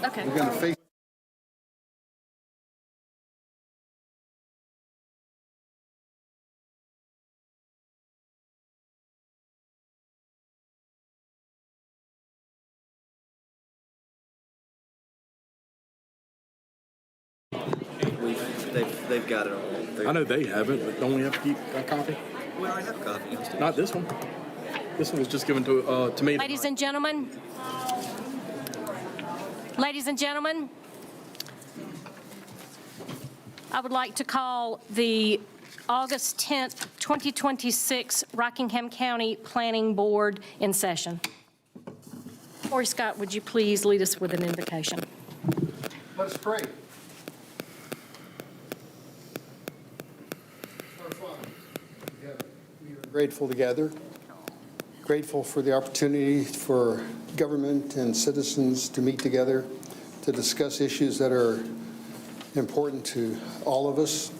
Okay. We're going to face. They've got it all. I know they have it, but don't we have to keep a copy? We already have a copy. Not this one. This one was just given to me. Ladies and gentlemen, I would like to call the August 10th, 2026 Rockingham County Planning Board in session. Corey Scott, would you please lead us with an invocation? Let us pray. Our Father, we are grateful together, grateful for the opportunity for government and citizens to meet together to discuss issues that are important to all of us.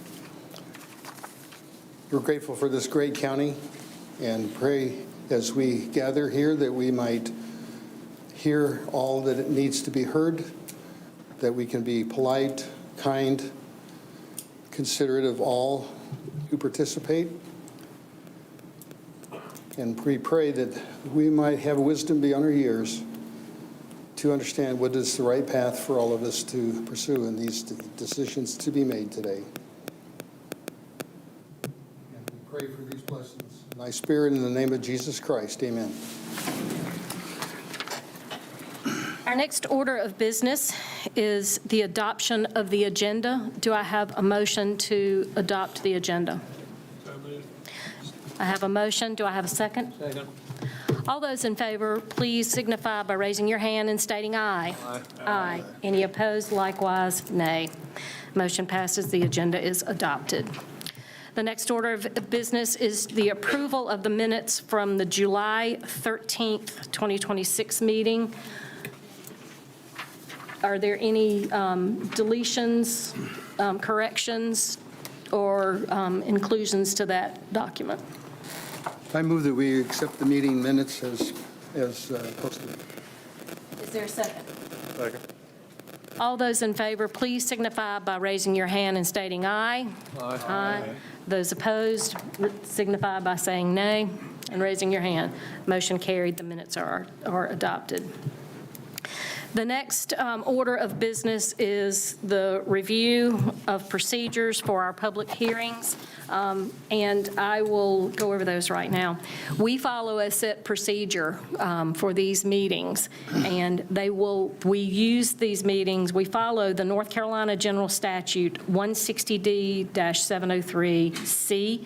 We're grateful for this great county and pray as we gather here that we might hear all that it needs to be heard, that we can be polite, kind, considerate of all who participate. And we pray that we might have wisdom beyond our years to understand what is the right path for all of us to pursue in these decisions to be made today. And we pray for these blessings in thy spirit in the name of Jesus Christ. Amen. Our next order of business is the adoption of the agenda. Do I have a motion to adopt the agenda? I have a motion. Do I have a second? Second. All those in favor, please signify by raising your hand and stating aye. Aye. Any opposed, likewise, nay. Motion passes. The agenda is adopted. The next order of business is the approval of the minutes from the July 13th, 2026 meeting. Are there any deletions, corrections, or inclusions to that document? I move that we accept the meeting minutes as posted. Is there a second? Second. All those in favor, please signify by raising your hand and stating aye. Aye. Those opposed, signify by saying nay and raising your hand. Motion carried. The minutes are adopted. The next order of business is the review of procedures for our public hearings, and I will go over those right now. We follow a set procedure for these meetings, and we use these meetings, we follow the North Carolina General Statute 160D-703C,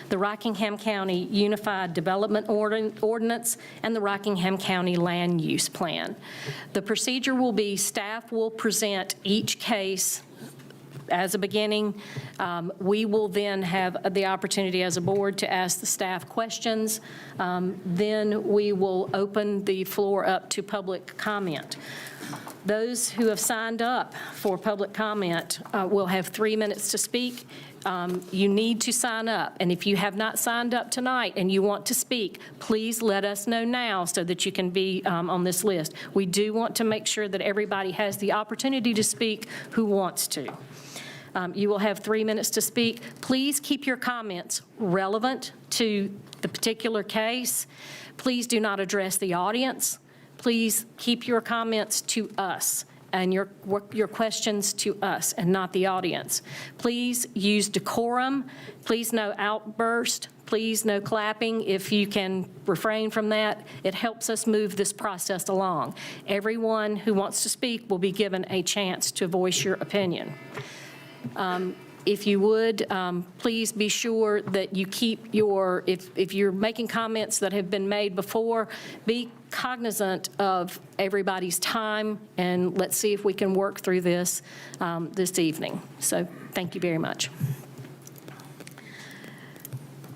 the Rockingham County Unified Development Ordinance, and the Rockingham County Land Use Plan. The procedure will be staff will present each case as a beginning. We will then have the opportunity as a board to ask the staff questions. Then we will open the floor up to public comment. Those who have signed up for public comment will have 3 minutes to speak. You need to sign up, and if you have not signed up tonight and you want to speak, please let us know now so that you can be on this list. We do want to make sure that everybody has the opportunity to speak who wants to. You will have 3 minutes to speak. Please keep your comments relevant to the particular case. Please do not address the audience. Please keep your comments to us and your questions to us and not the audience. Please use decorum. Please no outburst. Please no clapping. If you can refrain from that, it helps us move this process along. Everyone who wants to speak will be given a chance to voice your opinion. If you would, please be sure that you keep your, if you're making comments that have been made before, be cognizant of everybody's time, and let's see if we can work through this this evening. So thank you very much.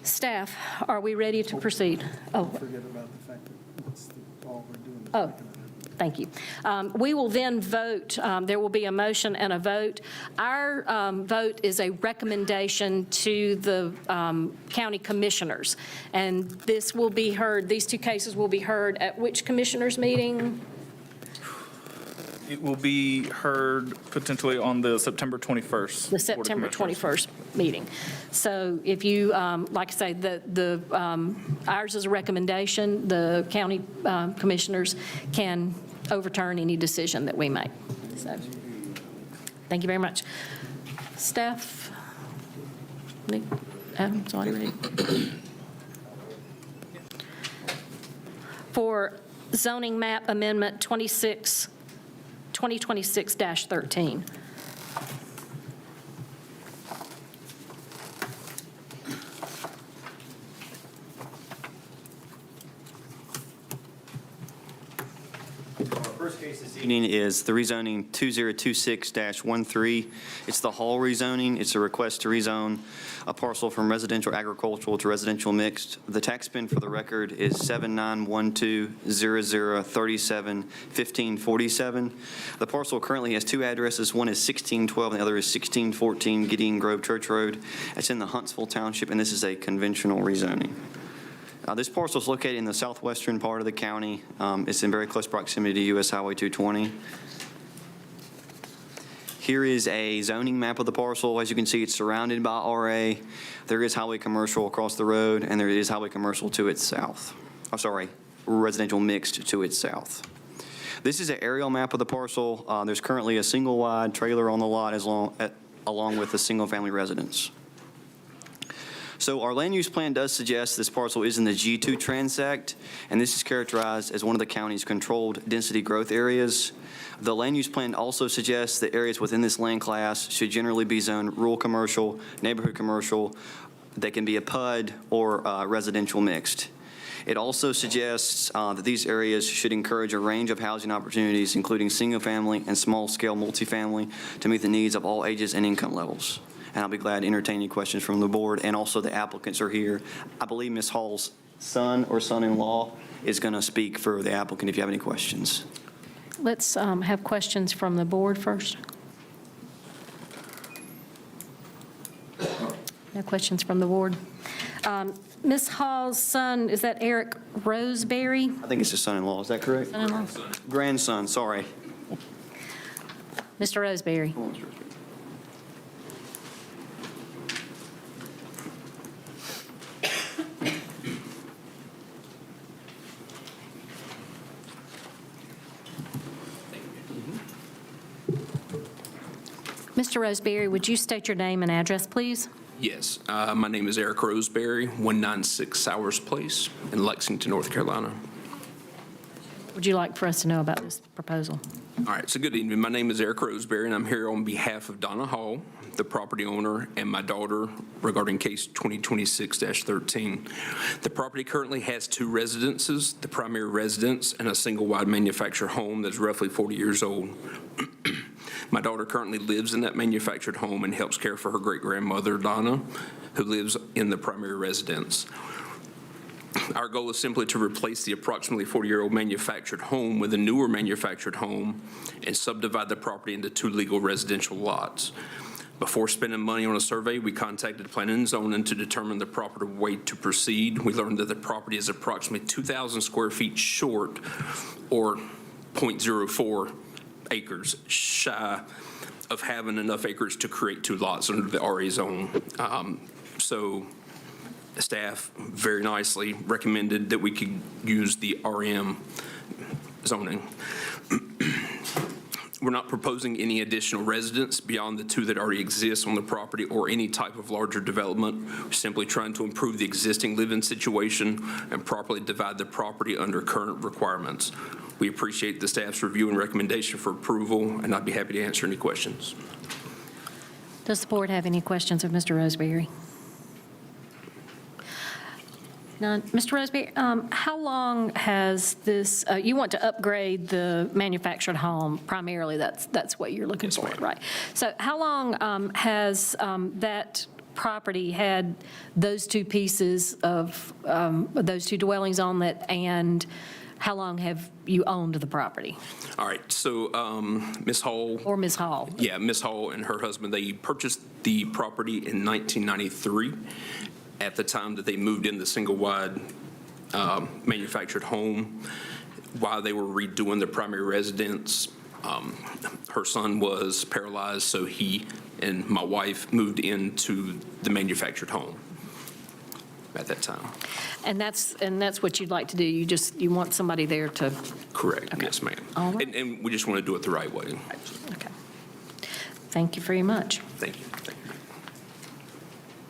Staff, are we ready to proceed? Oh. Forget about the fact that that's all we're doing. Oh. Thank you. We will then vote. There will be a motion and a vote. Our vote is a recommendation to the county commissioners, and this will be heard, these two cases will be heard at which commissioners meeting? It will be heard potentially on the September 21st. The Board of September Commissioners. 21st meeting. So if you, like I say, ours is a recommendation. The county commissioners can overturn any decision that we make. So, thank you very much. Staff? Nick? Adam, sorry, ready? For zoning map amendment 2026-13. First case this evening is the rezoning 2026-13. It's the Hall rezoning. It's a request to rezone a parcel from residential agricultural to residential mixed. The tax bin for the record is 791200371547. The parcel currently has two addresses. One is 1612 and the other is 1614 Gideon Grove Church Road. It's in the Huntsville Township, and this is a conventional rezoning. This parcel is located in the southwestern part of the county. It's in very close proximity to US Highway 220. Here is a zoning map of the parcel. As you can see, it's surrounded by RA. There is highway commercial across the road, and there is highway commercial to its south. I'm sorry, residential mixed to its south. This is an aerial map of the parcel. There's currently a single-wide trailer on the lot along with a single-family residence. So our land use plan does suggest this parcel is in the G2 transect, and this is characterized as one of the county's controlled density growth areas. The land use plan also suggests that areas within this land class should generally be zoned rural commercial, neighborhood commercial, that can be a PUD or residential mixed. It also suggests that these areas should encourage a range of housing opportunities, including single-family and small-scale multifamily, to meet the needs of all ages and income levels. And I'll be glad to entertain any questions from the board, and also the applicants are here. I believe Ms. Hall's son or son-in-law is going to speak for the applicant if you have any questions. Let's have questions from the board first. No questions from the board. Ms. Hall's son, is that Eric Roseberry? I think it's his son-in-law, is that correct? Son-in-law? Grandson, sorry. Mr. Roseberry. Mr. Roseberry, would you state your name and address, please? Yes, my name is Eric Roseberry, 196 Sowers Place in Lexington, North Carolina. Would you like for us to know about this proposal? All right, so good evening. My name is Eric Roseberry, and I'm here on behalf of Donna Hall, the property owner, and my daughter regarding case 2026-13. The property currently has two residences, the primary residence and a single-wide manufactured home that's roughly 40 years old. My daughter currently lives in that manufactured home and helps care for her great-grandmother, Donna, who lives in the primary residence. Our goal is simply to replace the approximately 40-year-old manufactured home with a newer manufactured home and subdivide the property into two legal residential lots. Before spending money on a survey, we contacted Planning and Zoning to determine the proper way to proceed. We learned that the property is approximately 2,000 square feet short, or 0.04 acres shy of having enough acres to create two lots under the RA zone. So staff very nicely recommended that we could use the RM zoning. We're not proposing any additional residents beyond the two that already exist on the property or any type of larger development. We're simply trying to improve the existing living situation and properly divide the property under current requirements. We appreciate the staff's review and recommendation for approval, and I'd be happy to answer any questions. Does the board have any questions of Mr. Roseberry? None. Mr. Roseberry, how long has this, you want to upgrade the manufactured home primarily, that's what you're looking for, right? So how long has that property had those two pieces of, those two dwellings on it, and how long have you owned the property? All right, so Ms. Hall. Or Ms. Hall? Yeah, Ms. Hall and her husband, they purchased the property in 1993. At the time that they moved in the single-wide manufactured home, while they were redoing the primary residence, Her son was paralyzed, so he and my wife moved into the manufactured home at that time. And that's what you'd like to do? You want somebody there to, Correct, yes, ma'am. All right. And we just want to do it the right way. okay. Thank you very much. Thank you. Thank you.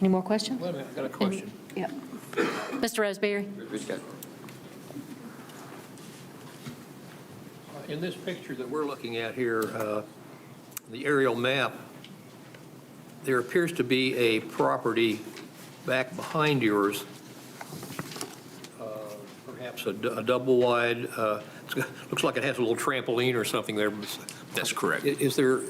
Any more questions? Wait a minute, I got a question. Yep. Mr. Roseberry? In this picture that we're looking at here, the aerial map, there appears to be a property back behind yours, perhaps a double wide, looks like it has a little trampoline or something there. That's correct. Is there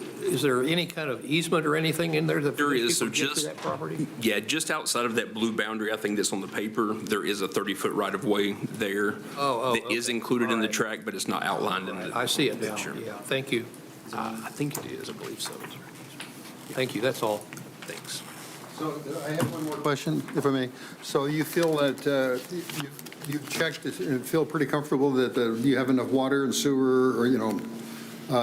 any kind of easement or anything in there that There is, so people get to just, that property? yeah, just outside of that blue boundary, I think that's on the paper, there is a 30-foot right-of-way there. Oh, that is okay. included in the All right. track, but it's not outlined in the I see it now. picture. Yeah, thank you. I think it is, I believe so. Thank you, that's all. Thanks. So I have one more question, if I may. So you feel that you've checked and feel pretty comfortable that you have enough water and sewer or,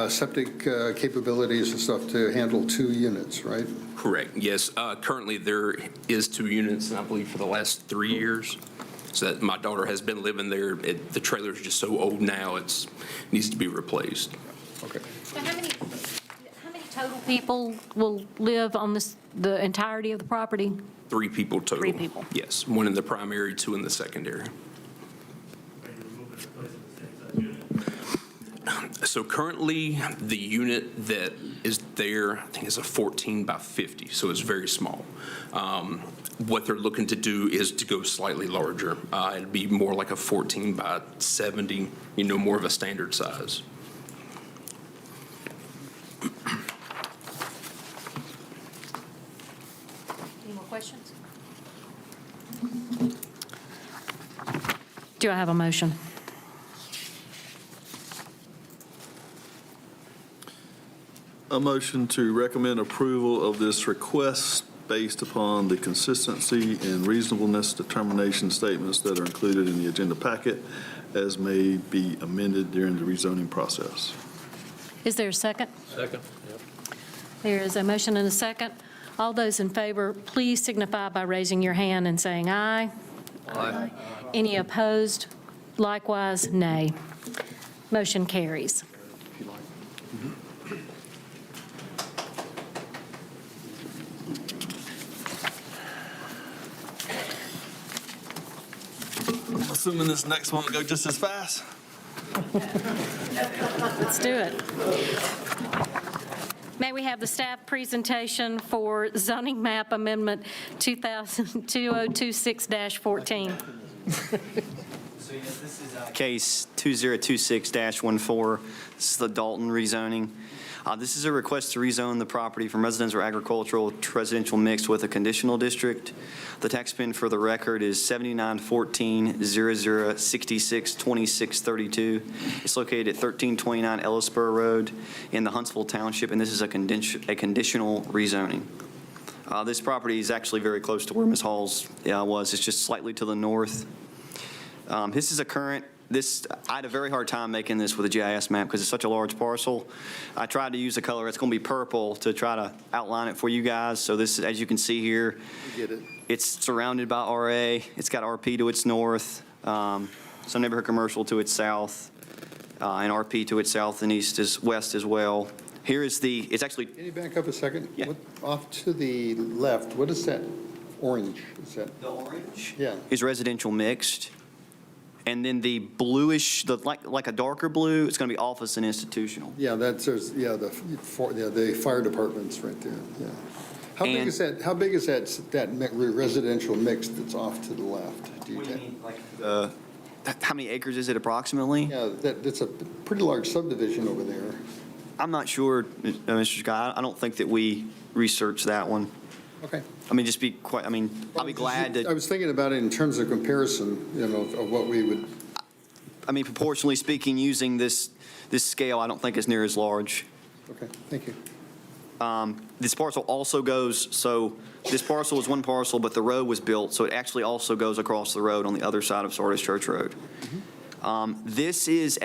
septic capabilities and stuff to handle 2 units, right? Correct, yes. Currently, there is 2 units, and I believe for the last 3 years. So that my daughter has been living there. The trailer is just so old now, it needs to be replaced. Okay. So how many total people will live on the entirety of the property? 3 people total. 3 people. Yes, 1 in the primary, 2 in the secondary. So currently, the unit that is there, I think is a 14 by 50, so it's very small. What they're looking to do is to go slightly larger. It'd be more like a 14 by 70, more of a standard size. Any more questions? Do I have a motion? A motion to recommend approval of this request based upon the consistency and reasonableness determination statements that are included in the agenda packet as may be amended during the rezoning process. Is there a second? Second. Yep. There is a motion and a second. All those in favor, please signify by raising your hand and saying aye. Aye. Any opposed? Likewise, nay. Motion carries. Assuming this next one will go just as fast. Let's do it. May we have the staff presentation for zoning map amendment 2026-14? Case 2026-14, this is the Dalton rezoning. This is a request to rezone the property from residential agricultural to residential mixed with a conditional district. The tax pin for the record is 7914-0066-2632. It's located at 1329 Ellisburg Road in the Huntsville Township, and this is a conditional rezoning. This property is actually very close to where Ms. Hall's was. It's just slightly to the north. This is a current. I had a very hard time making this with a GIS map because it's such a large parcel. I tried to use a color, it's going to be purple, to try to outline it for you guys. So this, as you can see here, it's surrounded by RA. It's got RP to its north, some neighborhood commercial to its south, and RP to its south and west as well. Here is it's actually. Can you back up a second? Yeah. Off to the left, what is that orange? Is that? The orange? Yeah. Is residential mixed. And then the bluish, like a darker blue, it's going to be office and institutional. Yeah, the fire department's right there, yeah. How big And- is that, residential mix that's off to the left? Do you tell? How many acres is it approximately? Yeah, that's a pretty large subdivision over there. I'm not sure, Mr. Scott. I don't think that we researched that one. Okay. I'll be glad I to, was thinking about it in terms of comparison, of what we would, proportionally speaking, using this scale, I don't think it's near as large. okay, thank you. This parcel also goes, so this parcel is one parcel, but the road was built, so it actually also goes across the road on the other side of Sardis Church Road. This is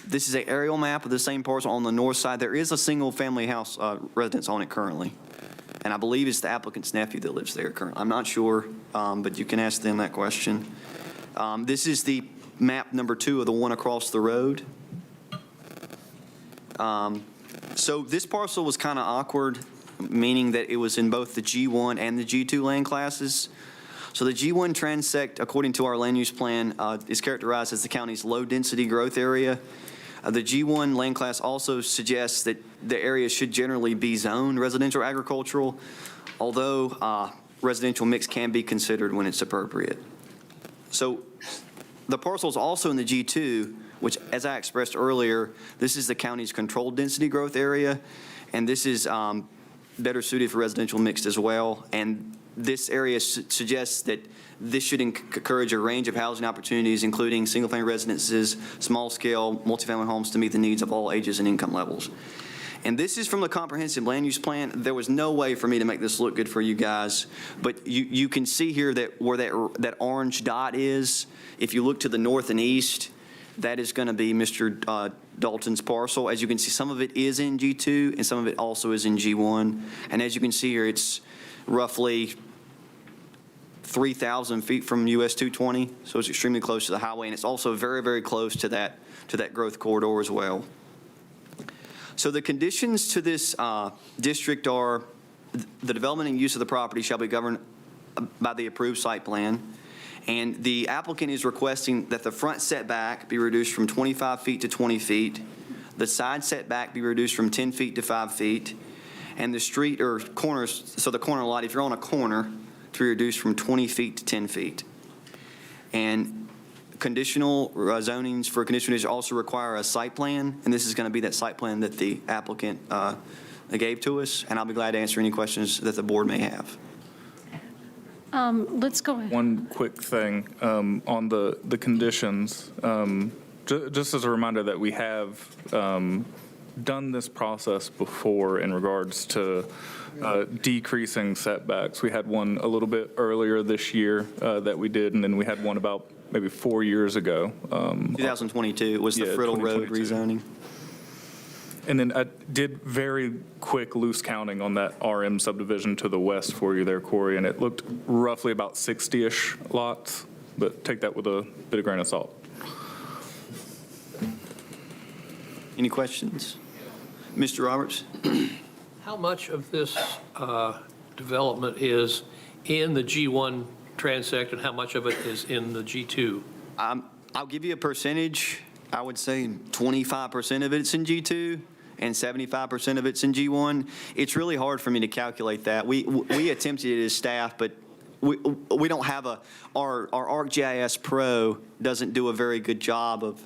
This is an aerial map of the same parcel on the north side. There is a single-family house residence on it currently, and I believe it's the applicant's nephew that lives there currently. I'm not sure, but you can ask them that question. This is the map number 2 of the one across the road. So this parcel was kind of awkward, meaning that it was in both the G1 and the G2 land classes. So the G1 transect, according to our land use plan, is characterized as the county's low-density growth area. The G1 land class also suggests that the area should generally be zoned residential agricultural, although residential mix can be considered when it's appropriate. So the parcel is also in the G2, which, as I expressed earlier, this is the county's controlled density growth area, and this is better suited for residential mixed as well. And this area suggests that this should encourage a range of housing opportunities, including single-family residences, small-scale, multifamily homes to meet the needs of all ages and income levels. And this is from the comprehensive land use plan. There was no way for me to make this look good for you guys, but you can see here that where that orange dot is, if you look to the north and east, that is going to be Mr. Dalton's parcel. As you can see, some of it is in G2 and some of it also is in G1. And as you can see here, it's roughly 3,000 feet from US 220, so it's extremely close to the highway, and it's also very, very close to that growth corridor as well. So the conditions to this district are the development and use of the property shall be governed by the approved site plan, and the applicant is requesting that the front setback be reduced from 25 feet to 20 feet, the side setback be reduced from 10 feet to 5 feet, and the street or corners, so the corner lot, if you're on a corner, to be reduced from 20 feet to 10 feet. And conditional zonings for conditional use also require a site plan, and this is going to be that site plan that the applicant gave to us, and I'll be glad to answer any questions that the board may have. Let's go ahead. One quick thing on the conditions. Just as a reminder that we have done this process before in regards to decreasing setbacks. We had one a little bit earlier this year that we did, and then we had one about maybe 4 years ago. 2022 was the Friddle Road 2022. rezoning. And then I did very quick loose counting on that RM subdivision to the west for you there, Corey, and it looked roughly about 60-ish lots, but take that with a bit of grain of salt. Any questions? Mr. Roberts? How much of this development is in the G1 transect and how much of it is in the G2? I'll give you a percentage. I would say 25% of it's in G2 and 75% of it's in G1. It's really hard for me to calculate that. We attempted it as staff, but we don't have our ArcGIS Pro doesn't do a very good job of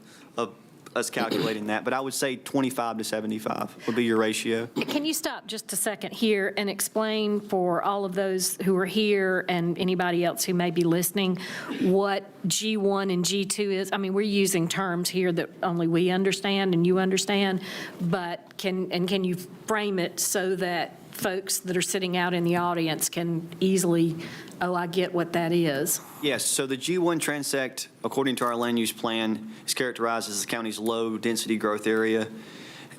us calculating that, but I would say 25 to 75 would be your ratio. Can you stop just a second here and explain for all of those who are here and anybody else who may be listening what G1 and G2 is? I mean, we're using terms here that only we understand and you understand, but can you frame it so that folks that are sitting out in the audience can easily, oh, I get what that is? Yes, so the G1 transect, according to our land use plan, is characterized as the county's low-density growth area.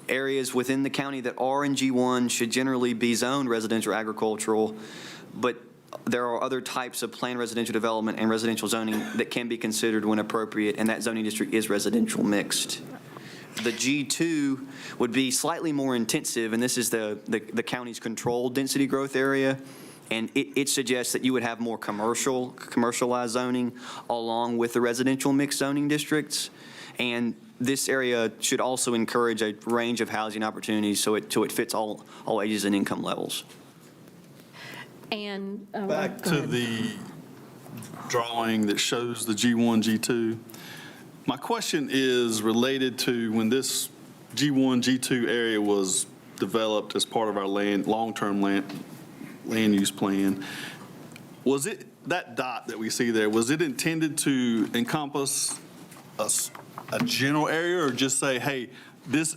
Areas within the county that are in G1 should generally be zoned residential agricultural, but there are other types of planned residential development and residential zoning that can be considered when appropriate, and that zoning district is residential mixed. The G2 would be slightly more intensive, and this is the county's controlled density growth area. And it suggests that you would have more commercialized zoning along with the residential mixed zoning districts. And this area should also encourage a range of housing opportunities so it fits all ages and income levels. And Back to the drawing that shows the G1, G2. My question is related to when this G1, G2 area was developed as part of our long-term land use plan. Was it, that dot that we see there, was it intended to encompass a general area or just say, hey, this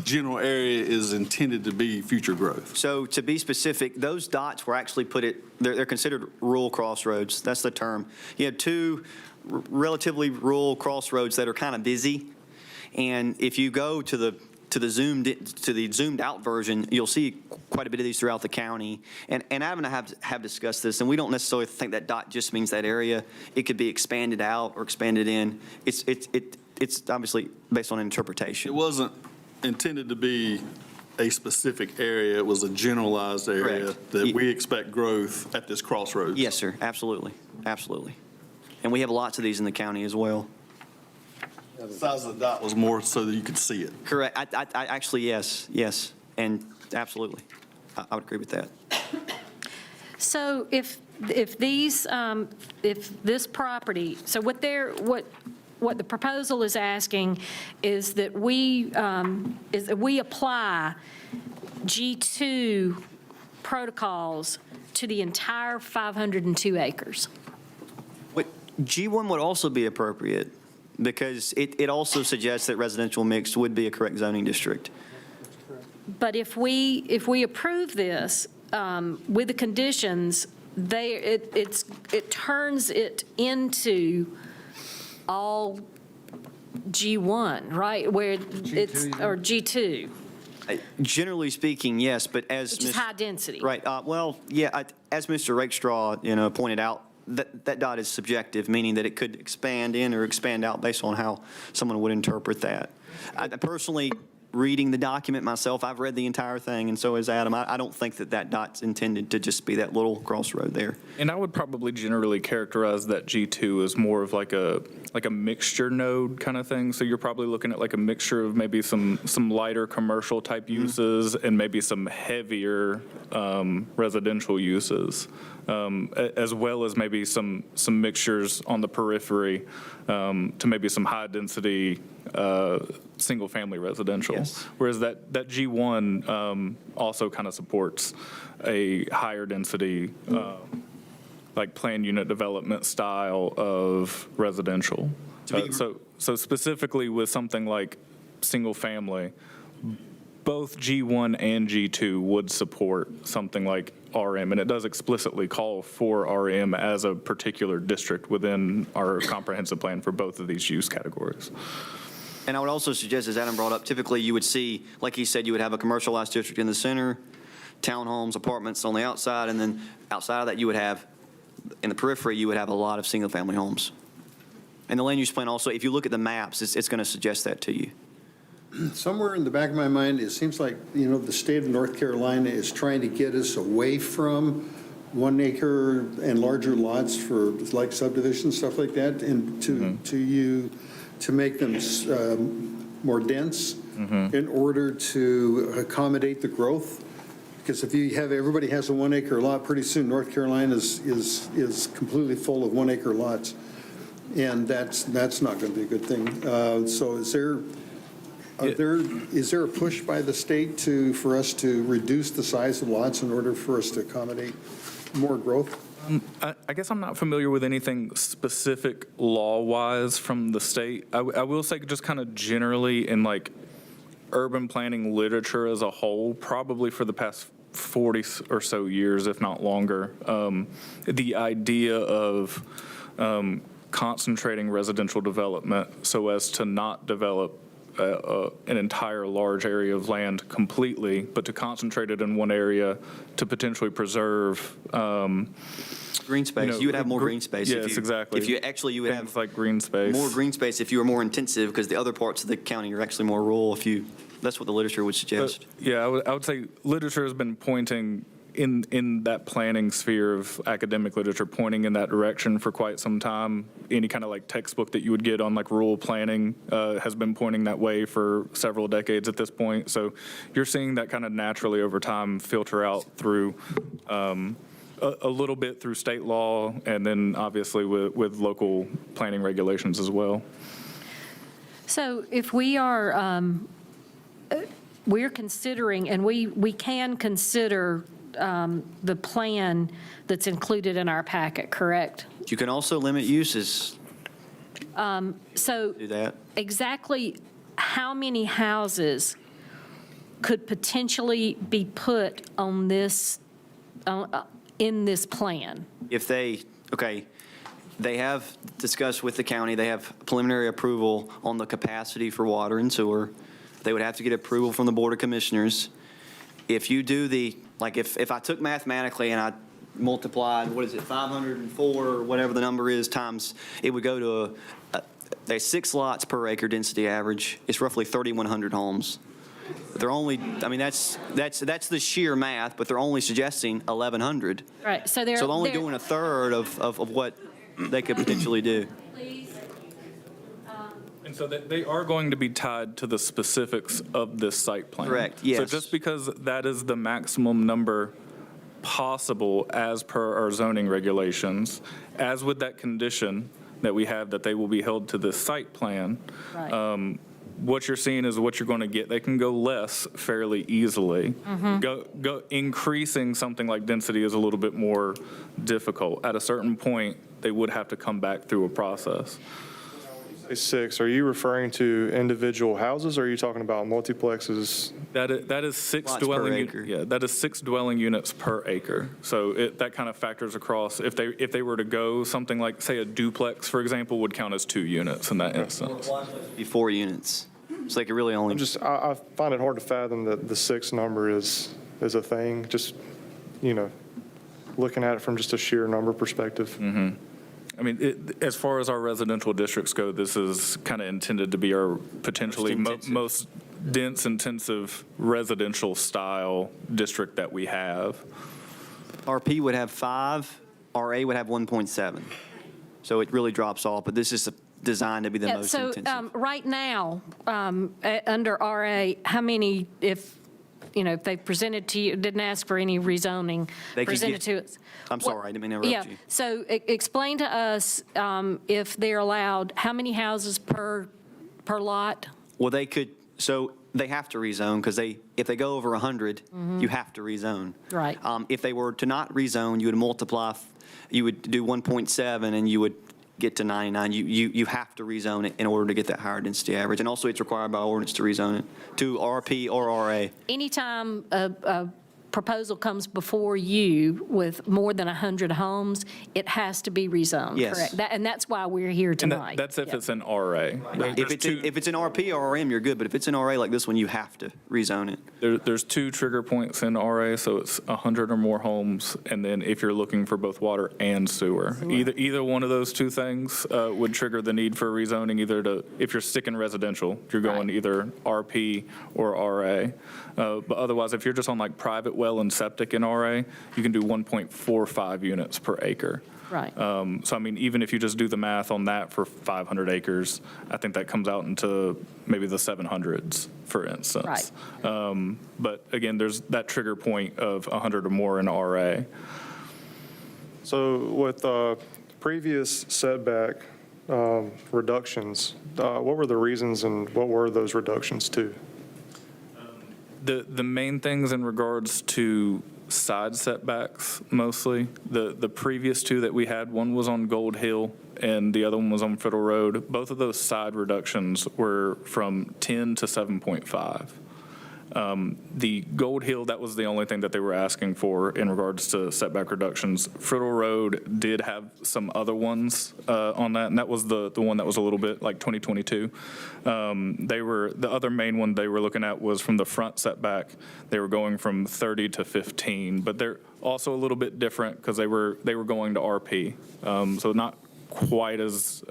general area is intended to be future growth? So to be specific, those dots were actually they're considered rural crossroads. That's the term. You have two relatively rural crossroads that are kind of busy. And if you go to the zoomed out version, you'll see quite a bit of these throughout the county. And Adam and I have discussed this, and we don't necessarily think that dot just means that area. It could be expanded out or expanded in. It's obviously based on interpretation. It wasn't intended to be a specific area. It was a generalized area Correct. that we expect growth at this crossroads. Yes, sir, absolutely, absolutely. And we have lots of these in the county as well. The size of the dot was more so that you could see it. Correct, I actually, yes, and absolutely. I would agree with that. So if this property, so what the proposal is asking is that we apply G2 protocols to the entire 502 acres. G1 would also be appropriate because it also suggests that residential mixed would be a correct zoning district. But if we approve this with the conditions, it turns it into all G1, right? Where it's, or G2, Generally speaking, yes, but as which is high density. right, well, yeah, as Mr. Rakestraw, pointed out, that dot is subjective, meaning that it could expand in or expand out based on how someone would interpret that. I personally, reading the document myself, I've read the entire thing, and so has Adam. I don't think that dot's intended to just be that little crossroad there. And I would probably generally characterize that G2 as more of like a mixture node kind of thing. So you're probably looking at like a mixture of maybe some lighter commercial type uses and maybe some heavier residential uses, as well as maybe some mixtures on the periphery to maybe some high density single-family residential. Yes. Whereas that G1 also kind of supports a higher density, like planned unit development style of residential. So specifically with something like single-family, both G1 and G2 would support something like RM, and it does explicitly call for RM as a particular district within our comprehensive plan for both of these use categories. And I would also suggest, as Adam brought up, typically you would see, like he said, you would have a commercialized district in the center, townhomes, apartments on the outside, and then outside of that you would have, in the periphery, you would have a lot of single-family homes. And the land use plan also, if you look at the maps, it's going to suggest that to you. Somewhere in the back of my mind, it seems like, the state of North Carolina is trying to get us away from 1 acre and larger lots for like subdivisions, stuff like that, and to make them more dense in order to accommodate the growth. Because if everybody has a 1 acre lot, pretty soon North Carolina is completely full of 1 acre lots. And that's not going to be a good thing. So is there a push by the state for us to reduce the size of lots in order for us to accommodate more growth? I guess I'm not familiar with anything specific law-wise from the state. I will say just kind of generally in like urban planning literature as a whole, probably for the past 40 or so years, if not longer, the idea of concentrating residential development so as to not develop an entire large area of land completely, but to concentrate it in one area to potentially preserve Green space, you would have more green space. Yes, exactly. If you would Things have like green space. more green space if you were more intensive, because the other parts of the county are actually more rural. That's what the literature would suggest. Yeah, I would say literature has been pointing in that planning sphere of academic literature, pointing in that direction for quite some time. Any kind of like textbook that you would get on like rural planning has been pointing that way for several decades at this point. So you're seeing that kind of naturally over time filter out through a little bit through state law, and then obviously with local planning regulations as well. So if we're considering, and we can consider the plan that's included in our packet, correct? You can also limit uses. So Do that. exactly how many houses could potentially be put on this, in this plan? Okay, They have discussed with the county, they have preliminary approval on the capacity for water and sewer. They would have to get approval from the Board of Commissioners. If you do if I took mathematically and I multiplied, 504 or whatever the number is times, it would go to a 6 lots per acre density average. It's roughly 3,100 homes. They're only, that's the sheer math, but they're only suggesting 1,100. Right, so So they're only doing a third of what they could potentially do. And so they are going to be tied to the specifics of this site plan. Correct, yes. So just because that is the maximum number possible as per our zoning regulations, as with that condition that we have that they will be held to this site plan, Right. what you're seeing is what you're going to get. They can go less fairly easily. Go increasing something like density is a little bit more difficult. At a certain point, they would have to come back through a process. 6, are you referring to individual houses, or are you talking about multiplexes? That is six Lots per dwelling. acre. Yeah, that is 6 dwelling units per acre. So that kind of factors across. If they were to go something like, say, a duplex, for example, would count as 2 units in that instance. 4 units. So they could really only. I find it hard to fathom that the 6 number is a thing, just, looking at it from just a sheer number perspective. I mean, as far as our residential districts go, this is kind of intended to be our potentially most dense, intensive residential style district that we have. RP would have 5, RA would have 1.7. So it really drops off, but this is designed to be the Yeah, most so intensive. right now, under RA, how many, if they presented to you, didn't ask for any rezoning, They could presented to get- us? I'm sorry, I didn't mean to interrupt you. So explain to us if they're allowed, how many houses per lot? Well, they could, so they have to rezone because if they go over 100, you have to rezone. Right. If they were to not rezone, you would multiply, you would do 1.7 and you would get to 99. You have to rezone it in order to get that higher density average. And also it's required by ordinance to rezone it to RP or RA. Anytime a proposal comes before you with more than 100 homes, it has to be rezoned, Yes. correct? And that's why we're here And tonight. that's if Yeah. it's an RA. If it's an RP or RM, you're good. But if it's an RA like this one, you have to rezone it. There's 2 trigger points in RA, so it's 100 or more homes, and then if you're looking for both water and sewer. Either one of those 2 things would trigger the need for rezoning, if you're sticking residential, you're going Right. either RP or RA. But otherwise, if you're just on like private well and septic in RA, you can do 1.45 units per acre. Right. So I mean, even if you just do the math on that for 500 acres, I think that comes out into maybe the 700s, for instance. Right. But again, there's that trigger point of 100 or more in RA. So with previous setback reductions, what were the reasons and what were those reductions to? The main things in regards to side setbacks, mostly, the previous 2 that we had, one was on Gold Hill and the other one was on Federal Road. Both of those side reductions were from 10 to 7.5. The Gold Hill, that was the only thing that they were asking for in regards to setback reductions. Federal Road did have some other ones on that, and that was the one that was a little bit like 2022. The other main one they were looking at was from the front setback. They were going from 30 to 15, but they're also a little bit different because they were going to RP. So not quite as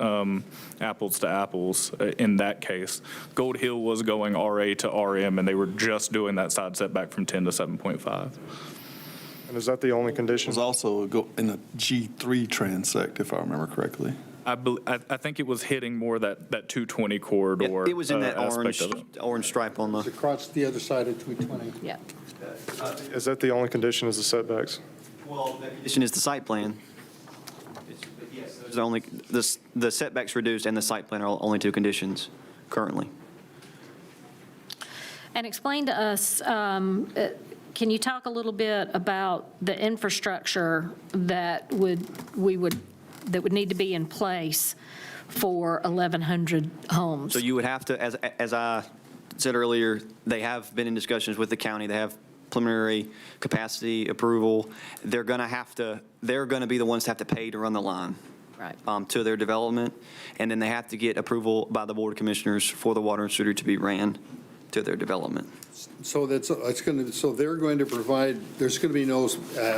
apples to apples in that case. Gold Hill was going RA to RM, and they were just doing that side setback from 10 to 7.5. And is that the only condition? It was also in the G3 transect, if I remember correctly. I think it was hitting more that 220 corridor. It was in that aspect of it. orange stripe on the. Across the other side of 220. Yeah. Is that the only condition is the setbacks? Well, the condition is the site plan. Yes, those are only, the setbacks reduced and the site plan are only 2 conditions currently. And explain to us, can you talk a little bit about the infrastructure that would need to be in place for 1,100 homes? So you would have to, as I said earlier, they have been in discussions with the county. They have preliminary capacity approval. They're going to be the ones to have to pay to run the line. Right. to their development, and then they have to get approval by the Board of Commissioners for the water and sewer to be ran to their development. So so they're going to provide, there's going to be no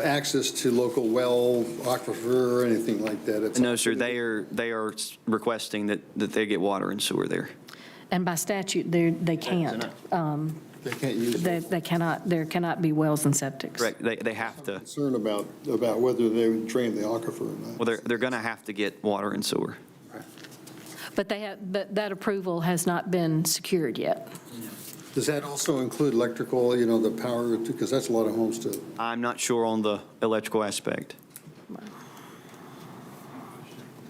access to local well, aquifer, or anything like that? It's No, all sir, gonna they are requesting that they get water and sewer there. And by statute, they can't. They can't use it. They cannot, there cannot be wells and septics. Correct, they have to, Concern about whether they would drain the aquifer or not. well, they're going to have to get water and sewer. But but that approval has not been secured yet. Does that also include electrical, the power, because that's a lot of homes to, I'm not sure on the electrical aspect.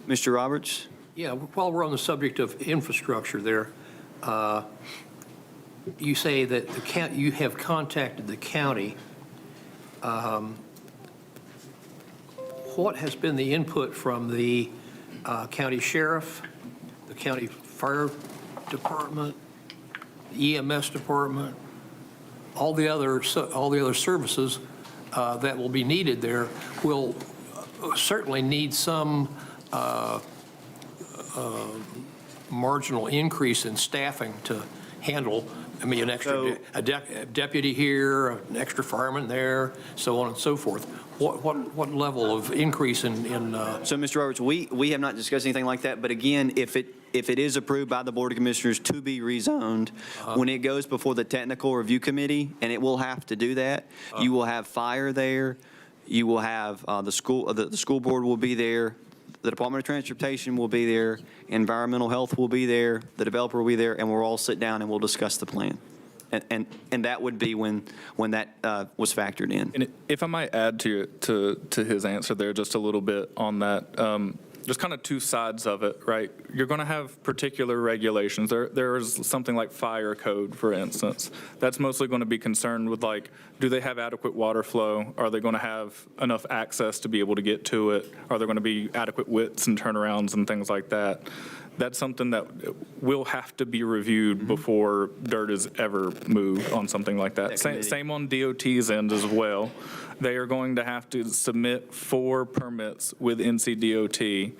Mr. Roberts? Yeah, while we're on the subject of infrastructure there, you say that you have contacted the county. What has been the input from the county sheriff, the county fire department, the EMS department, all the other services that will be needed there will certainly need some marginal increase in staffing to handle, an extra deputy here, an extra fireman there, so on and so forth. What level of increase in So, Mr. Roberts, we have not discussed anything like that, but again, if it is approved by the Board of Commissioners to be rezoned, when it goes before the Technical Review Committee, and it will have to do that, you will have fire there, you will have the school board will be there, the Department of Transportation will be there, Environmental Health will be there, the developer will be there, and we'll all sit down and we'll discuss the plan. And that would be when that was factored in. And if I might add to his answer there just a little bit on that, there's kind of two sides of it, right? You're going to have particular regulations. There is something like fire code, for instance. That's mostly going to be concerned with, like, do they have adequate water flow? Are they going to have enough access to be able to get to it? Are there going to be adequate widths and turnarounds and things like that? That's something that will have to be reviewed before dirt is ever moved on something like that. Same on DOT's end as well. They are going to have to submit 4 permits with NCDOT.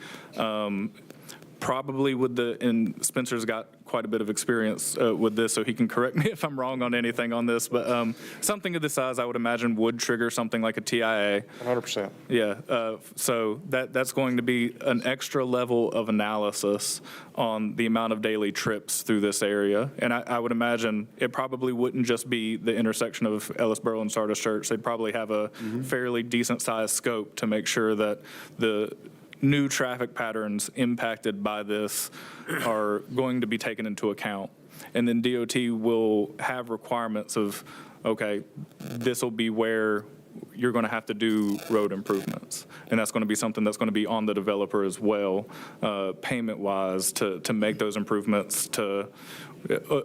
Probably and Spencer's got quite a bit of experience with this, so he can correct me if I'm wrong on anything on this, but something of this size, I would imagine, would trigger something like a TIA. 100%. Yeah, so that's going to be an extra level of analysis on the amount of daily trips through this area. And I would imagine it probably wouldn't just be the intersection of Ellisboro and Sardis Church. They'd probably have a fairly decent-sized scope to make sure that the new traffic patterns impacted by this are going to be taken into account. And then DOT will have requirements of, okay, this will be where you're going to have to do road improvements. And that's going to be something that's going to be on the developer as well, payment-wise, to make those improvements. To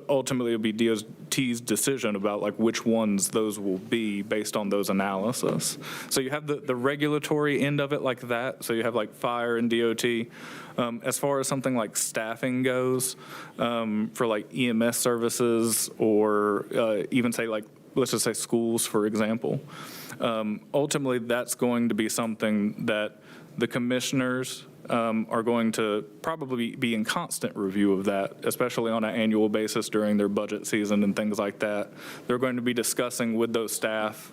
ultimately, it'll be DOT's decision about, like, which ones those will be based on those analysis. So you have the regulatory end of it like that. So you have, like, fire and DOT. As far as something like staffing goes, for, like, EMS services or even, say, like, let's just say schools, for example. Ultimately, that's going to be something that the commissioners are going to probably be in constant review of that, especially on an annual basis during their budget season and things like that. They're going to be discussing with those staff,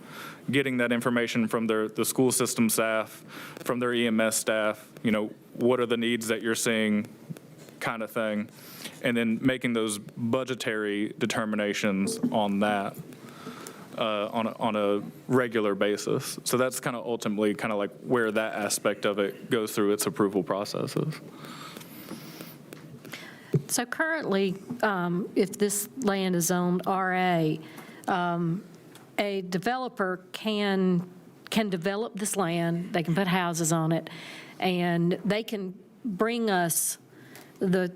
getting that information from the school system staff, from their EMS staff, what are the needs that you're seeing, kind of thing, and then making those budgetary determinations on that. On a regular basis. So that's kind of ultimately kind of like where that aspect of it goes through its approval processes. So currently, if this land is zoned RA, a developer can develop this land, they can put houses on it, and they can bring us the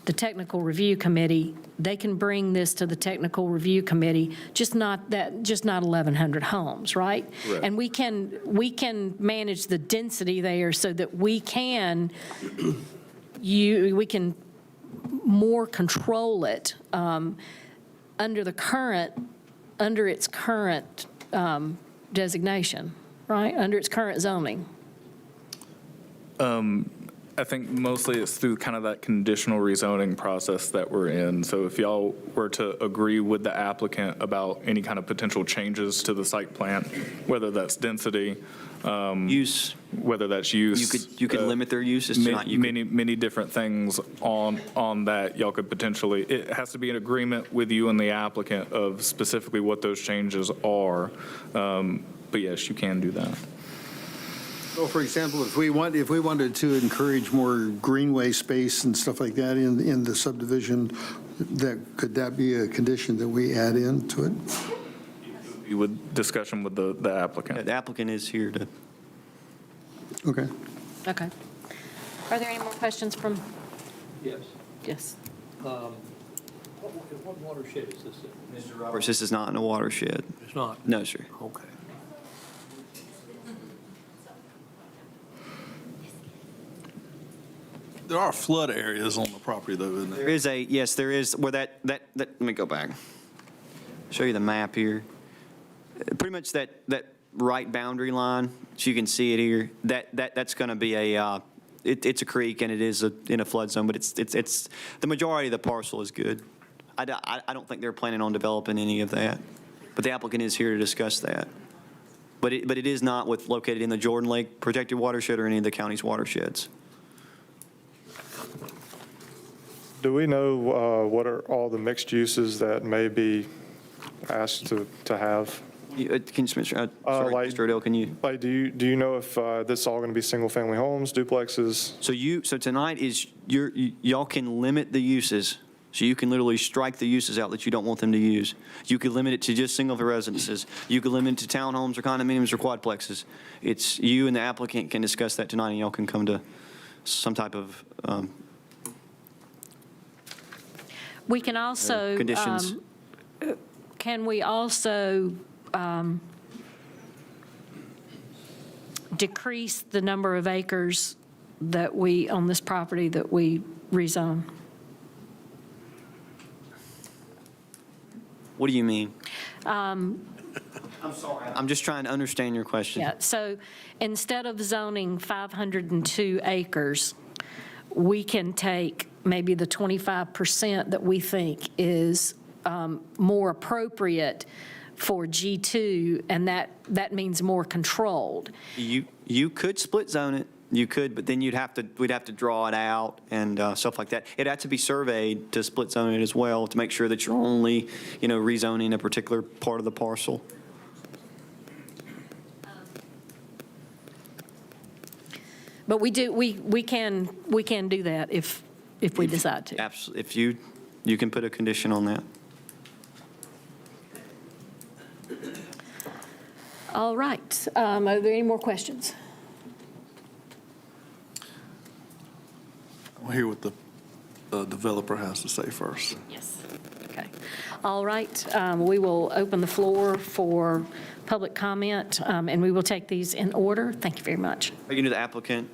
technical review committee, they can bring this to the technical review committee, just not 1,100 homes, right? Right. And we can manage the density there so that we can more control it under its current designation, right? Under its current zoning. I think mostly it's through kind of that conditional rezoning process that we're in. So if y'all were to agree with the applicant about any kind of potential changes to the site plan, whether that's density, Use, whether that's use. you could limit their uses to not, you could, Many different things on that y'all could potentially, it has to be an agreement with you and the applicant of specifically what those changes are. But yes, you can do that. So for example, if we wanted to encourage more greenway space and stuff like that in the subdivision, could that be a condition that we add into it? With discussion with the applicant. the applicant is here to. Okay. Okay. Are there any more questions from, Yes. yes? What watershed is this in? Mr. Roberts, this is not in a watershed. It's not? No, sir. Okay. There are flood areas on the property, though, isn't there? There is yes, there is, where that, let me go back. Show you the map here. Pretty much that right boundary line, so you can see it here, that's going to be it's a creek and it is in a flood zone, but it's the majority of the parcel is good. I don't think they're planning on developing any of that, but the applicant is here to discuss that. But it is not located in the Jordan Lake protected watershed or any of the county's watersheds. Do we know what are all the mixed uses that may be asked to have? Can you, sorry, Mr. Odell, can you? Like, do you know if this is all going to be single-family homes, duplexes? So tonight is, y'all can limit the uses. So you can literally strike the uses out that you don't want them to use. You could limit it to just single residences. You could limit it to townhomes or condominiums or quadplexes. It's you and the applicant can discuss that tonight, and y'all can come to some type of We can also. conditions. Can we also decrease the number of acres that on this property that we rezone? What do you mean? I'm sorry. I'm just trying to understand your question. Yeah, so instead of zoning 502 acres, we can take maybe the 25% that we think is more appropriate for G2, and that means more controlled. You could split zone it. You could, but then we'd have to draw it out and stuff like that. It'd have to be surveyed to split zone it as well to make sure that you're only, rezoning a particular part of the parcel. But we can do that if we decide to. Absolutely. If you can put a condition on that. All right. Are there any more questions? I'll hear what the developer has to say first. Yes. Okay. All right. We will open the floor for public comment, and we will take these in order. Thank you very much. Are you going to do the applicant?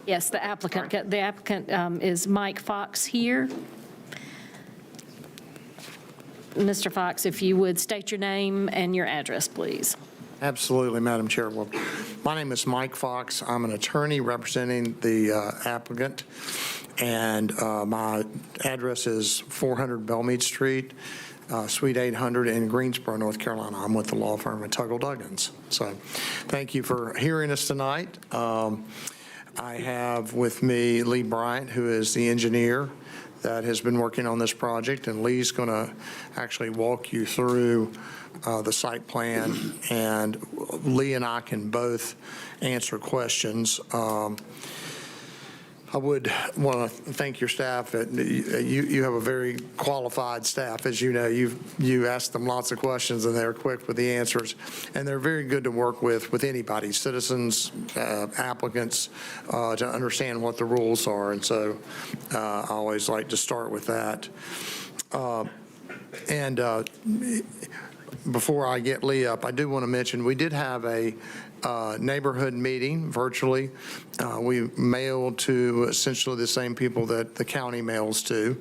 Yes, the applicant. The applicant is Mike Fox here. Mr. Fox, if you would state your name and your address, please. Absolutely, Madam Chair. Well, my name is Mike Fox. I'm an attorney representing the applicant, and my address is 400 Belmead Street, Suite 800 in Greensboro, North Carolina. I'm with the law firm at Tuggle Duggins. So thank you for hearing us tonight. I have with me Lee Bryant, who is the engineer that has been working on this project, and Lee's going to actually walk you through the site plan, and Lee and I can both answer questions. I would want to thank your staff. You have a very qualified staff. As you know, you ask them lots of questions, and they're quick with the answers. And they're very good to work with anybody, citizens, applicants, to understand what the rules are. And so I always like to start with that. before I get Lee up, I do want to mention, we did have a neighborhood meeting virtually. We mailed to essentially the same people that the county mails to.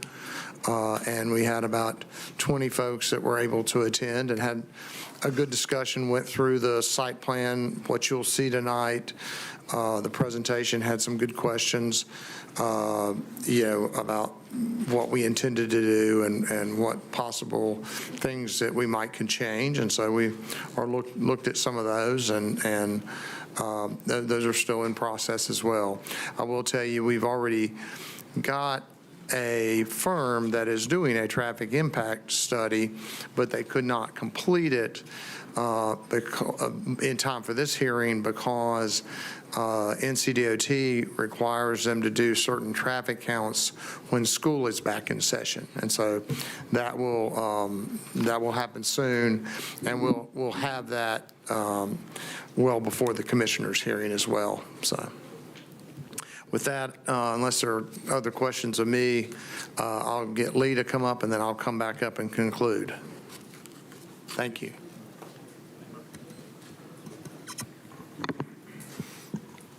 And we had about 20 folks that were able to attend and had a good discussion, went through the site plan, what you'll see tonight. The presentation had some good questions, about what we intended to do and what possible things that we might can change. And so we are looked at some of those, and those are still in process as well. I will tell you, we've already got a firm that is doing a traffic impact study, but they could not complete it in time for this hearing because NCDOT requires them to do certain traffic counts when school is back in session. And so that will happen soon, and we'll have that well before the commissioners' hearing as well. So with that, unless there are other questions of me, I'll get Lee to come up, and then I'll come back up and conclude. Thank you.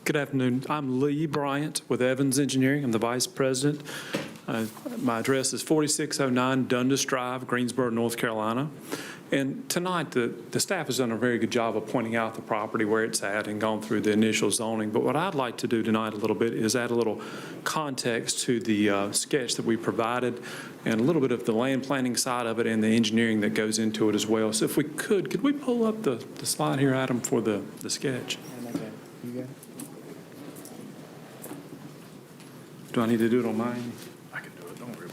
Good afternoon. I'm Lee Bryant with Evans Engineering. I'm the Vice President. My address is 4609 Dundas Drive, Greensboro, North Carolina. And tonight, the staff has done a very good job of pointing out the property where it's at and gone through the initial zoning. But what I'd like to do tonight a little bit is add a little context to the sketch that we provided and a little bit of the land planning side of it and the engineering that goes into it as well. So if we could we pull up the slide here, Adam, for the sketch? Do I need to do it on mine? I can do it, don't worry.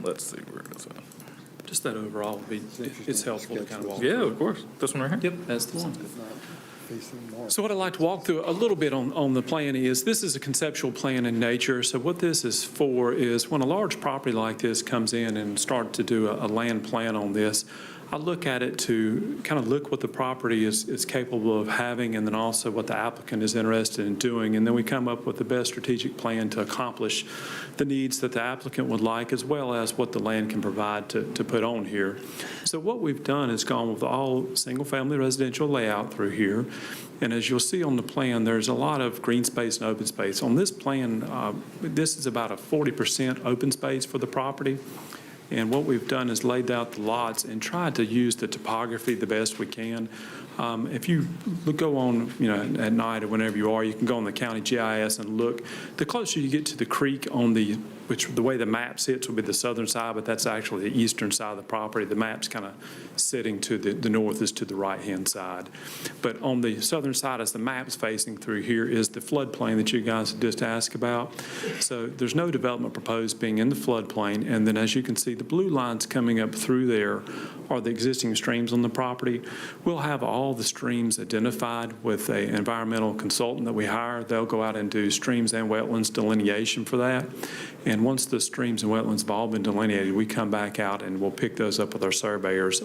Let's see where it is at. Just that overall would be, it's helpful to kind of walk. Yeah, of course. This one right here? Yep, that's the one. So what I'd like to walk through a little bit on the plan is, this is a conceptual plan in nature. So what this is for is when a large property like this comes in and start to do a land plan on this, I look at it to kind of look what the property is capable of having, and then also what the applicant is interested in doing. And then we come up with the best strategic plan to accomplish the needs that the applicant would like, as well as what the land can provide to put on here. So what we've done is gone with all single-family residential layout through here. And as you'll see on the plan, there's a lot of green space and open space. On this plan, this is about a 40% open space for the property. And what we've done is laid out the lots and tried to use the topography the best we can. If you go on, at night or whenever you are, you can go on the county GIS and look. The closer you get to the creek on the way the map sits will be the southern side, but that's actually the eastern side of the property. The map's kind of sitting to the north is to the right-hand side. But on the southern side, as the map's facing through here, is the floodplain that you guys just asked about. So there's no development proposed being in the floodplain. And then as you can see, the blue lines coming up through there are the existing streams on the property. We'll have all the streams identified with an environmental consultant that we hire. They'll go out and do streams and wetlands delineation for that. And once the streams and wetlands have all been delineated, we come back out and we'll pick those up with our surveyors.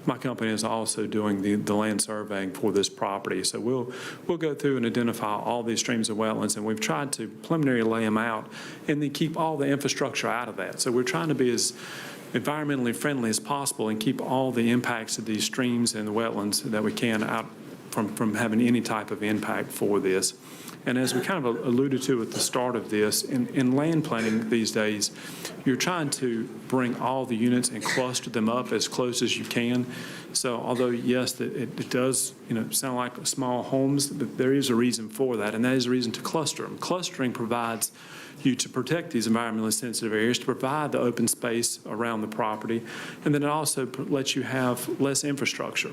My company is also doing the land surveying for this property. So we'll go through and identify all these streams and wetlands, and we've tried to preliminarily lay them out and then keep all the infrastructure out of that. So we're trying to be as environmentally friendly as possible and keep all the impacts of these streams and the wetlands that we can out from having any type of impact for this. And as we kind of alluded to at the start of this, in land planning these days, you're trying to bring all the units and cluster them up as close as you can. So although, yes, it does sound like small homes, but there is a reason for that, and that is a reason to cluster them. Clustering provides you to protect these environmentally sensitive areas, to provide the open space around the property, and then it also lets you have less infrastructure.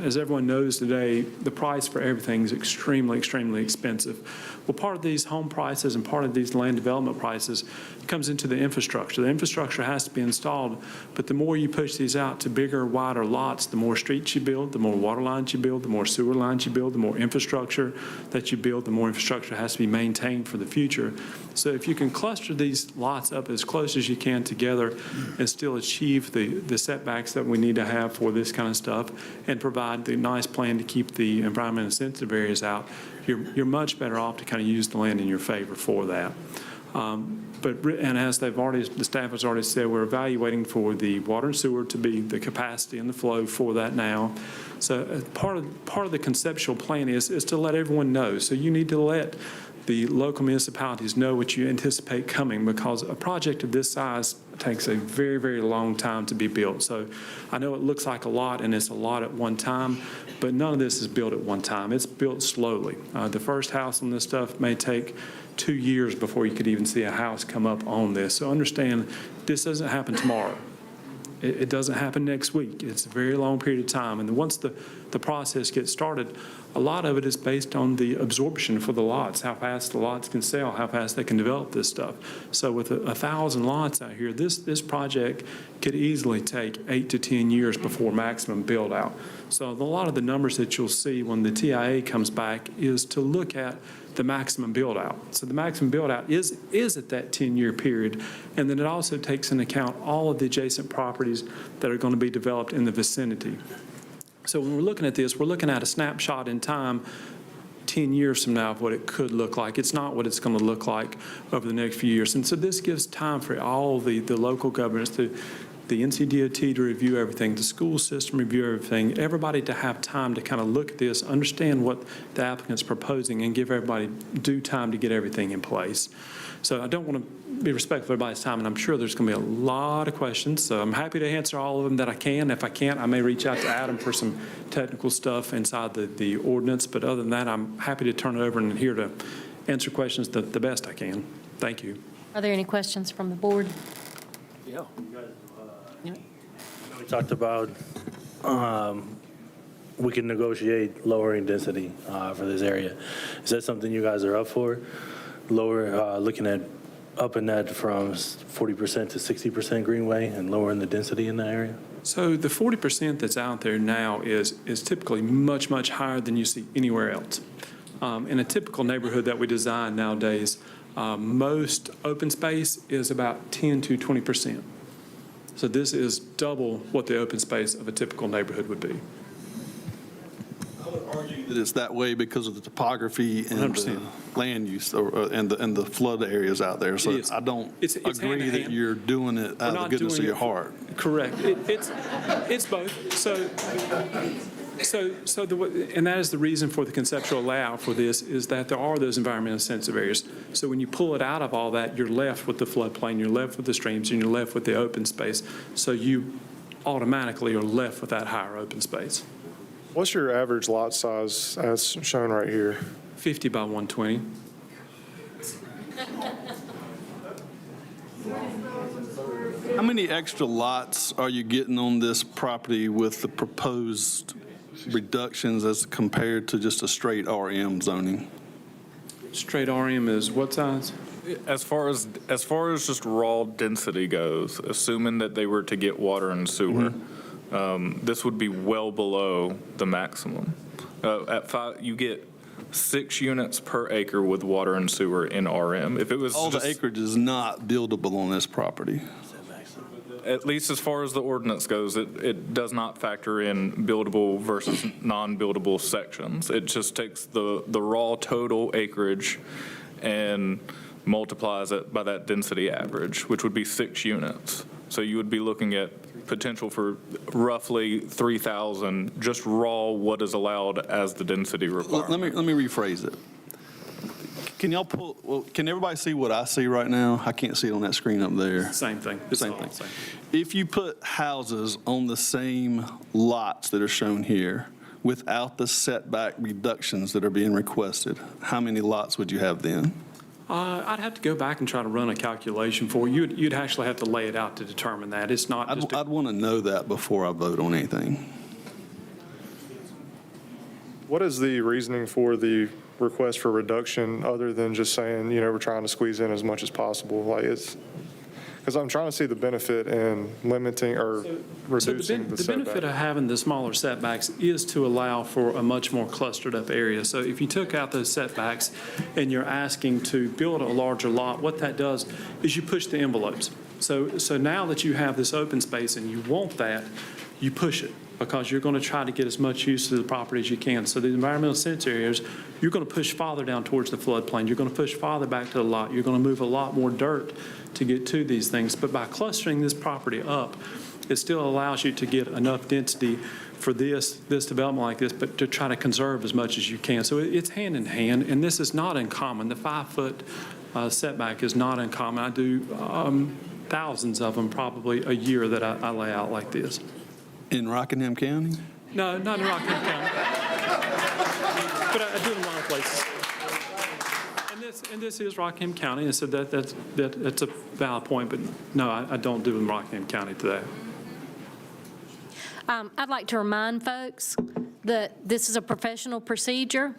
As everyone knows today, the price for everything is extremely, extremely expensive. Well, part of these home prices and part of these land development prices comes into the infrastructure. The infrastructure has to be installed, but the more you push these out to bigger, wider lots, the more streets you build, the more water lines you build, the more sewer lines you build, the more infrastructure that you build, the more infrastructure has to be maintained for the future. So if you can cluster these lots up as close as you can together and still achieve the setbacks that we need to have for this kind of stuff and provide the nice plan to keep the environmentally sensitive areas out, you're much better off to kind of use the land in your favor for that. And as the staff has already said, we're evaluating for the water and sewer to be the capacity and the flow for that now. So part of the conceptual plan is to let everyone know. So you need to let the local municipalities know what you anticipate coming, because a project of this size takes a very, very long time to be built. So I know it looks like a lot, and it's a lot at one time, but none of this is built at one time. It's built slowly. The first house on this stuff may take 2 years before you could even see a house come up on this. So understand, this doesn't happen tomorrow. It doesn't happen next week. It's a very long period of time. And once the process gets started, a lot of it is based on the absorption for the lots, how fast the lots can sell, how fast they can develop this stuff. So with 1,000 lots out here, this project could easily take 8 to 10 years before maximum build out. So a lot of the numbers that you'll see when the TIA comes back is to look at the maximum build out. So the maximum build out is at that 10-year period. And then it also takes into account all of the adjacent properties that are going to be developed in the vicinity. So when we're looking at this, we're looking at a snapshot in time 10 years from now of what it could look like. It's not what it's going to look like over the next few years. And so this gives time for all the local governments, the NCDOT to review everything, the school system review everything, everybody to have time to kind of look at this, understand what the applicant's proposing, and give everybody due time to get everything in place. So I don't want to be respectful of everybody's time, and I'm sure there's going to be a lot of questions. So I'm happy to answer all of them that I can. If I can't, I may reach out to Adam for some technical stuff inside the ordinance. But other than that, I'm happy to turn it over and here to answer questions the best I can. Thank you. Are there any questions from the board? Yeah. We talked about we can negotiate lowering density for this area. Is that something you guys are up for? Looking at upping that from 40% to 60% greenway and lowering the density in that area? So the 40% that's out there now is typically much, much higher than you see anywhere else. In a typical neighborhood that we design nowadays, most open space is about 10 to 20%. So this is double what the open space of a typical neighborhood would be. I would argue that it's that way because of the topography and 100%. the land use and the flood areas out there. So I don't It's agree hand in that hand. you're doing it out of the goodness of your heart. Correct. It's both. And that is the reason for the conceptual layout for this, is that there are those environmentally sensitive areas. So when you pull it out of all that, you're left with the floodplain, you're left with the streams, and you're left with the open space. So you automatically are left with that higher open space. What's your average lot size as shown right here? 50 by 120. How many extra lots are you getting on this property with the proposed reductions as compared to just a straight RM zoning? Straight RM is what size? As far as just raw density goes, assuming that they were to get water and sewer, this would be well below the maximum. At 5, you get 6 units per acre with water and sewer in RM. If it was All the acreage is not buildable on this property. at least as far as the ordinance goes, it does not factor in buildable versus non-buildable sections. It just takes the raw total acreage and multiplies it by that density average, which would be 6 units. So you would be looking at potential for roughly 3,000, just raw what is allowed as the density requirement. Let me rephrase it. Can everybody see what I see right now? I can't see it on that screen up there. Same thing. Same thing. If you put houses on the same lots that are shown here without the setback reductions that are being requested, how many lots would you have then? I'd have to go back and try to run a calculation for you. You'd actually have to lay it out to determine that. It's not just I'd want to know that before I vote on anything. What is the reasoning for the request for reduction other than just saying, we're trying to squeeze in as much as possible? Because I'm trying to see the benefit in limiting or reducing the the benefit setback. of having the smaller setbacks is to allow for a much more clustered up area. So if you took out those setbacks and you're asking to build a larger lot, what that does is you push the envelopes. So now that you have this open space and you want that, you push it, because you're going to try to get as much use of the property as you can. So the environmental sensitive areas, you're going to push farther down towards the floodplain. You're going to push farther back to the lot. You're going to move a lot more dirt to get to these things. But by clustering this property up, it still allows you to get enough density for this development like this, but to try to conserve as much as you can. So it's hand in hand, and this is not uncommon. The 5-foot setback is not uncommon. I do thousands of them probably a year that I lay out like this. In Rockingham County? No, not in Rockingham County. But I do in a lot of places. And this is Rockingham County, and so that's a valid point, but no, I don't do in Rockingham County today. I'd like to remind folks that this is a professional procedure,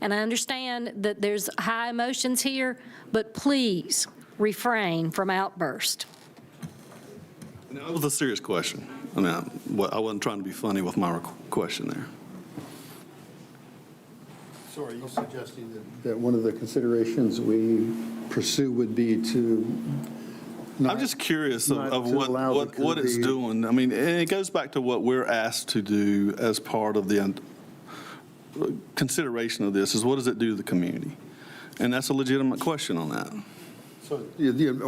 and I understand that there's high emotions here, but please refrain from outburst. That was a serious question. I mean, I wasn't trying to be funny with my question there. So are you suggesting that one of the considerations we pursue would be to I'm just curious of what it's the- doing. I mean, and it goes back to what we're asked to do as part of the consideration of this, is what does it do to the community? And that's a legitimate question on that. So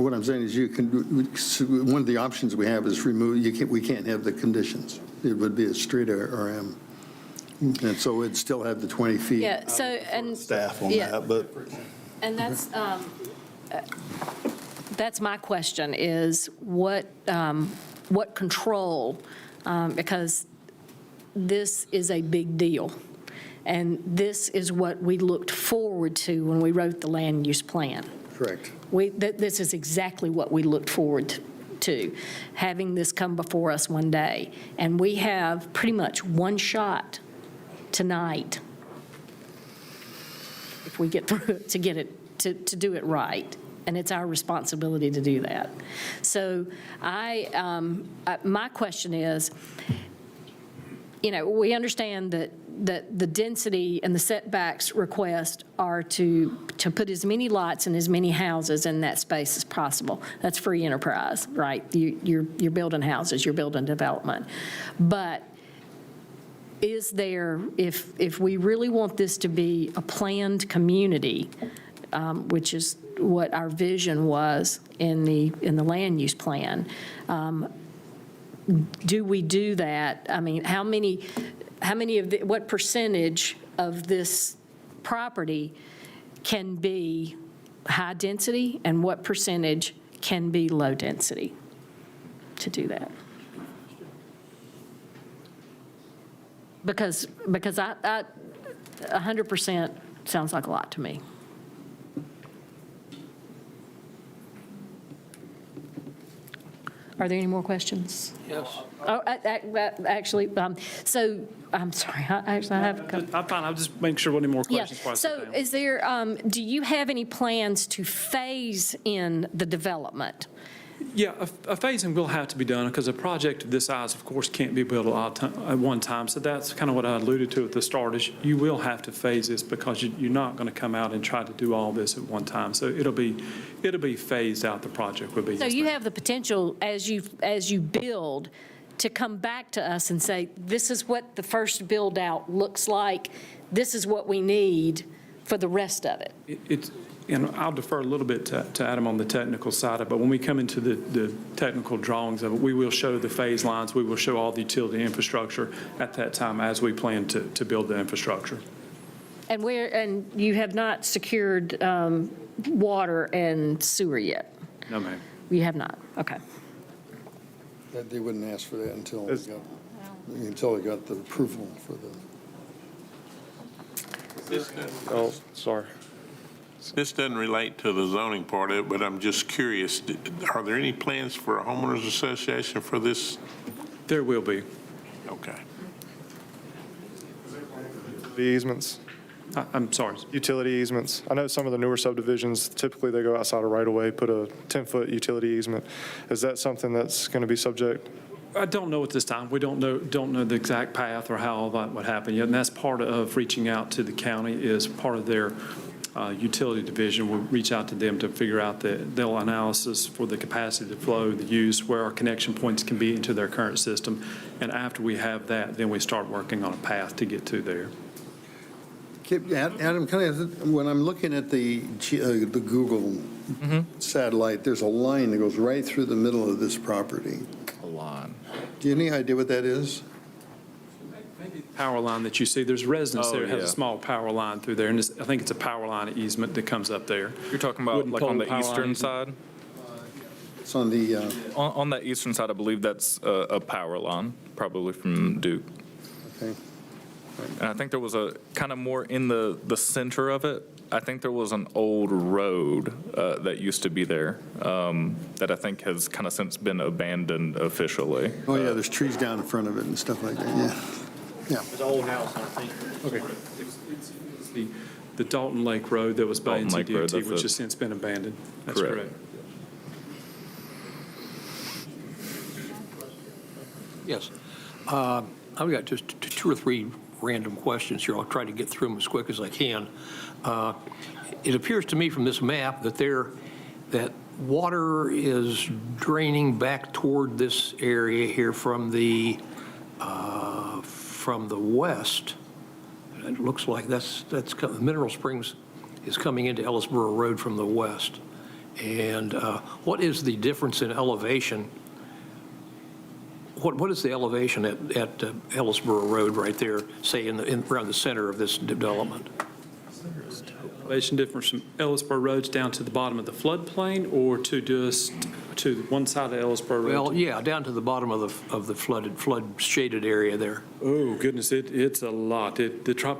what I'm saying is one of the options we have is remove, we can't have the conditions. It would be a straight RM. And so it'd still have the 20 feet. Yeah, so, and. Staff on Yeah. that, but. And that's my question, is what control, because this is a big deal. And this is what we looked forward to when we wrote the land use plan. Correct. This is exactly what we looked forward to, having this come before us one day. And we have pretty much one shot tonight, if we get through it, to do it right. And it's our responsibility to do that. So my question is, we understand that the density and the setbacks request are to put as many lots and as many houses in that space as possible. That's free enterprise, right? You're building houses, you're building development. But is there, if we really want this to be a planned community, which is what our vision was in the land use plan, do we do that? I mean, what percentage of this property can be high density, and what percentage can be low density to do that? Because I 100% sounds like a lot to me. Are there any more questions? Yes. Oh, actually, so, I'm sorry, I have a couple. I'm fine, I'll just make sure any more Yeah, questions before I sit so down. is there, do you have any plans to phase in the development? Yeah, a phasing will have to be done, because a project of this size, of course, can't be built at one time. So that's kind of what I alluded to at the start, is you will have to phase this, because you're not going to come out and try to do all this at one time. So it'll be phased out, the project will be. So you have the potential, as you build, to come back to us and say, this is what the first build-out looks like, this is what we need for the rest of it. And I'll defer a little bit to Adam on the technical side of it, but when we come into the technical drawings of it, we will show the phase lines, we will show all the utility infrastructure at that time as we plan to build the infrastructure. And you have not secured water and sewer yet? No, ma'am. You have not, okay. They wouldn't ask for that until we got the approval for the. Oh, sorry. This doesn't relate to the zoning part of it, but I'm just curious, are there any plans for a homeowners association for this? There will be. Okay. The easements, I'm sorry. utility easements. I know some of the newer subdivisions, typically they go outside of right-of-way, put a 10-foot utility easement. Is that something that's going to be subject? I don't know at this time. We don't know the exact path or how all that would happen yet, and that's part of reaching out to the county, is part of their utility division. We'll reach out to them to figure out the analysis for the capacity to flow, the use, where our connection points can be into their current system. And after we have that, then we start working on a path to get to there. Adam, when I'm looking at the Google satellite, there's a line that goes right through the middle of this property. A line. Do you have any idea what that is? Power line that you see, there's residence Oh, there, it has yeah. a small power line through there, and I think it's a power line easement that comes up there. You're talking about Wooden like on pole the power line eastern easement. side? It's on the, On that eastern side, I believe that's a power line, probably from Duke. okay. And I think there was a kind of more in the center of it. I think there was an old road that used to be there that I think has kind of since been abandoned officially. Oh, yeah, there's trees down in front of it and stuff like that, yeah. It's an old house, I think. Okay. It's the Dalton Lake Road that was by Dalton Lake Road, NCDOT, that's which it. has since been abandoned. That's Correct. correct. Yes. I've got just two or three random questions here. I'll try to get through them as quick as I can. It appears to me from this map that water is draining back toward this area here from the west. It looks like Mineral Springs is coming into Ellisboro Road from the west. And what is the difference in elevation? What is the elevation at Ellisboro Road right there, say around the center of this development? Elevation difference from Ellisboro Road down to the bottom of the floodplain, or to just to one side of Ellisboro Road? Well, yeah, down to the bottom of the flood shaded area there. Oh, goodness, it's a lot. The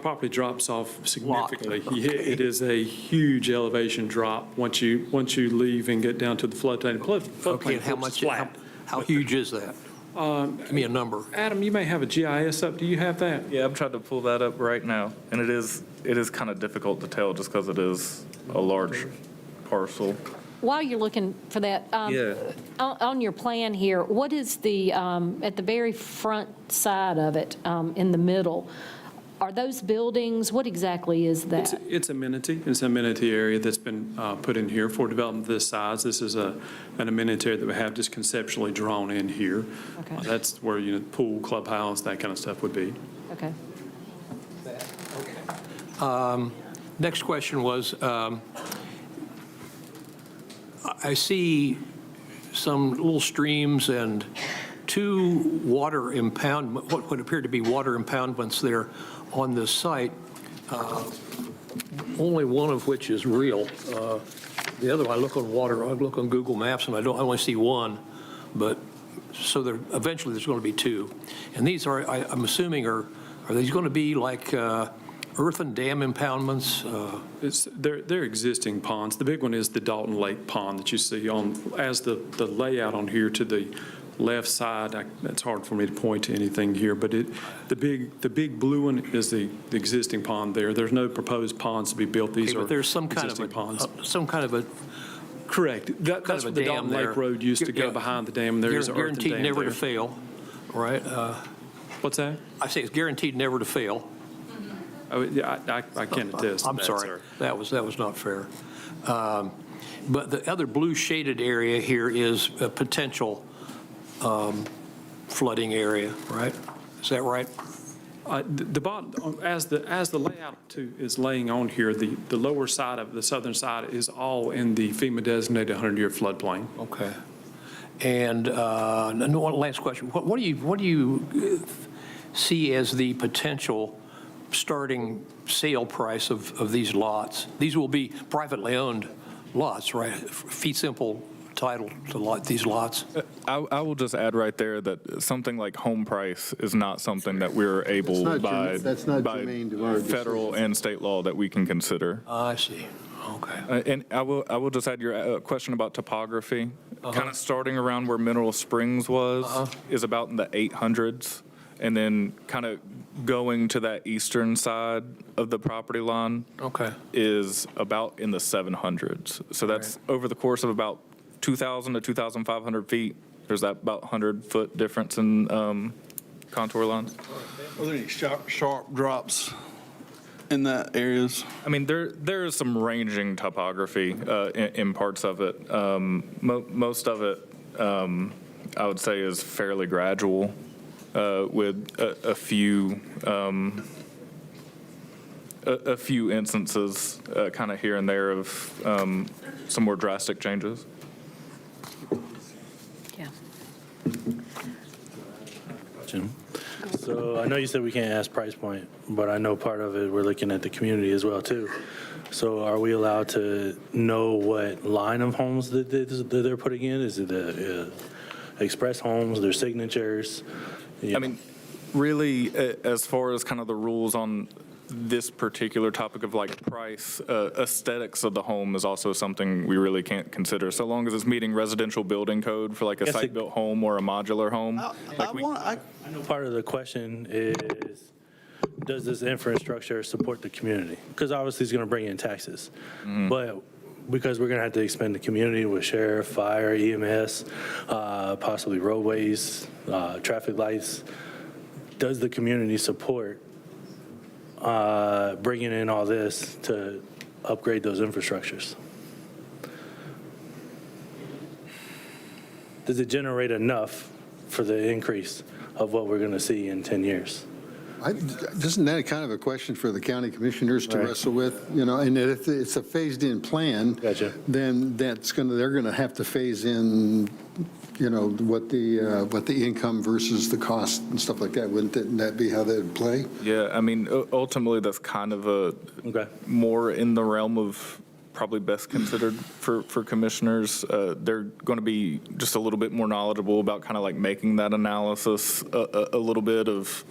property drops off significantly. Okay. Yeah, it is a huge elevation drop once you leave and get down to the floodplain. Okay, and how huge is that? Give me a number. Adam, you may have a GIS up. Do you have that? Yeah, I'm trying to pull that up right now, and it is kind of difficult to tell just because it is a large parcel. While you're looking for that, Yeah. on your plan here, what is at the very front side of it, in the middle, are those buildings, what exactly is that? It's amenity. It's an amenity area that's been put in here for development this size. This is an amenity area that we have just conceptually drawn in here. Okay. That's where, pool, clubhouse, that kind of stuff would be. Okay. Next question was, I see some little streams and two what appear to be water impoundments there on this site, only one of which is real. The other one, I look on Google Maps and I only see one, but so eventually there's going to be two. And these I'm assuming are these going to be like earthen dam impoundments? They're existing ponds. The big one is the Dalton Lake Pond that you see as the layout on here to the left side. It's hard for me to point to anything here, but the big blue one is the existing pond there. There's no proposed ponds to be built. These are there's some kind existing ponds. Some kind of a Correct. That's where the Dalton Lake Road used to go behind the dam. There is an earthen dam guaranteed never there. to fail, right? What's that? I say it's guaranteed never to fail. Oh, yeah, I can attest to I'm that, sorry, sir. that was not fair. But the other blue shaded area here is a potential flooding area, right? Is that right? The bottom, as the layout is laying on here, the lower side of the southern side is all in the FEMA designated 100-year floodplain. Okay. And one last question: what do you see as the potential starting sale price of these lots? These will be privately owned lots, right? Fee simple title to these lots. I will just add right there that something like home price is not something that we're able That's not by germane to our federal decision. and state law that we can consider. I see. Okay. And I will just add your question about topography. Kind of starting around where Mineral Springs was is about in the 800s, and then kind of going to that eastern side of the property line is about in the 700s. So that's over the course of about 2,000 to 2,500 feet. There's that about 100-foot difference in contour lines. Are there any sharp drops in that areas? I mean, there is some ranging topography in parts of it. Most of it, I would say, is fairly gradual, with a few instances kind of here and there of some more drastic changes. Yeah. Jim. So I know you said we can't ask price point, but I know part of it, we're looking at the community as well, too. So are we allowed to know what line of homes that they're putting in? Is it the express homes, their signatures? I mean, really, as far as kind of the rules on this particular topic of like price, aesthetics of the home is also something we really can't consider, so long as it's meeting residential building code for like a site-built home or a modular home. I know part of the question is, does this infrastructure support the community? Because obviously it's going to bring in taxes. But because we're going to have to expand the community with sheriff, fire, EMS, possibly roadways, traffic lights, does the community support bringing in all this to upgrade those infrastructures? Does it generate enough for the increase of what we're going to see in 10 years? Isn't that kind of a question for the county commissioners to wrestle with? You know, and if it's a phased-in plan, then they're going to have to phase in, you know, what the income versus the cost and stuff like that. Wouldn't that be how that would play? Yeah, I mean, ultimately, that's kind of a more in the realm of probably best considered for commissioners. They're going to be just a little bit more knowledgeable about kind of like making that analysis, a little bit of,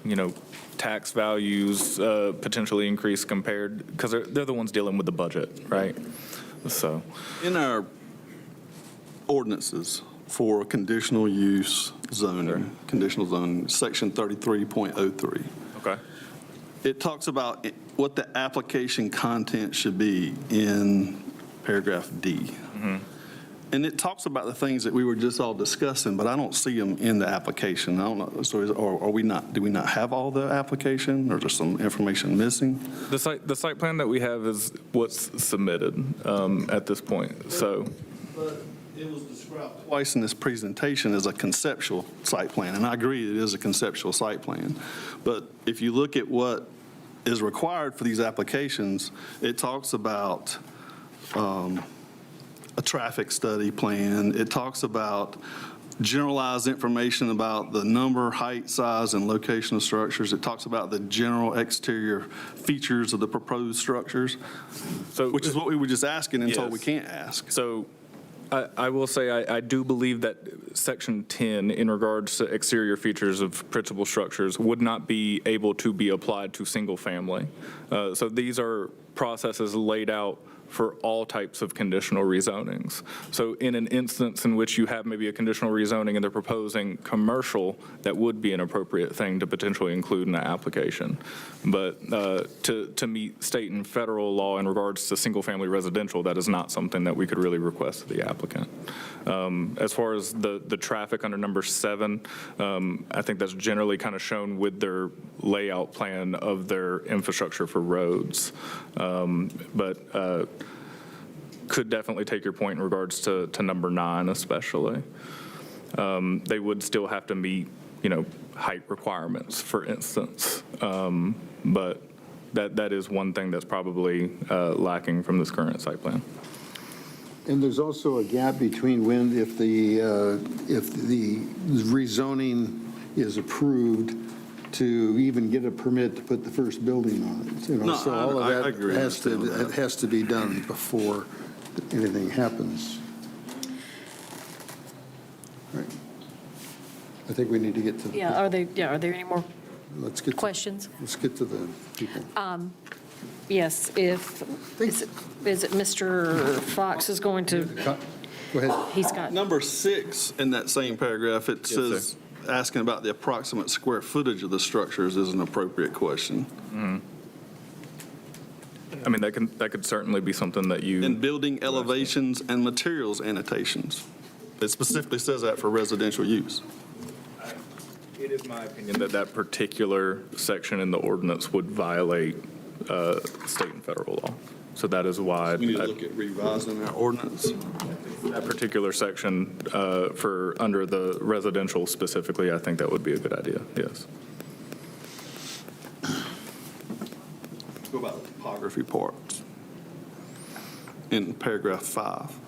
you know, tax values potentially increase compared, because they're the ones dealing with the budget, right? So in our ordinances for conditional use zoning, conditional zoning, section 33.03. Okay. It talks about what the application content should be in paragraph D. And it talks about the things that we were just all discussing, but I don't see them in the application. I don't know. So are we not? Do we not have all the application, or is there some information missing? The site plan that we have is what's submitted at this point. So, but it was described twice in this presentation as a conceptual site plan, and I agree it is a conceptual site plan. But if you look at what is required for these applications, it talks about a traffic study plan. It talks about generalized information about the number, height, size, and location of structures. It talks about the general exterior features of the proposed structures, which is what we were just asking and told we can't ask. So I will say I do believe that Section 10, in regards to exterior features of principal structures, would not be able to be applied to single family. So these are processes laid out for all types of conditional rezonings. So in an instance in which you have maybe a conditional rezoning and they're proposing commercial, that would be an appropriate thing to potentially include in the application. But to meet state and federal law in regards to single-family residential, that is not something that we could really request of the applicant. As far as the traffic under number 7, I think that's generally kind of shown with their layout plan of their infrastructure for roads. But could definitely take your point in regards to number 9 especially. They would still have to meet, you know, height requirements, for instance. But that is one thing that's probably lacking from this current site plan. And there's also a gap between when, if the rezoning is approved, to even get a permit to put the first building on it. You know, No, so all of I that agree. has to be done before anything happens. Right. I think we need to get to. Yeah, are there any more Let's get questions? Let's get to the people. Yes, is it Mr. Fox is going to? Go ahead. He's got. Number 6 in that same paragraph, it says, asking about the approximate square footage of the structures is an appropriate question. I mean, that could certainly be something that you. And building elevations and materials annotations. It specifically says that for residential use. It is my opinion that particular section in the ordinance would violate state and federal law. So that is why We need to look at revising our ordinance. that particular section for under the residential specifically, I think that would be a good idea, yes. Go about the topography parts in paragraph 5.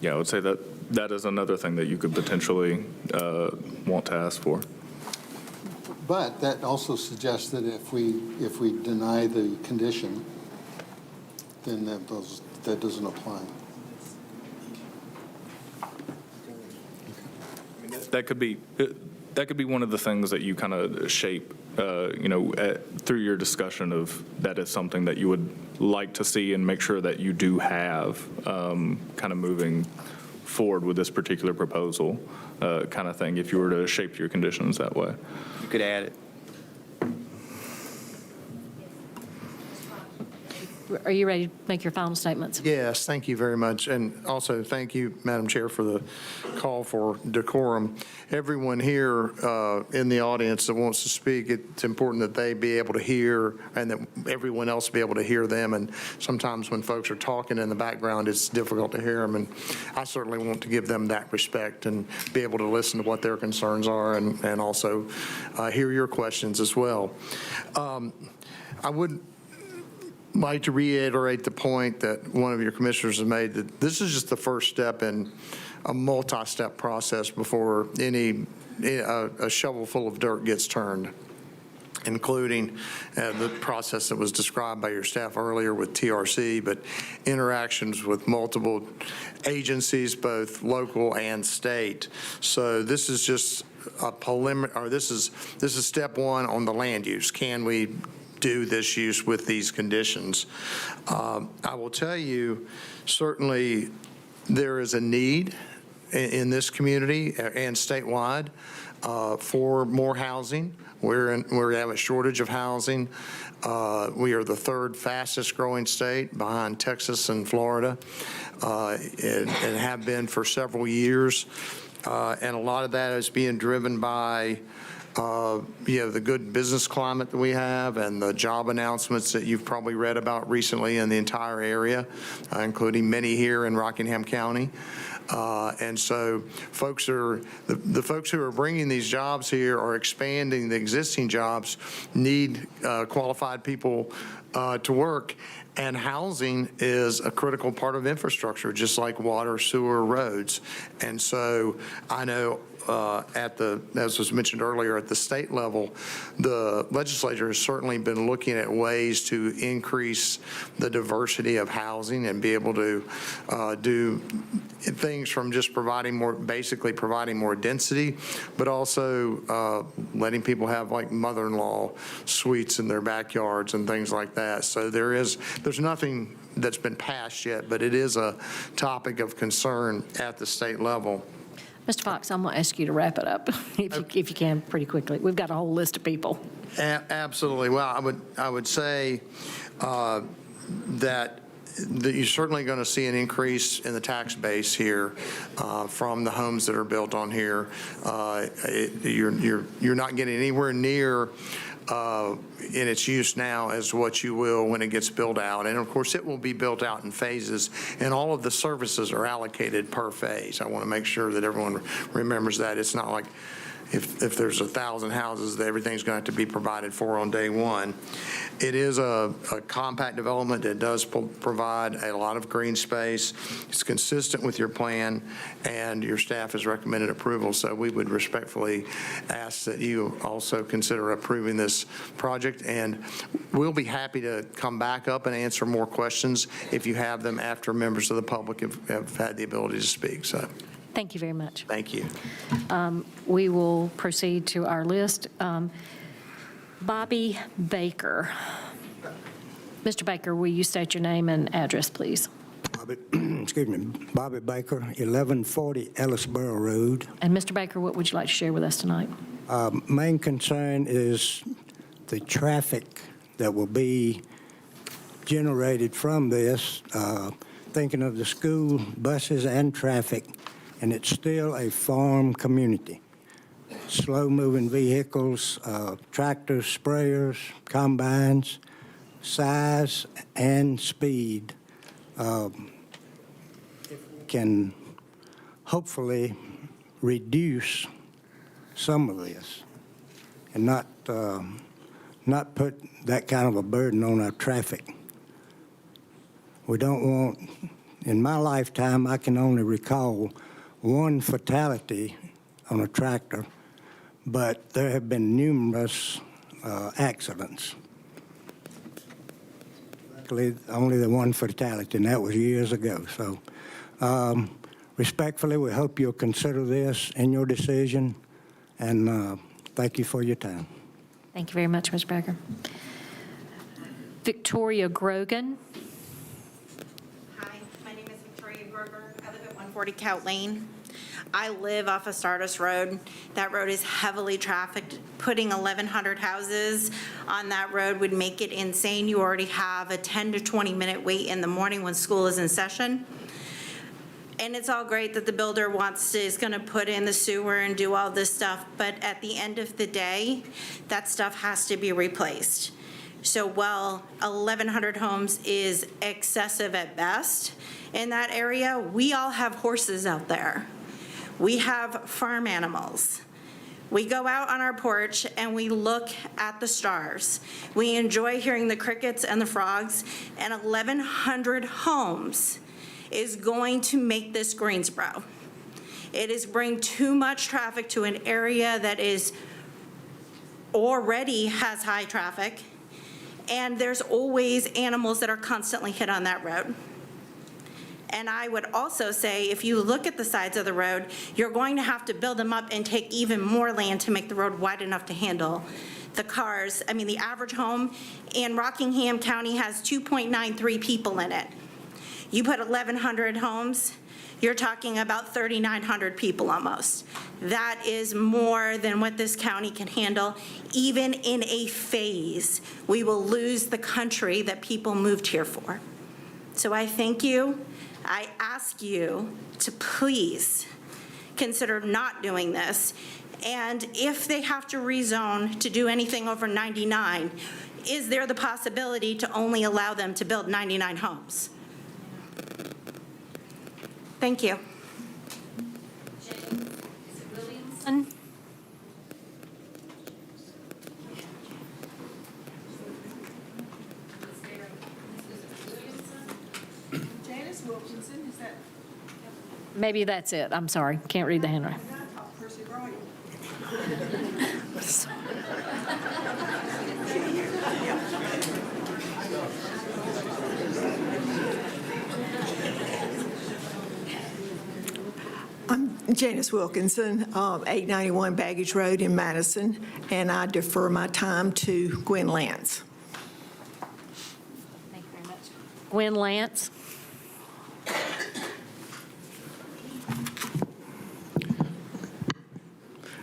Yeah, I would say that is another thing that you could potentially want to ask for. But that also suggests that if we deny the condition, then that doesn't apply. That could be one of the things that you kind of shape, through your discussion of that is something that you would like to see and make sure that you do have kind of moving forward with this particular proposal kind of thing, if you were to shape your conditions that way. You could add it. Are you ready to make your final statements? Yes, thank you very much. And also, thank you, Madam Chair, for the call for decorum. Everyone here in the audience that wants to speak, it's important that they be able to hear and that everyone else be able to hear them. And sometimes when folks are talking in the background, it's difficult to hear them. And I certainly want to give them that respect and be able to listen to what their concerns are and also hear your questions as well. I would like to reiterate the point that one of your commissioners has made, that this is just the first step in a multi-step process before a shovel full of dirt gets turned, including the process that was described by your staff earlier with TRC, but interactions with multiple agencies, both local and state. So this is just a preliminary, or this is step one on the land use. Can we do this use with these conditions? I will tell you, certainly there is a need in this community and statewide for more housing. We have a shortage of housing. We are the third fastest growing state behind Texas and Florida, and have been for several years. And a lot of that is being driven by the good business climate that we have and the job announcements that you've probably read about recently in the entire area, including many here in Rockingham County. And so the folks who are bringing these jobs here or expanding the existing jobs need qualified people to work. And housing is a critical part of infrastructure, just like water, sewer, roads. And so I know as was mentioned earlier, at the state level, the legislature has certainly been looking at ways to increase the diversity of housing and be able to do things from just basically providing more density, but also letting people have like mother-in-law suites in their backyards and things like that. So there's nothing that's been passed yet, but it is a topic of concern at the state level. Mr. Fox, I'm going to ask you to wrap it up if you can pretty quickly. We've got a whole list of people. Absolutely. Well, I would say that you're certainly going to see an increase in the tax base here from the homes that are built on here. You're not getting anywhere near in its use now as what you will when it gets built out. And of course, it will be built out in phases, and all of the services are allocated per phase. I want to make sure that everyone remembers that. It's not like if there's 1,000 houses, that everything's going to have to be provided for on day one. It is a compact development that does provide a lot of green space. It's consistent with your plan, and your staff has recommended approval. So we would respectfully ask that you also consider approving this project, and we'll be happy to come back up and answer more questions if you have them after members of the public have had the ability to speak. So. Thank you very much. Thank you. We will proceed to our list. Bobby Baker. Mr. Baker, will you state your name and address, please? Bobby Baker, 1140 Ellisboro Road. And Mr. Baker, what would you like to share with us tonight? Main concern is the traffic that will be generated from this, thinking of the school buses and traffic, and it's still a farm community. slow-moving vehicles, tractors, sprayers, combines, size and speed, can hopefully reduce some of this and not put that kind of a burden on our traffic. We don't want, in my lifetime, I can only recall one fatality on a tractor, but there have been numerous accidents. Luckily, only the one fatality, and that was years ago. So respectfully, we hope you'll consider this in your decision, and thank you for your time. Thank you very much, Ms. Berger. Victoria Grogan. Hi, my name is Victoria Berger. I live at 140 Cout Lane. I live off of Stardust Road. That road is heavily trafficked. Putting 1,100 houses on that road would make it insane. You already have a 10 to 20-minute wait in the morning when school is in session. And it's all great that the builder is going to put in the sewer and do all this stuff, but at the end of the day, that stuff has to be replaced. So while 1,100 homes is excessive at best in that area, we all have horses out there. We have farm animals. We go out on our porch and we look at the stars. We enjoy hearing the crickets and the frogs, and 1,100 homes is going to make this Greensboro. It is bring too much traffic to an area that is already has high traffic, and there's always animals that are constantly hit on that road. And I would also say, if you look at the sides of the road, you're going to have to build them up and take even more land to make the road wide enough to handle the cars. I mean, the average home in Rockingham County has 2.93 people in it. You put 1,100 homes, you're talking about 3,900 people almost. That is more than what this county can handle. Even in a phase, we will lose the country that people moved here for. So I thank you. I ask you to please consider not doing this. And if they have to rezone to do anything over 99, is there the possibility to only allow them to build 99 homes? Thank you. Williamson. Janice Wilkinson, is that? Maybe that's it. I'm sorry. Can't read the handwriting. Percy Brian. I'm Janice Wilkinson, 891 Baggage Road in Madison, and I defer my time to Gwen Lance. Thank you very much. Gwen Lance.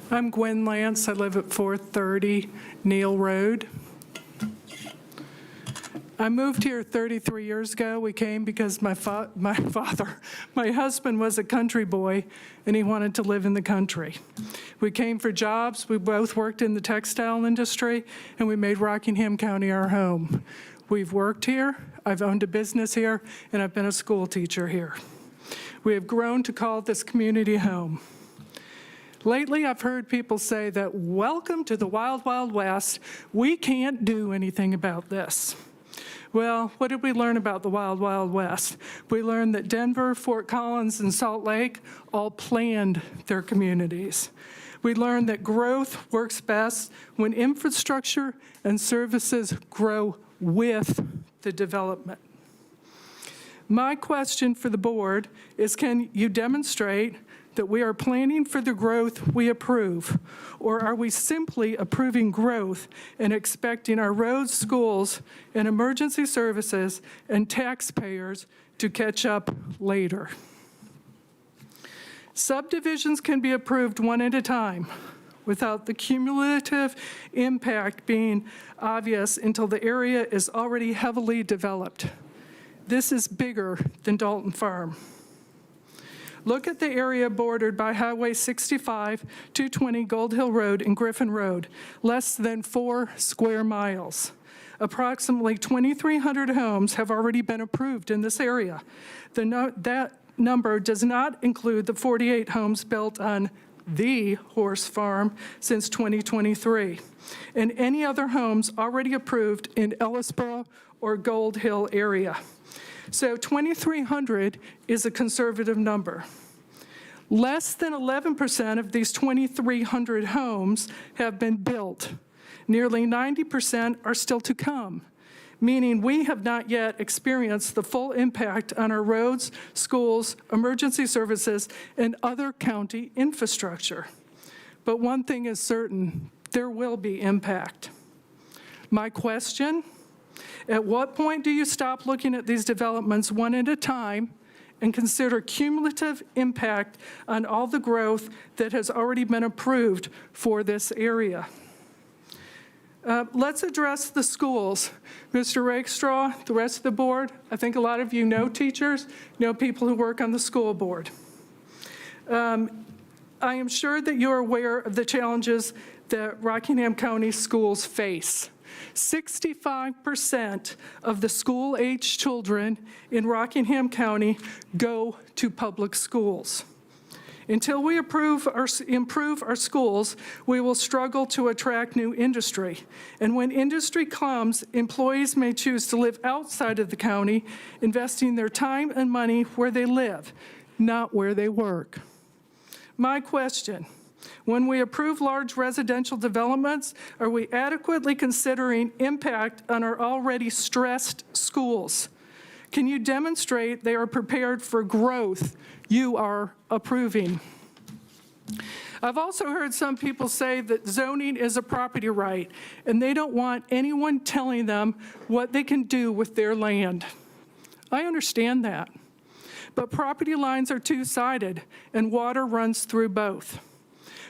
I'm Gwen Lance. I live at 430 Neal Road. I moved here 33 years ago. We came because my husband was a country boy, and he wanted to live in the country. We came for jobs. We both worked in the textile industry, and we made Rockingham County our home. We've worked here. I've owned a business here, and I've been a school teacher here. We have grown to call this community home. Lately, I've heard people say that, welcome to the Wild Wild West. We can't do anything about this. Well, what did we learn about the Wild Wild West? We learned that Denver, Fort Collins, and Salt Lake all planned their communities. We learned that growth works best when infrastructure and services grow with the development. My question for the board is, can you demonstrate that we are planning for the growth we approve? Or are we simply approving growth and expecting our roads, schools, and emergency services and taxpayers to catch up later? Subdivisions can be approved one at a time without the cumulative impact being obvious until the area is already heavily developed. This is bigger than Dalton Farm. Look at the area bordered by Highway 65, 220 Gold Hill Road and Griffin Road, less than 4 square miles. Approximately 2,300 homes have already been approved in this area. That number does not include the 48 homes built on the horse farm since 2023, and any other homes already approved in Ellisboro or Gold Hill area. So 2,300 is a conservative number. Less than 11% of these 2,300 homes have been built. Nearly 90% are still to come, meaning we have not yet experienced the full impact on our roads, schools, emergency services, and other county infrastructure. But one thing is certain, there will be impact. My question, at what point do you stop looking at these developments one at a time and consider cumulative impact on all the growth that has already been approved for this area? Let's address the schools. Mr. Rakestraw, the rest of the board, I think a lot of you know teachers, know people who work on the school board. I am sure that you're aware of the challenges that Rockingham County schools face. 65% of the school-age children in Rockingham County go to public schools. Until we improve our schools, we will struggle to attract new industry. And when industry comes, employees may choose to live outside of the county, investing their time and money where they live, not where they work. My question, when we approve large residential developments, are we adequately considering impact on our already stressed schools? Can you demonstrate they are prepared for growth you are approving? I've also heard some people say that zoning is a property right, and they don't want anyone telling them what they can do with their land. I understand that, but property lines are two-sided, and water runs through both.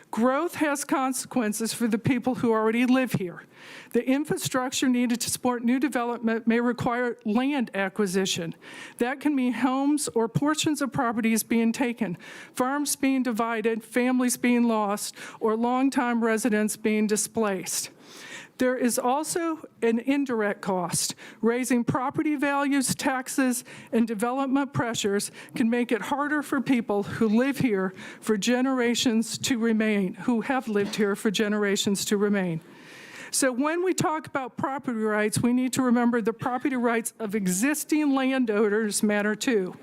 Growth has consequences for the people who already live here. The infrastructure needed to support new development may require land acquisition. That can mean homes or portions of properties being taken, farms being divided, families being lost, or longtime residents being displaced. There is also an indirect cost. Raising property values, taxes, and development pressures can make it harder for people who live here for generations to remain, who have lived here for generations to remain. So when we talk about property rights, we need to remember the property rights of existing landowners matter too.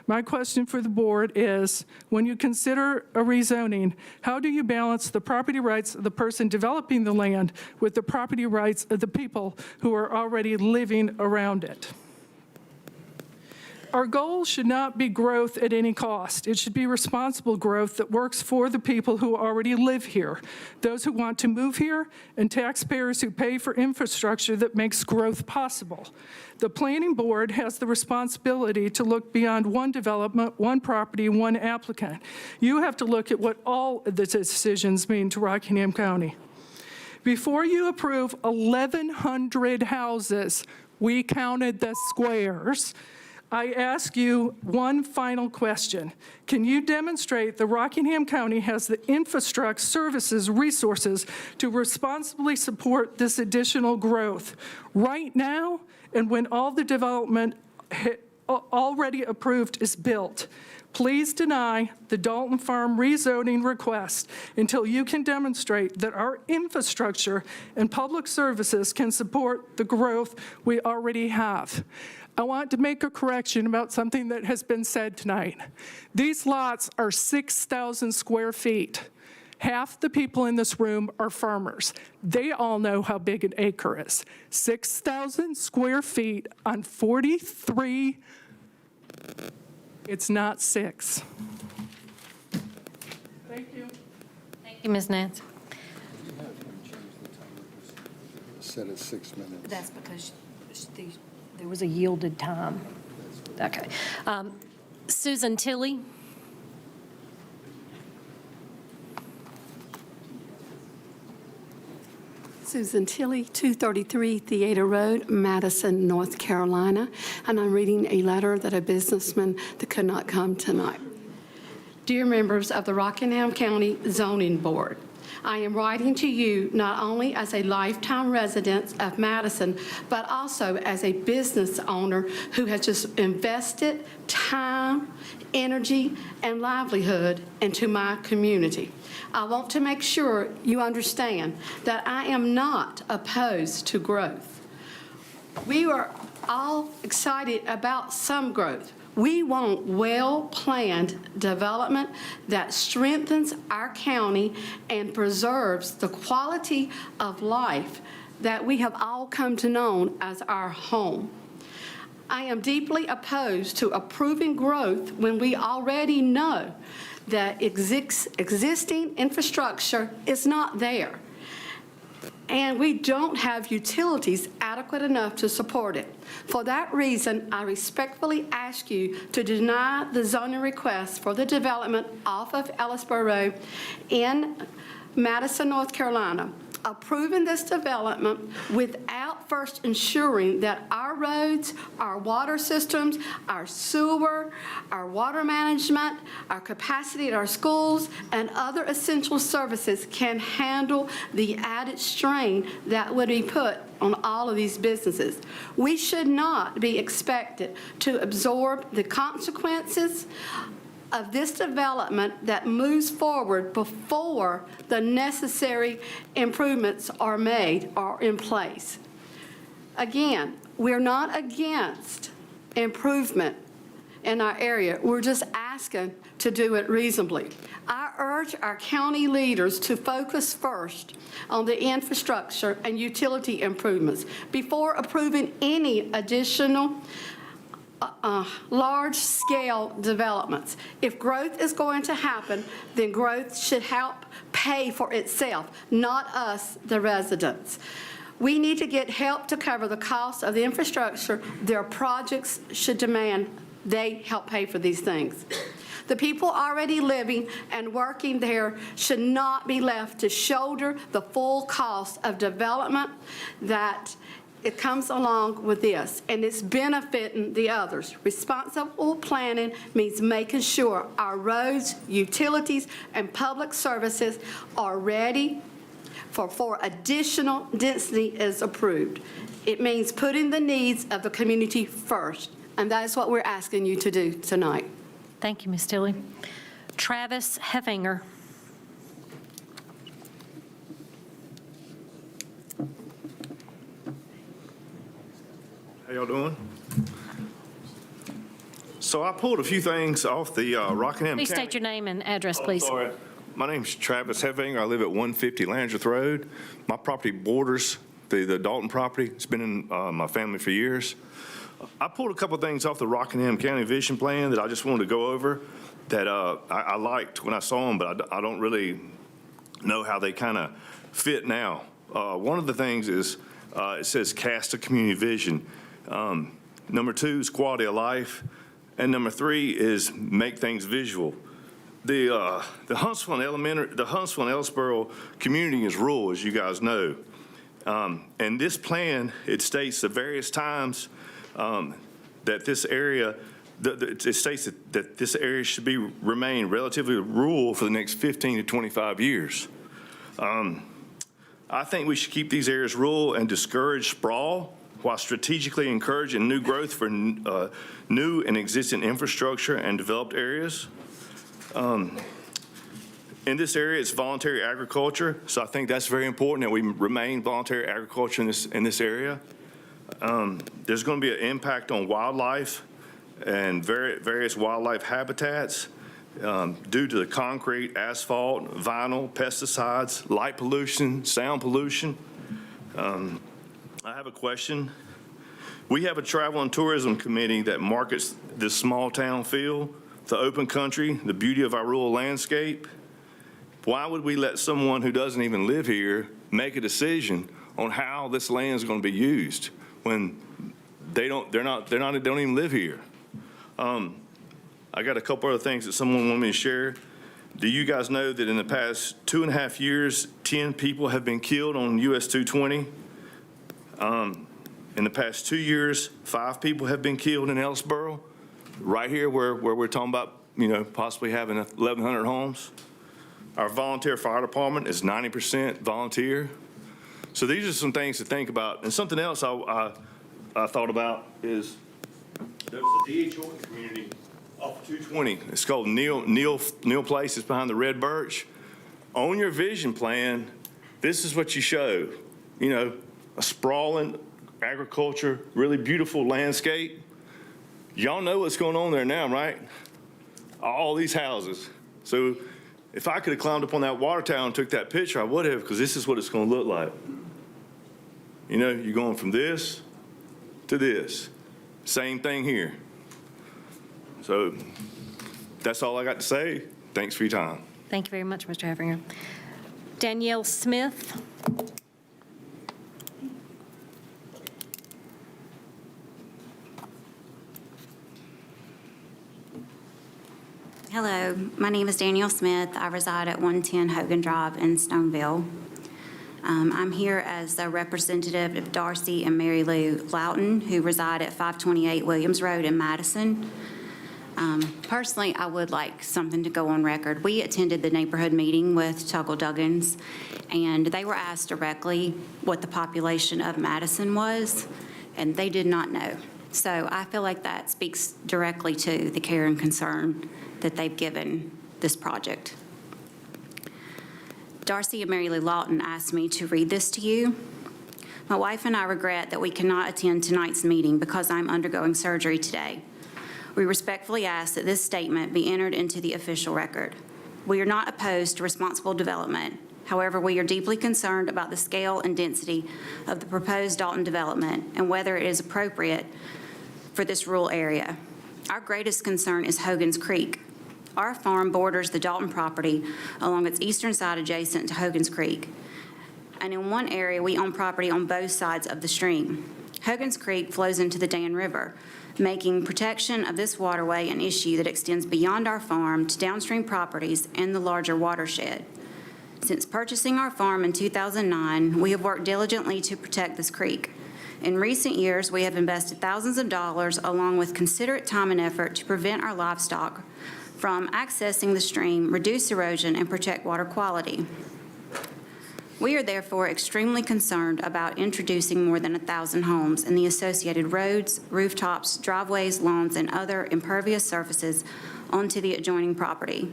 My question for the board is, when you consider a rezoning, how do you balance the property rights of the person developing the land with the property rights of the people who are already living around it? Our goal should not be growth at any cost. It should be responsible growth that works for the people who already live here, those who want to move here, and taxpayers who pay for infrastructure that makes growth possible. The planning board has the responsibility to look beyond one development, one property, one applicant. You have to look at what all of the decisions mean to Rockingham County. Before you approve 1,100 houses, we counted the squares. I ask you one final question. Can you demonstrate that Rockingham County has the infrastructure, services, resources to responsibly support this additional growth right now and when all the development already approved is built? Please deny the Dalton Farm rezoning request until you can demonstrate that our infrastructure and public services can support the growth we already have. I want to make a correction about something that has been said tonight. These lots are 6,000 square feet. Half the people in this room are farmers. They all know how big an acre is. 6,000 square feet on 43, it's not 6. Thank you. Thank you, Ms. Nance. Set at 6 minutes. That's because there was a yielded time. Okay. Susan Tilley. Susan Tilley, 233 Theater Road, Madison, North Carolina, and I'm reading a letter that a businessman that could not come tonight. Dear members of the Rockingham County Zoning Board, I am writing to you not only as a lifetime resident of Madison, but also as a business owner who has just invested time, energy, and livelihood into my community. I want to make sure you understand that I am not opposed to growth. We are all excited about some growth. We want well-planned development that strengthens our county and preserves the quality of life that we have all come to know as our home. I am deeply opposed to approving growth when we already know that existing infrastructure is not there, and we don't have utilities adequate enough to support it. For that reason, I respectfully ask you to deny the zoning request for the development off of Ellisboro Road in Madison, North Carolina. Approving this development without first ensuring that our roads, our water systems, our sewer, our water management, our capacity at our schools, and other essential services can handle the added strain that would be put on all of these businesses. We should not be expected to absorb the consequences of this development that moves forward before the necessary improvements are made or in place. Again, we're not against improvement in our area. We're just asking to do it reasonably. I urge our county leaders to focus first on the infrastructure and utility improvements before approving any additional large-scale developments. If growth is going to happen, then growth should help pay for itself, not us, the residents. We need to get help to cover the cost of the infrastructure. Their projects should demand they help pay for these things. The people already living and working there should not be left to shoulder the full cost of development that it comes along with this, and it's benefiting the others. Responsible planning means making sure our roads, utilities, and public services are ready for additional density is approved. It means putting the needs of the community first, and that is what we're asking you to do tonight. Thank you, Ms. Tilley. Travis Heffinger. How y'all doing? So I pulled a few things off the Rockingham Please County. state your name and address, please. Sorry. My name's Travis Heffinger. I live at 150 Landreth Road. My property borders the Dalton property. It's been in my family for years. I pulled a couple things off the Rockingham County Vision Plan that I just wanted to go over that I liked when I saw them, but I don't really know how they kind of fit now. One of the things is it says cast a community vision. Number 2 is quality of life, and number 3 is make things visual. The Huntsville and Ellisboro community is rural, as you guys know. And this plan, it states the various times that this area, it states that this area should remain relatively rural for the next 15 to 25 years. I think we should keep these areas rural and discourage sprawl while strategically encouraging new growth for new and existing infrastructure and developed areas. In this area, it's voluntary agriculture, so I think that's very important that we remain voluntary agriculture in this area. There's going to be an impact on wildlife and various wildlife habitats due to the concrete, asphalt, vinyl, pesticides, light pollution, sound pollution. I have a question. We have a travel and tourism committee that markets this small town feel, the open country, the beauty of our rural landscape. Why would we let someone who doesn't even live here make a decision on how this land is going to be used when they don't even live here? I got a couple other things that someone wanted me to share. Do you guys know that in the past 2.5 years, 10 people have been killed on US 220? In the past 2 years, 5 people have been killed in Ellisboro, right here where we're talking about possibly having 1,100 homes. Our volunteer fire department is 90% volunteer. So these are some things to think about. And something else I thought about is there's a D.H. Horton community off 220. It's called Neil Place. It's behind the Red Birch. On your vision plan, this is what you show. A sprawling agriculture, really beautiful landscape. Y'all know what's going on there now, right? All these houses. So if I could have climbed up on that water tower and took that picture, I would have, because this is what it's going to look like. You're going from this to this. Same thing here. So that's all I got to say. Thanks for your time. Thank you very much, Mr. Heffinger. Danielle Smith. Hello, my name is Danielle Smith. I reside at 110 Hogan Drive in Stoneville. I'm here as a representative of Darcy and Mary Lou Loughton, who reside at 528 Williams Road in Madison. Personally, I would like something to go on record. We attended the neighborhood meeting with Tuggle Duggins, and they were asked directly what the population of Madison was, and they did not know. So I feel like that speaks directly to the care and concern that they've given this project. Darcy and Mary Lou Lawton asked me to read this to you. My wife and I regret that we cannot attend tonight's meeting because I'm undergoing surgery today. We respectfully ask that this statement be entered into the official record. We are not opposed to responsible development. However, we are deeply concerned about the scale and density of the proposed Dalton development and whether it is appropriate for this rural area. Our greatest concern is Hogan's Creek. Our farm borders the Dalton property along its eastern side adjacent to Hogan's Creek. And in one area, we own property on both sides of the stream. Hogan's Creek flows into the Dan River, making protection of this waterway an issue that extends beyond our farm to downstream properties and the larger watershed. Since purchasing our farm in 2009, we have worked diligently to protect this creek. In recent years, we have invested thousands of dollars along with considerate time and effort to prevent our livestock from accessing the stream, reduce erosion, and protect water quality. We are therefore extremely concerned about introducing more than 1,000 homes and the associated roads, rooftops, driveways, lawns, and other impervious surfaces onto the adjoining property.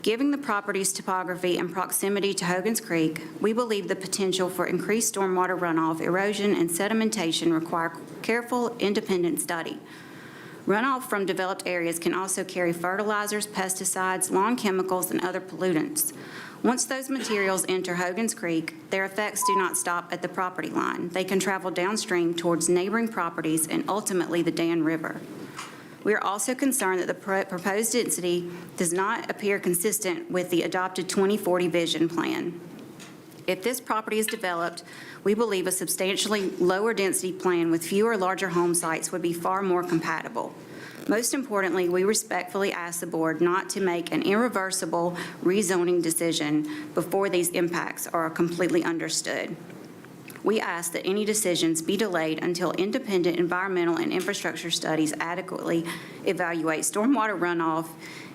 Given the property's topography and proximity to Hogan's Creek, we believe the potential for increased stormwater runoff, erosion, and sedimentation require careful, independent study. Runoff from developed areas can also carry fertilizers, pesticides, lawn chemicals, and other pollutants. Once those materials enter Hogan's Creek, their effects do not stop at the property line. They can travel downstream towards neighboring properties and ultimately the Dan River. We are also concerned that the proposed density does not appear consistent with the adopted 2040 vision plan. If this property is developed, we believe a substantially lower density plan with fewer larger home sites would be far more compatible. Most importantly, we respectfully ask the board not to make an irreversible rezoning decision before these impacts are completely understood. We ask that any decisions be delayed until independent environmental and infrastructure studies adequately evaluate stormwater runoff,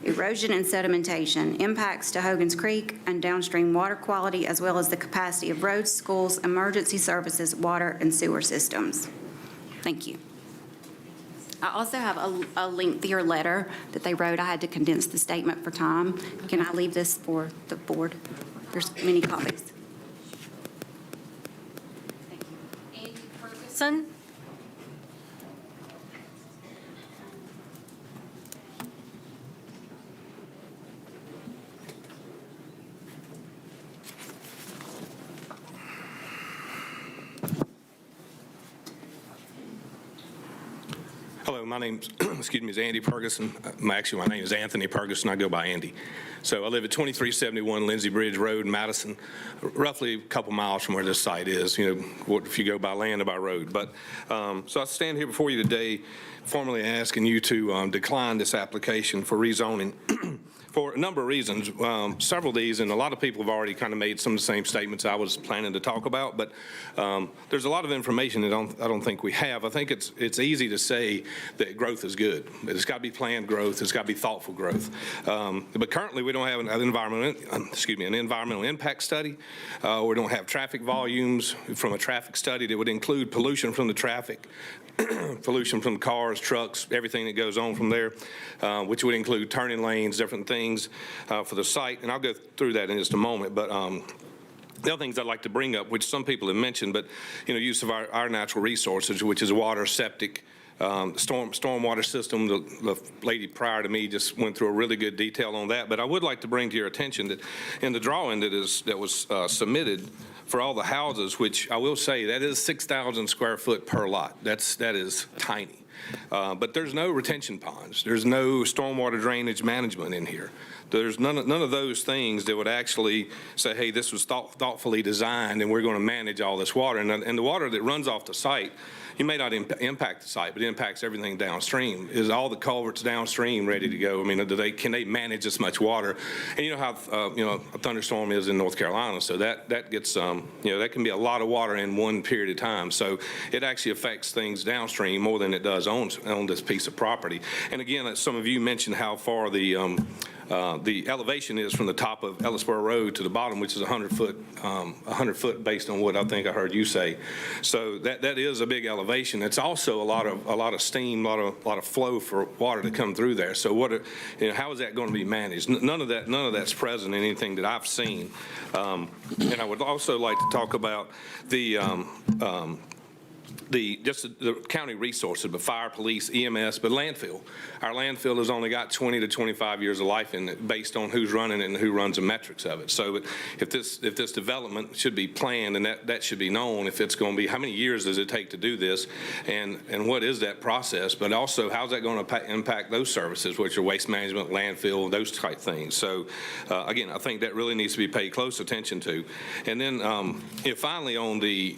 erosion and sedimentation, impacts to Hogan's Creek and downstream water quality, as well as the capacity of roads, schools, emergency services, water, and sewer systems. Thank you. I also have a lengthier letter that they wrote. I had to condense the statement for time. Can I leave this for the board? There's many copies. Son? Hello, my name's, is Andy Ferguson. My name is Anthony Ferguson. I go by Andy. So I live at 2371 Lindsay Bridge Road, Madison, roughly a couple miles from where this site is, if you go by land or by road. But so I stand here before you today formally asking you to decline this application for rezoning for a number of reasons. Several of these, and a lot of people have already kind of made some of the same statements I was planning to talk about, but there's a lot of information that I don't think we have. I think it's easy to say that growth is good. It's got to be planned growth. It's got to be thoughtful growth. But currently, we don't have an environmental impact study. We don't have traffic volumes from a traffic study that would include pollution from the traffic, pollution from cars, trucks, everything that goes on from there, which would include turning lanes, different things for the site. And I'll go through that in just a moment. But the other things I'd like to bring up, which some people have mentioned, but use of our natural resources, which is water, septic, stormwater system. The lady prior to me just went through a really good detail on that. But I would like to bring to your attention that in the drawing that was submitted for all the houses, which I will say that is 6,000 square foot per lot. That is tiny. But there's no retention ponds. There's no stormwater drainage management in here. There's none of those things that would actually say, hey, this was thoughtfully designed and we're going to manage all this water. And the water that runs off the site, you may not impact the site, but it impacts everything downstream. Is all the culverts downstream ready to go? I mean, can they manage this much water? And you know how a thunderstorm is in North Carolina, so that gets that can be a lot of water in one period of time. So it actually affects things downstream more than it does on this piece of property. And again, some of you mentioned how far the elevation is from the top of Ellisboro Road to the bottom, which is 100 foot based on what I think I heard you say. So that is a big elevation. It's also a lot of steam, a lot of flow for water to come through there. So how is that going to be managed? None of that's present in anything that I've seen. And I would also like to talk about the county resources, but fire, police, EMS, but landfill. Our landfill has only got 20 to 25 years of life in it based on who's running it and who runs the metrics of it. So if this development should be planned, and that should be known, if it's going to be, how many years does it take to do this, and what is that process, but also how's that going to impact those services, which are waste management, landfill, those type things. So again, I think that really needs to be paid close attention to. And then finally on the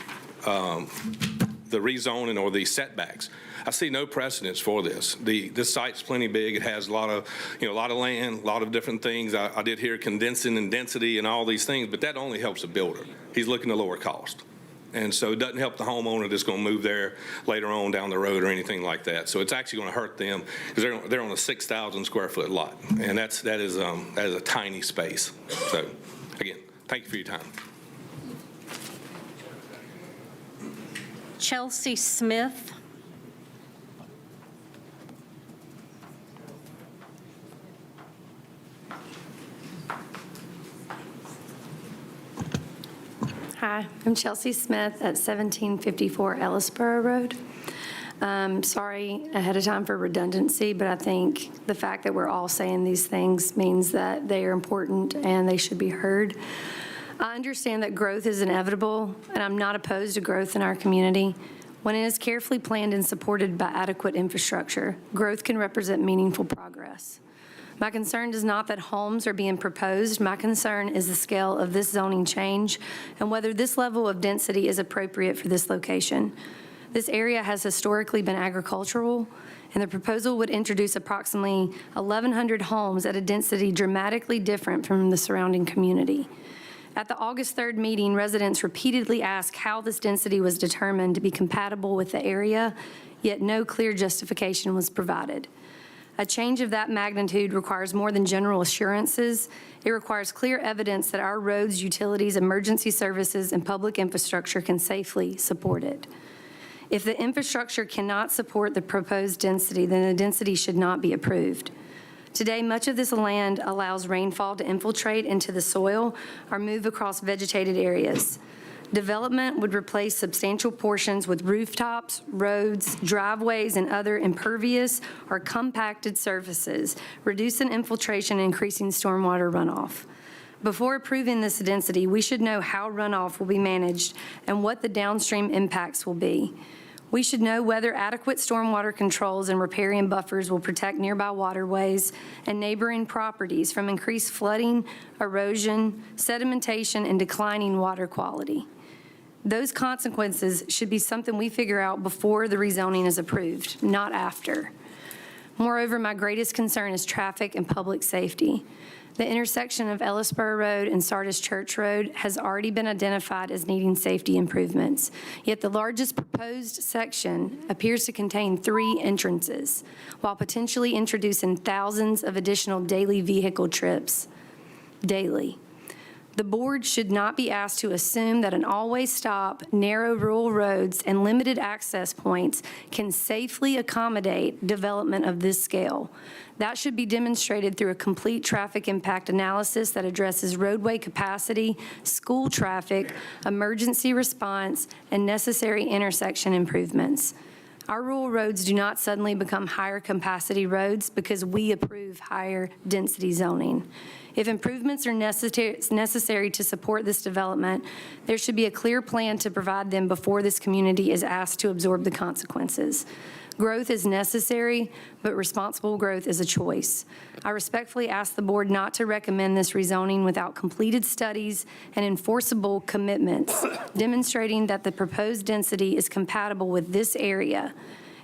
rezoning or the setbacks. I see no precedence for this. This site's plenty big. It has a lot of land, a lot of different things. I did hear condensing and density and all these things, but that only helps a builder. He's looking to lower cost. And so it doesn't help the homeowner that's going to move there later on down the road or anything like that. So it's actually going to hurt them because they're on a 6,000 square foot lot. And that is a tiny space. So again, thank you for your time. Chelsea Smith. Hi, I'm Chelsea Smith at 1754 Ellisboro Road. Sorry ahead of time for redundancy, but I think the fact that we're all saying these things means that they are important and they should be heard. I understand that growth is inevitable, and I'm not opposed to growth in our community. When it is carefully planned and supported by adequate infrastructure, growth can represent meaningful progress. My concern is not that homes are being proposed. My concern is the scale of this zoning change and whether this level of density is appropriate for this location. This area has historically been agricultural, and the proposal would introduce approximately 1,100 homes at a density dramatically different from the surrounding community. At the August 3rd meeting, residents repeatedly asked how this density was determined to be compatible with the area, yet no clear justification was provided. A change of that magnitude requires more than general assurances. It requires clear evidence that our roads, utilities, emergency services, and public infrastructure can safely support it. If the infrastructure cannot support the proposed density, then the density should not be approved. Today, much of this land allows rainfall to infiltrate into the soil or move across vegetated areas. Development would replace substantial portions with rooftops, roads, driveways, and other impervious or compacted surfaces, reducing infiltration and increasing stormwater runoff. Before approving this density, we should know how runoff will be managed and what the downstream impacts will be. We should know whether adequate stormwater controls and riparian buffers will protect nearby waterways and neighboring properties from increased flooding, erosion, sedimentation, and declining water quality. Those consequences should be something we figure out before the rezoning is approved, not after. Moreover, my greatest concern is traffic and public safety. The intersection of Ellisboro Road and Sardis Church Road has already been identified as needing safety improvements, yet the largest proposed section appears to contain 3 entrances, while potentially introducing thousands of additional daily vehicle trips daily. The board should not be asked to assume that an always stop, narrow rural roads and limited access points can safely accommodate development of this scale. That should be demonstrated through a complete traffic impact analysis that addresses roadway capacity, school traffic, emergency response, and necessary intersection improvements. Our rural roads do not suddenly become higher capacity roads because we approve higher density zoning. If improvements are necessary to support this development, there should be a clear plan to provide them before this community is asked to absorb the consequences. Growth is necessary, but responsible growth is a choice. I respectfully ask the board not to recommend this rezoning without completed studies and enforceable commitments demonstrating that the proposed density is compatible with this area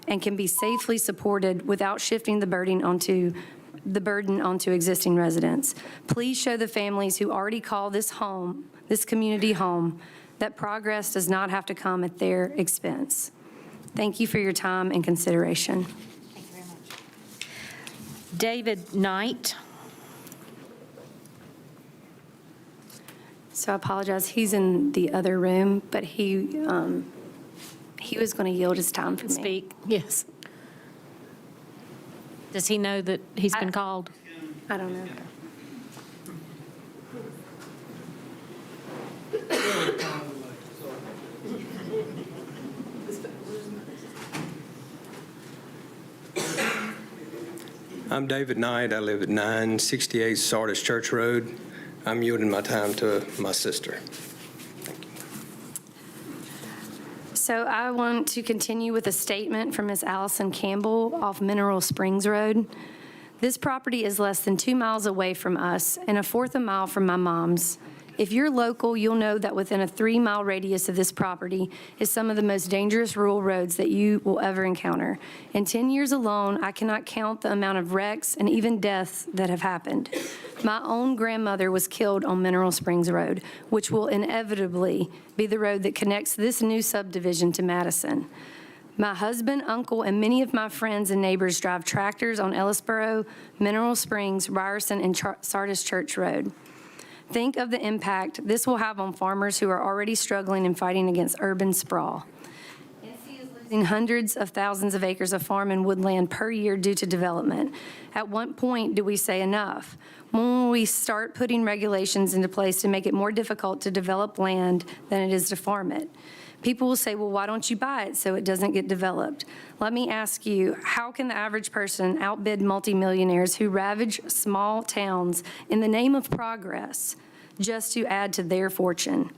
and can be safely supported without shifting the burden onto existing residents. Please show the families who already call this home, this community home, that progress does not have to come at their expense. Thank you for your time and consideration. Thank you very much. David Knight. So I apologize, he's in the other room, but he was going to yield his time for me. Speak, yes. Does he know that he's been called? I don't know. I'm David Knight. I live at 968 Sardis Church Road. I'm yielding my time to my sister. So I want to continue with a statement from Ms. Allison Campbell off Mineral Springs Road. This property is less than 2 miles away from us and 1/4 a mile from my mom's. If you're local, you'll know that within a 3-mile radius of this property is some of the most dangerous rural roads that you will ever encounter. In 10 years alone, I cannot count the amount of wrecks and even deaths that have happened. My own grandmother was killed on Mineral Springs Road, which will inevitably be the road that connects this new subdivision to Madison. My husband, uncle, and many of my friends and neighbors drive tractors on Ellisboro, Mineral Springs, Ryerson, and Sardis Church Road. Think of the impact this will have on farmers who are already struggling and fighting against urban sprawl. NC is losing hundreds of thousands of acres of farm and woodland per year due to development. At what point do we say enough? When will we start putting regulations into place to make it more difficult to develop land than it is to farm it? People will say, well, why don't you buy it so it doesn't get developed? Let me ask you, how can the average person outbid multimillionaires who ravage small towns in the name of progress just to add to their fortune?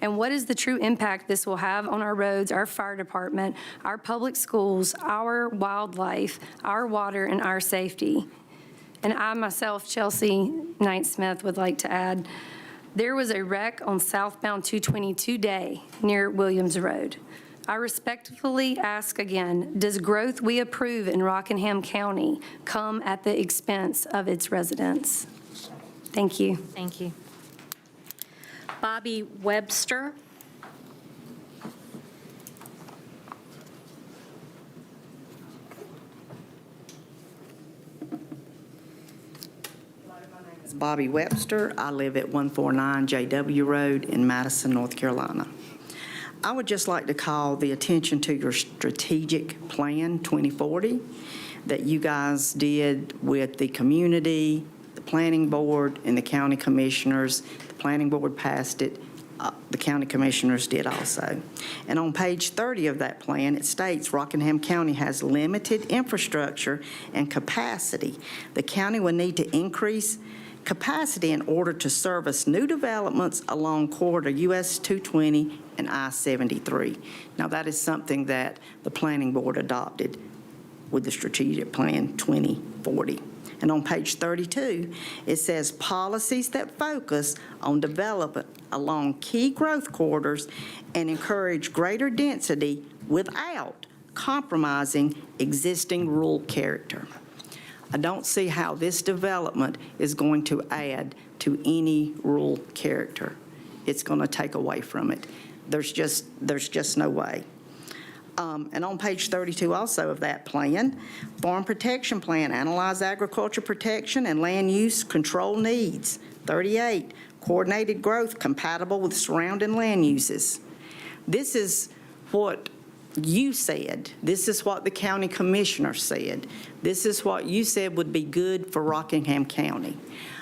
And what is the true impact this will have on our roads, our fire department, our public schools, our wildlife, our water, and our safety? And I myself, Chelsea Knight Smith, would like to add, there was a wreck on southbound 220 today near Williams Road. I respectfully ask again, does growth we approve in Rockingham County come at the expense of its residents? Thank you. Thank you. Bobby Webster. Bobby Webster. I live at 149 JW Road in Madison, North Carolina. I would just like to call the attention to your strategic plan 2040 that you guys did with the community, the planning board, and the county commissioners. The planning board passed it. The county commissioners did also. And on page 30 of that plan, it states Rockingham County has limited infrastructure and capacity. The county will need to increase capacity in order to service new developments along corridor US 220 and I-73. Now, that is something that the planning board adopted with the strategic plan 2040. And on page 32, it says policies that focus on development along key growth corridors and encourage greater density without compromising existing rural character. I don't see how this development is going to add to any rural character. It's going to take away from it. There's just no way. And on page 32 also of that plan, Farm Protection Plan, analyze agriculture protection and land use control needs. 38, coordinated growth compatible with surrounding land uses. This is what you said. This is what the county commissioner said. This is what you said would be good for Rockingham County.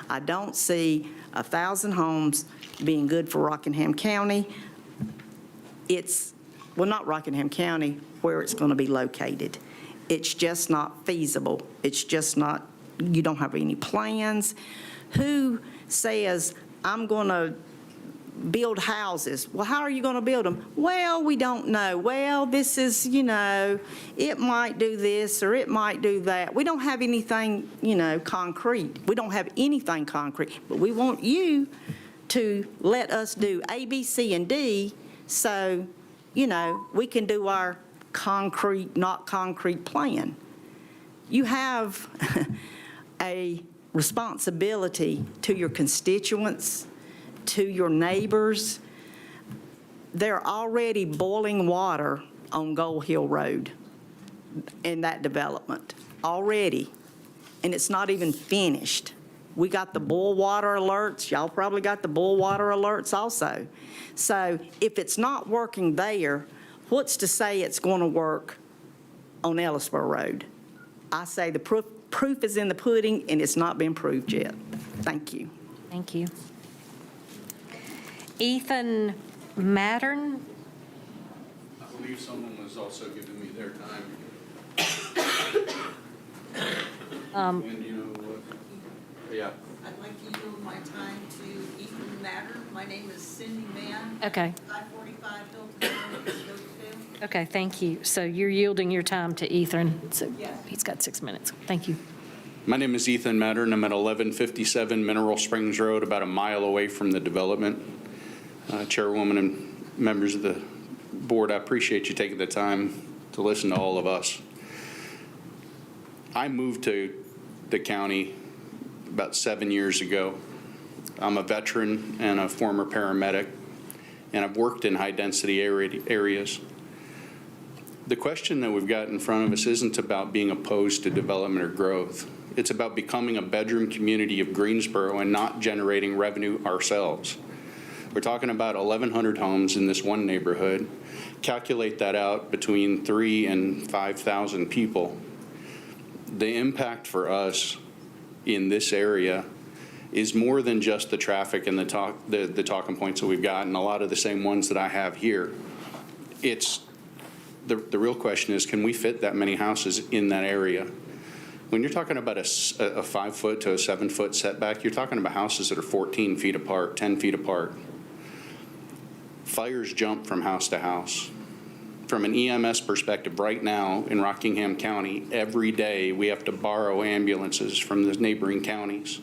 I don't see 1,000 homes being good for Rockingham County. Well, not Rockingham County, where it's going to be located. It's just not feasible. It's just not, you don't have any plans. Who says, I'm going to build houses? Well, how are you going to build them? Well, we don't know. Well, this is, it might do this or it might do that. We don't have anything, concrete. We don't have anything concrete, but we want you to let us do A, B, C, and D so, we can do our concrete, not concrete plan. You have a responsibility to your constituents, to your neighbors. They're already boiling water on Gold Hill Road in that development, already, and it's not even finished. We got the boil water alerts. Y'all probably got the boil water alerts also. So if it's not working there, what's to say it's going to work on Ellisboro Road? I say the proof is in the pudding, and it's not been proved yet. Thank you. Thank you. Ethan Mattern? I believe someone was also giving me their time. And you know what? Yeah. I'd like to yield my time to Ethan Matter. My name is Cindy Mann. Okay. 545 Hilton Road, Reidsville. Okay, thank you. So you're yielding your time to Ethan. So Yes. he's got 6 minutes. Thank you. My name is Ethan Matter, and I'm at 1157 Mineral Springs Road, about a mile away from the development. Chairwoman and members of the board, I appreciate you taking the time to listen to all of us. I moved to the county about 7 years ago. I'm a veteran and a former paramedic, and I've worked in high-density areas. The question that we've got in front of us isn't about being opposed to development or growth. It's about becoming a bedroom community of Greensboro and not generating revenue ourselves. We're talking about 1,100 homes in this one neighborhood. Calculate that out between 3,000 and 5,000 people. The impact for us in this area is more than just the traffic and the talking points that we've got, and a lot of the same ones that I have here. It's the real question is, can we fit that many houses in that area? When you're talking about a 5-foot to a 7-foot setback, you're talking about houses that are 14 feet apart, 10 feet apart. Fires jump from house to house. From an EMS perspective, right now in Rockingham County, every day we have to borrow ambulances from the neighboring counties.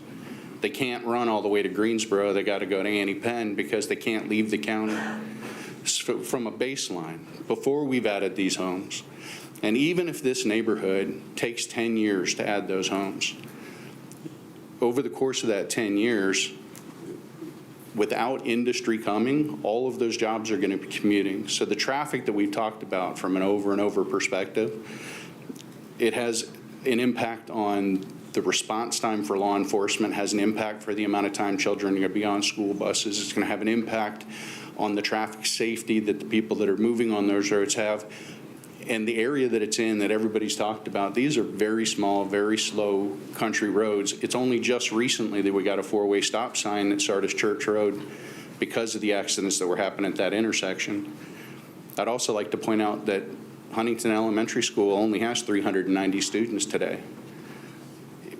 They can't run all the way to Greensboro. They got to go to Annie Penn because they can't leave the county. From a baseline, before we've added these homes, and even if this neighborhood takes 10 years to add those homes, over the course of that 10 years, without industry coming, all of those jobs are going to be commuting. So the traffic that we've talked about from an over and over perspective, it has an impact on the response time for law enforcement, has an impact for the amount of time children are going to be on school buses. It's going to have an impact on the traffic safety that the people that are moving on those roads have. And the area that it's in that everybody's talked about, these are very small, very slow country roads. It's only just recently that we got a 4-way stop sign at Sardis Church Road because of the accidents that were happening at that intersection. I'd also like to point out that Huntington Elementary School only has 390 students today.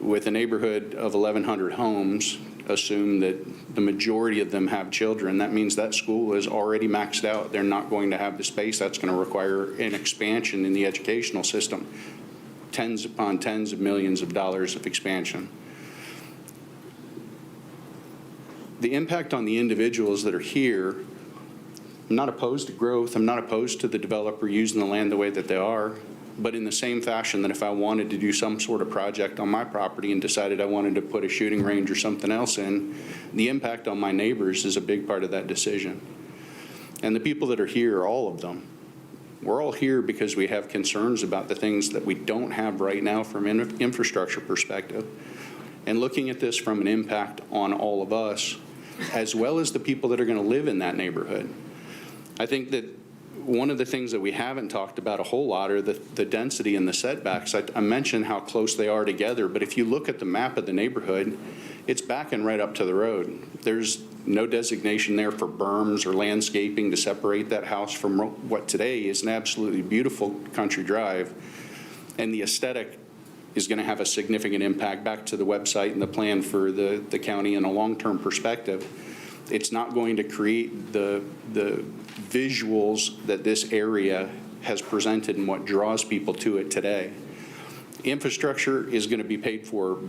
With a neighborhood of 1,100 homes, assume that the majority of them have children. That means that school is already maxed out. They're not going to have the space. That's going to require an expansion in the educational system. Tens upon tens of millions of dollars of expansion. The impact on the individuals that are here, I'm not opposed to growth. I'm not opposed to the developer using the land the way that they are. But in the same fashion that if I wanted to do some sort of project on my property and decided I wanted to put a shooting range or something else in, the impact on my neighbors is a big part of that decision. And the people that are here, all of them, we're all here because we have concerns about the things that we don't have right now from an infrastructure perspective. And looking at this from an impact on all of us, as well as the people that are going to live in that neighborhood. I think that one of the things that we haven't talked about a whole lot are the density and the setbacks. I mentioned how close they are together, but if you look at the map of the neighborhood, it's backing right up to the road. There's no designation there for berms or landscaping to separate that house from what today is an absolutely beautiful country drive. And the aesthetic is going to have a significant impact back to the website and the plan for the county in a long-term perspective. It's not going to create the visuals that this area has presented and what draws people to it today. Infrastructure is going to be paid for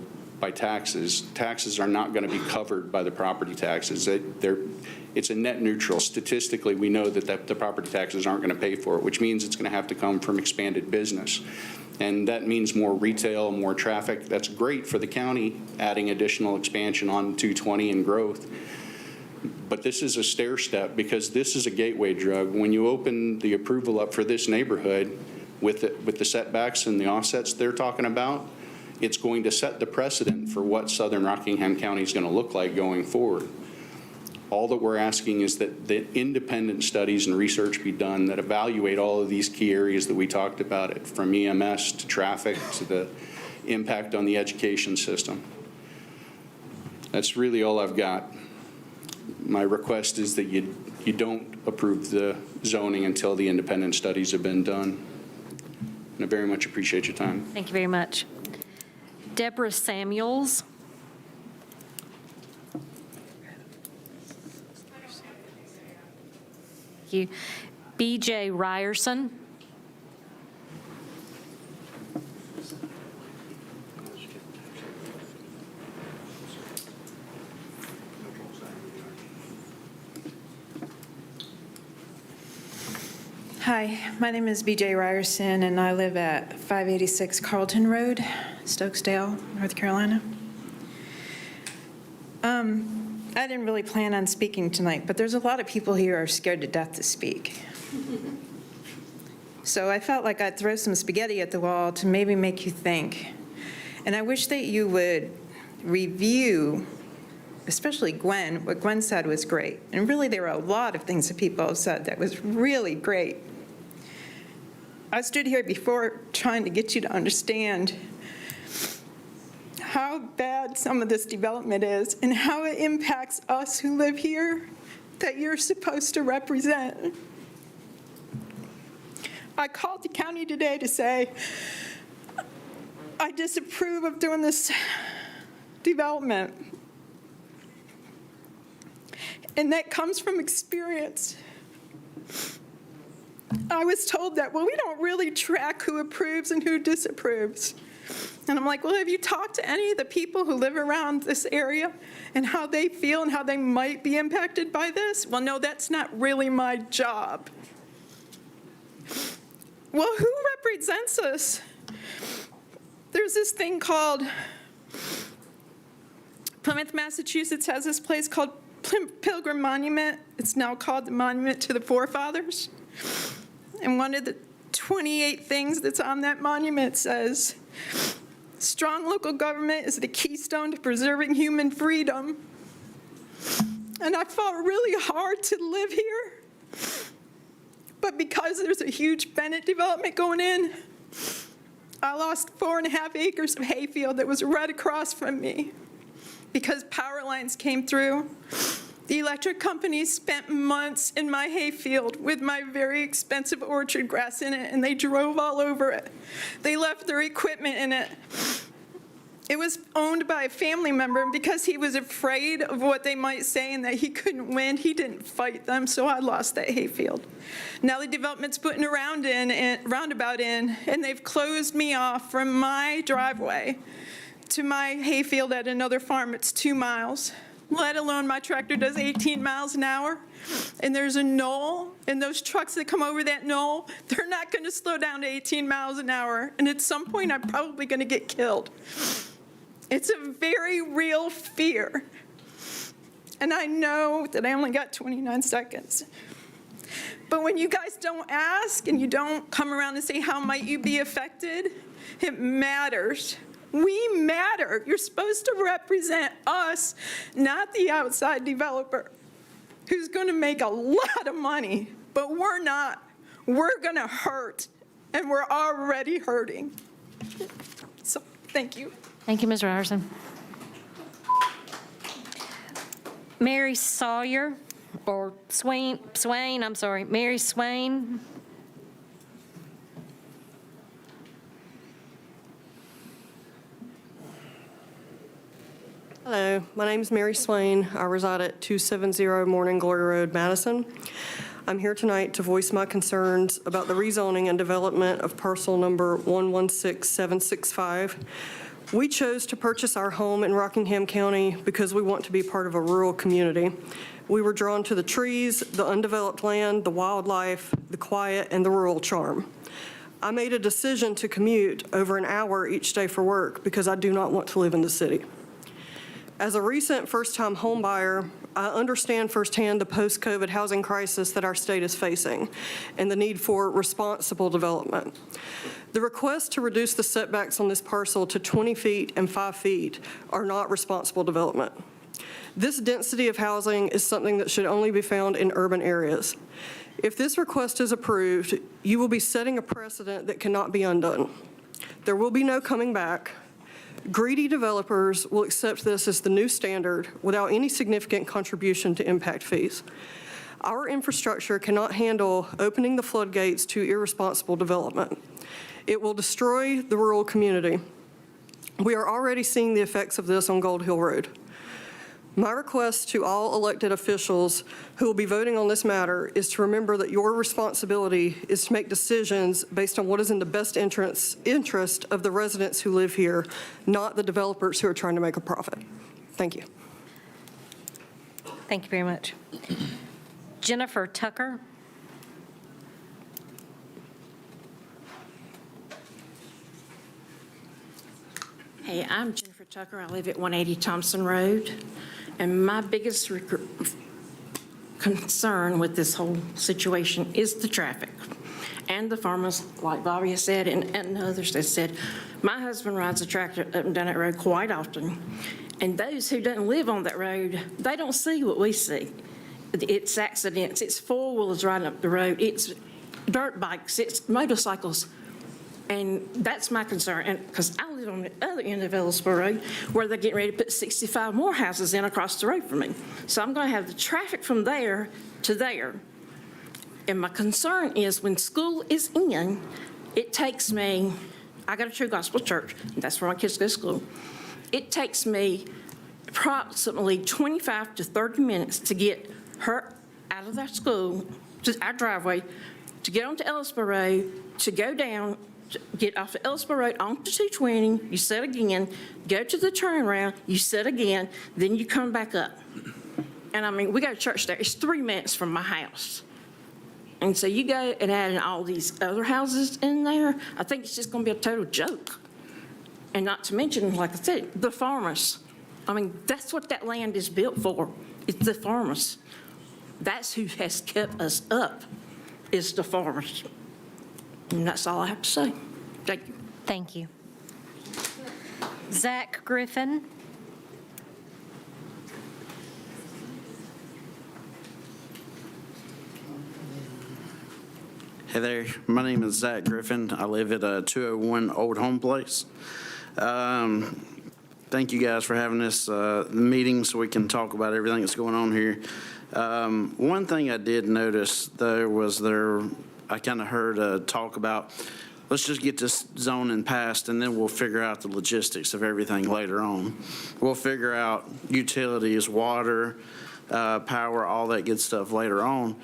by taxes. Taxes are not going to be covered by the property taxes. It's a net neutral. Statistically, we know that the property taxes aren't going to pay for it, which means it's going to have to come from expanded business. And that means more retail, more traffic. That's great for the county, adding additional expansion on 220 and growth. But this is a stair step because this is a gateway drug. When you open the approval up for this neighborhood with the setbacks and the offsets they're talking about, it's going to set the precedent for what Southern Rockingham County is going to look like going forward. All that we're asking is that independent studies and research be done that evaluate all of these key areas that we talked about, from EMS to traffic to the impact on the education system. That's really all I've got. My request is that you don't approve the zoning until the independent studies have been done. And I very much appreciate your time. Thank you very much. Deborah Samuels. Thank you. B.J. Ryerson. Hi, my name is B.J. Ryerson, and I live at 586 Carlton Road, Stokesdale, North Carolina. I didn't really plan on speaking tonight, but there's a lot of people here who are scared to death to speak. So I felt like I'd throw some spaghetti at the wall to maybe make you think. And I wish that you would review, especially Gwen. What Gwen said was great. And really, there were a lot of things that people have said that was really great. I stood here before trying to get you to understand how bad some of this development is and how it impacts us who live here that you're supposed to represent. I called the county today to say I disapprove of doing this development. And that comes from experience. I was told that, well, we don't really track who approves and who disapproves. And I'm like, well, have you talked to any of the people who live around this area and how they feel and how they might be impacted by this? Well, no, that's not really my job. Well, who represents us? There's this thing called, Plymouth, Massachusetts has this place called Pilgrim Monument. It's now called the Monument to the Forefathers. And one of the 28 things that's on that monument says, strong local government is the keystone to preserving human freedom. And I fought really hard to live here. But because there's a huge Bennett development going in, I lost 4.5 acres of hayfield that was right across from me because power lines came through. The electric company spent months in my hayfield with my very expensive orchard grass in it, and they drove all over it. They left their equipment in it. It was owned by a family member, and because he was afraid of what they might say and that he couldn't win, he didn't fight them, so I lost that hayfield. Now the development's putting a roundabout in, and they've closed me off from my driveway to my hayfield at another farm. It's 2 miles. let alone my tractor does 18 miles an hour, and there's a knoll, and those trucks that come over that knoll, they're not going to slow down to 18 miles an hour, and at some point, I'm probably going to get killed. It's a very real fear. And I know that I only got 29 seconds. But when you guys don't ask and you don't come around and say, how might you be affected? It matters. We matter. You're supposed to represent us, not the outside developer who's going to make a lot of money. But we're not. We're going to hurt, and we're already hurting. So thank you. Thank you, Ms. Ryerson. Mary Sawyer, or Swain, I'm sorry, Mary Swain. Hello, my name is Mary Swain. I reside at 270 Morning Glory Road, Madison. I'm here tonight to voice my concerns about the rezoning and development of parcel number 116765. We chose to purchase our home in Rockingham County because we want to be part of a rural community. We were drawn to the trees, the undeveloped land, the wildlife, the quiet, and the rural charm. I made a decision to commute over an hour each day for work because I do not want to live in the city. As a recent first-time homebuyer, I understand firsthand the post-COVID housing crisis that our state is facing and the need for responsible development. The request to reduce the setbacks on this parcel to 20 feet and 5 feet are not responsible development. This density of housing is something that should only be found in urban areas. If this request is approved, you will be setting a precedent that cannot be undone. There will be no coming back. Greedy developers will accept this as the new standard without any significant contribution to impact fees. Our infrastructure cannot handle opening the floodgates to irresponsible development. It will destroy the rural community. We are already seeing the effects of this on Gold Hill Road. My request to all elected officials who will be voting on this matter is to remember that your responsibility is to make decisions based on what is in the best interest of the residents who live here, not the developers who are trying to make a profit. Thank you. Thank you very much. Jennifer Tucker. Hey, I'm Jennifer Tucker. I live at 180 Thompson Road. And my biggest concern with this whole situation is the traffic. And the farmers, like Bobby has said, and others have said, my husband rides a tractor up and down that road quite often. And those who don't live on that road, they don't see what we see. It's accidents, it's four-wheelers riding up the road, it's dirt bikes, it's motorcycles. And that's my concern, and because I live on the other end of Ellisboro Road, where they're getting ready to put 65 more houses in across the road from me. So I'm going to have the traffic from there to there. And my concern is when school is in, it takes me, I got a True Gospel Church, and that's where my kids go to school. It takes me approximately 25 to 30 minutes to get her out of that school, to our driveway, to get onto Ellisboro Road, to go down, get off of Ellisboro Road onto 220, you set again, go to the turnaround, you set again, then you come back up. And I mean, we got a church there. It's 3 minutes from my house. And so you go and add in all these other houses in there, I think it's just going to be a total joke. And not to mention, like I said, the farmers. I mean, that's what that land is built for. It's the farmers. That's who has kept us up, is the farmers. And that's all I have to say. Thank you. Thank you. Zach Griffin. Hey there, my name is Zach Griffin. I live at 201 Old Home Place. Thank you guys for having this meeting so we can talk about everything that's going on here. One thing I did notice, though, was I kind of heard talk about, let's just get this zoning passed and then we'll figure out the logistics of everything later on. We'll figure out utilities, water, power, all that good stuff later on.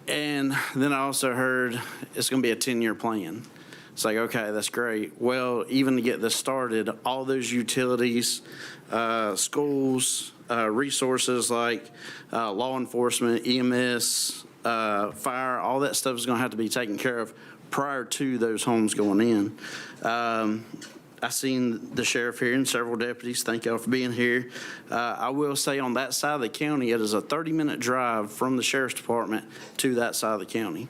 And then I also heard it's going to be a 10-year plan. It's like, okay, that's great. Well, even to get this started, all those utilities, schools, resources like law enforcement, EMS, fire, all that stuff is going to have to be taken care of prior to those homes going in. I seen the sheriff here and several deputies. Thank y'all for being here. I will say on that side of the county, it is a 30-minute drive from the sheriff's department to that side of the county.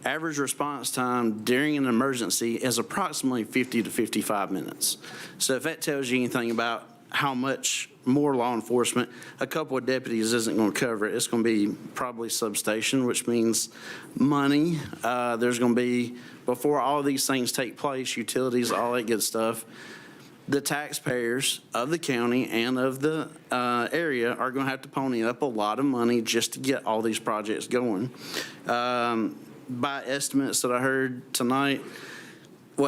Average response time during an emergency is approximately 50 to 55 minutes. So if that tells you anything about how much more law enforcement, a couple of deputies isn't going to cover it. It's going to be probably substation, which means money. There's going to be, before all of these things take place, utilities, all that good stuff, the taxpayers of the county and of the area are going to have to pony up a lot of money just to get all these projects going. By estimates that I heard tonight,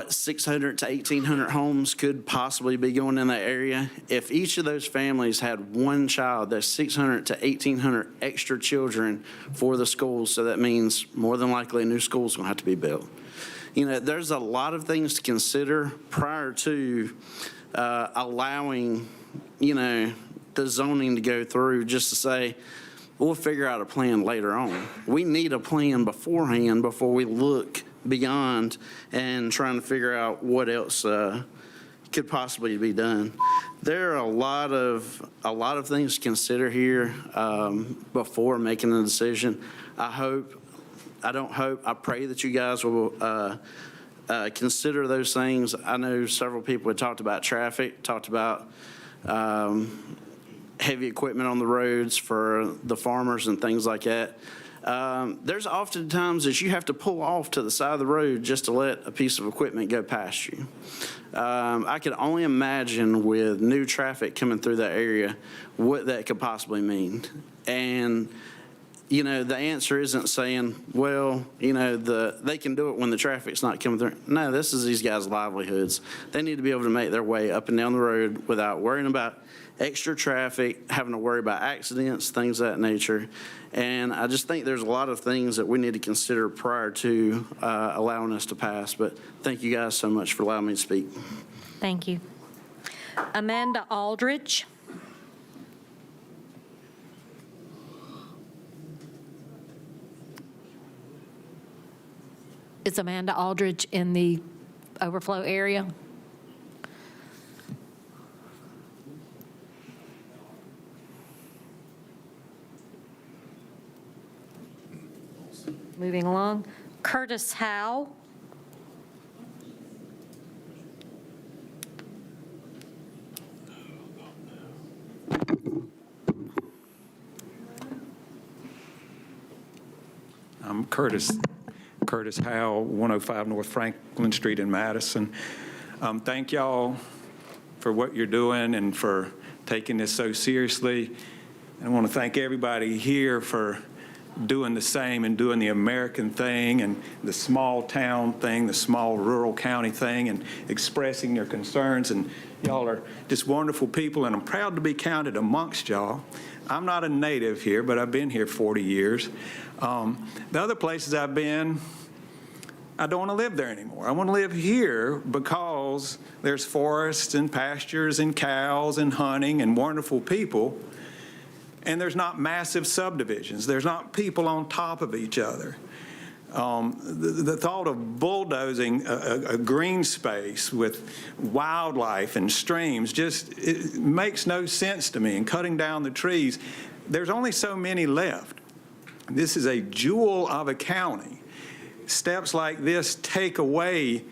600 to 1,800 homes could possibly be going in that area. If each of those families had one child, that's 600 to 1,800 extra children for the schools. So that means more than likely a new school is going to have to be built. You know, there's a lot of things to consider prior to allowing, you know, the zoning to go through, just to say, we'll figure out a plan later on. We need a plan beforehand before we look beyond and trying to figure out what else could possibly be done. There are a lot of things to consider here before making a decision. I pray that you guys will consider those things. I know several people had talked about traffic, talked about heavy equipment on the roads for the farmers and things like that. There's often times that you have to pull off to the side of the road just to let a piece of equipment go past you. I could only imagine with new traffic coming through that area what that could possibly mean. And, you know, the answer isn't saying, well, you know, they can do it when the traffic's not coming through. No, this is these guys' livelihoods. They need to be able to make their way up and down the road without worrying about extra traffic, having to worry about accidents, things of that nature. And I just think there's a lot of things that we need to consider prior to allowing us to pass. But thank you guys so much for allowing me to speak. Thank you. Amanda Aldridge. Is Amanda Aldridge in the overflow area? Moving along. Curtis Howe. I'm Curtis Howe, 105 North Franklin Street in Madison. Thank y'all for what you're doing and for taking this so seriously. And I want to thank everybody here for doing the same and doing the American thing and the small town thing, the small rural county thing, and expressing your concerns. And y'all are just wonderful people, and I'm proud to be counted amongst y'all. I'm not a native here, but I've been here 40 years. The other places I've been, I don't want to live there anymore. I want to live here because there's forests and pastures and cows and hunting and wonderful people. And there's not massive subdivisions. There's not people on top of each other. The thought of bulldozing a green space with wildlife and streams just it makes no sense to me. And cutting down the trees, there's only so many left. This is a jewel of a county. Steps like this take away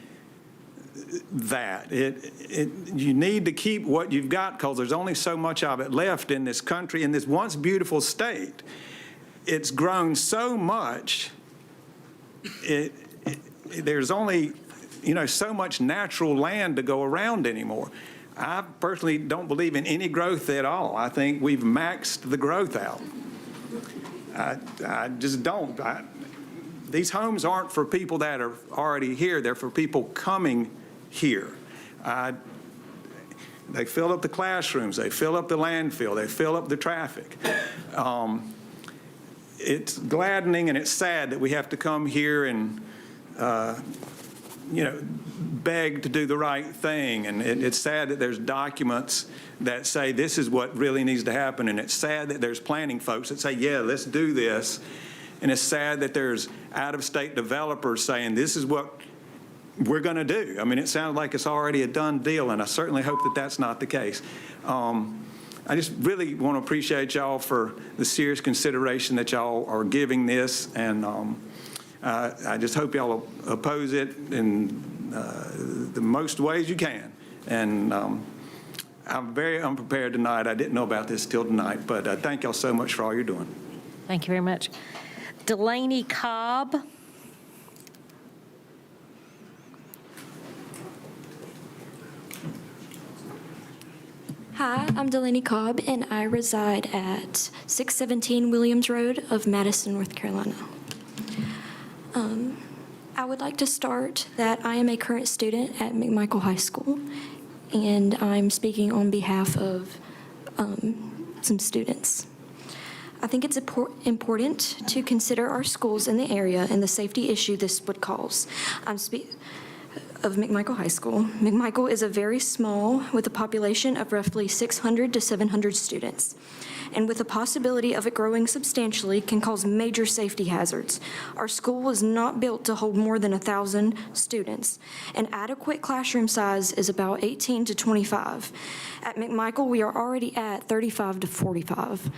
that. You need to keep what you've got because there's only so much of it left in this country, in this once beautiful state. It's grown so much. There's only, so much natural land to go around anymore. I personally don't believe in any growth at all. I think we've maxed the growth out. I just don't. These homes aren't for people that are already here. They're for people coming here. They fill up the classrooms. They fill up the landfill. They fill up the traffic. It's gladdening and it's sad that we have to come here and beg to do the right thing. And it's sad that there's documents that say this is what really needs to happen. And it's sad that there's planning folks that say, yeah, let's do this. And it's sad that there's out-of-state developers saying this is what we're going to do. I mean, it sounds like it's already a done deal, and I certainly hope that that's not the case. I just really want to appreciate y'all for the serious consideration that y'all are giving this, and I just hope y'all oppose it in the most ways you can. And I'm very unprepared tonight. I didn't know about this till tonight, but thank y'all so much for all you're doing. Thank you very much. Delaney Cobb. Hi, I'm Delaney Cobb, and I reside at 617 Williams Road of Madison, North Carolina. I would like to start that I am a current student at McMichael High School, and I'm speaking on behalf of some students. I think it's important to consider our schools in the area and the safety issue this would cause. I'm speaking of McMichael High School. McMichael is a very small, with a population of roughly 600 to 700 students, and with the possibility of it growing substantially can cause major safety hazards. Our school was not built to hold more than 1,000 students. An adequate classroom size is about 18 to 25. At McMichael, we are already at 35 to 45.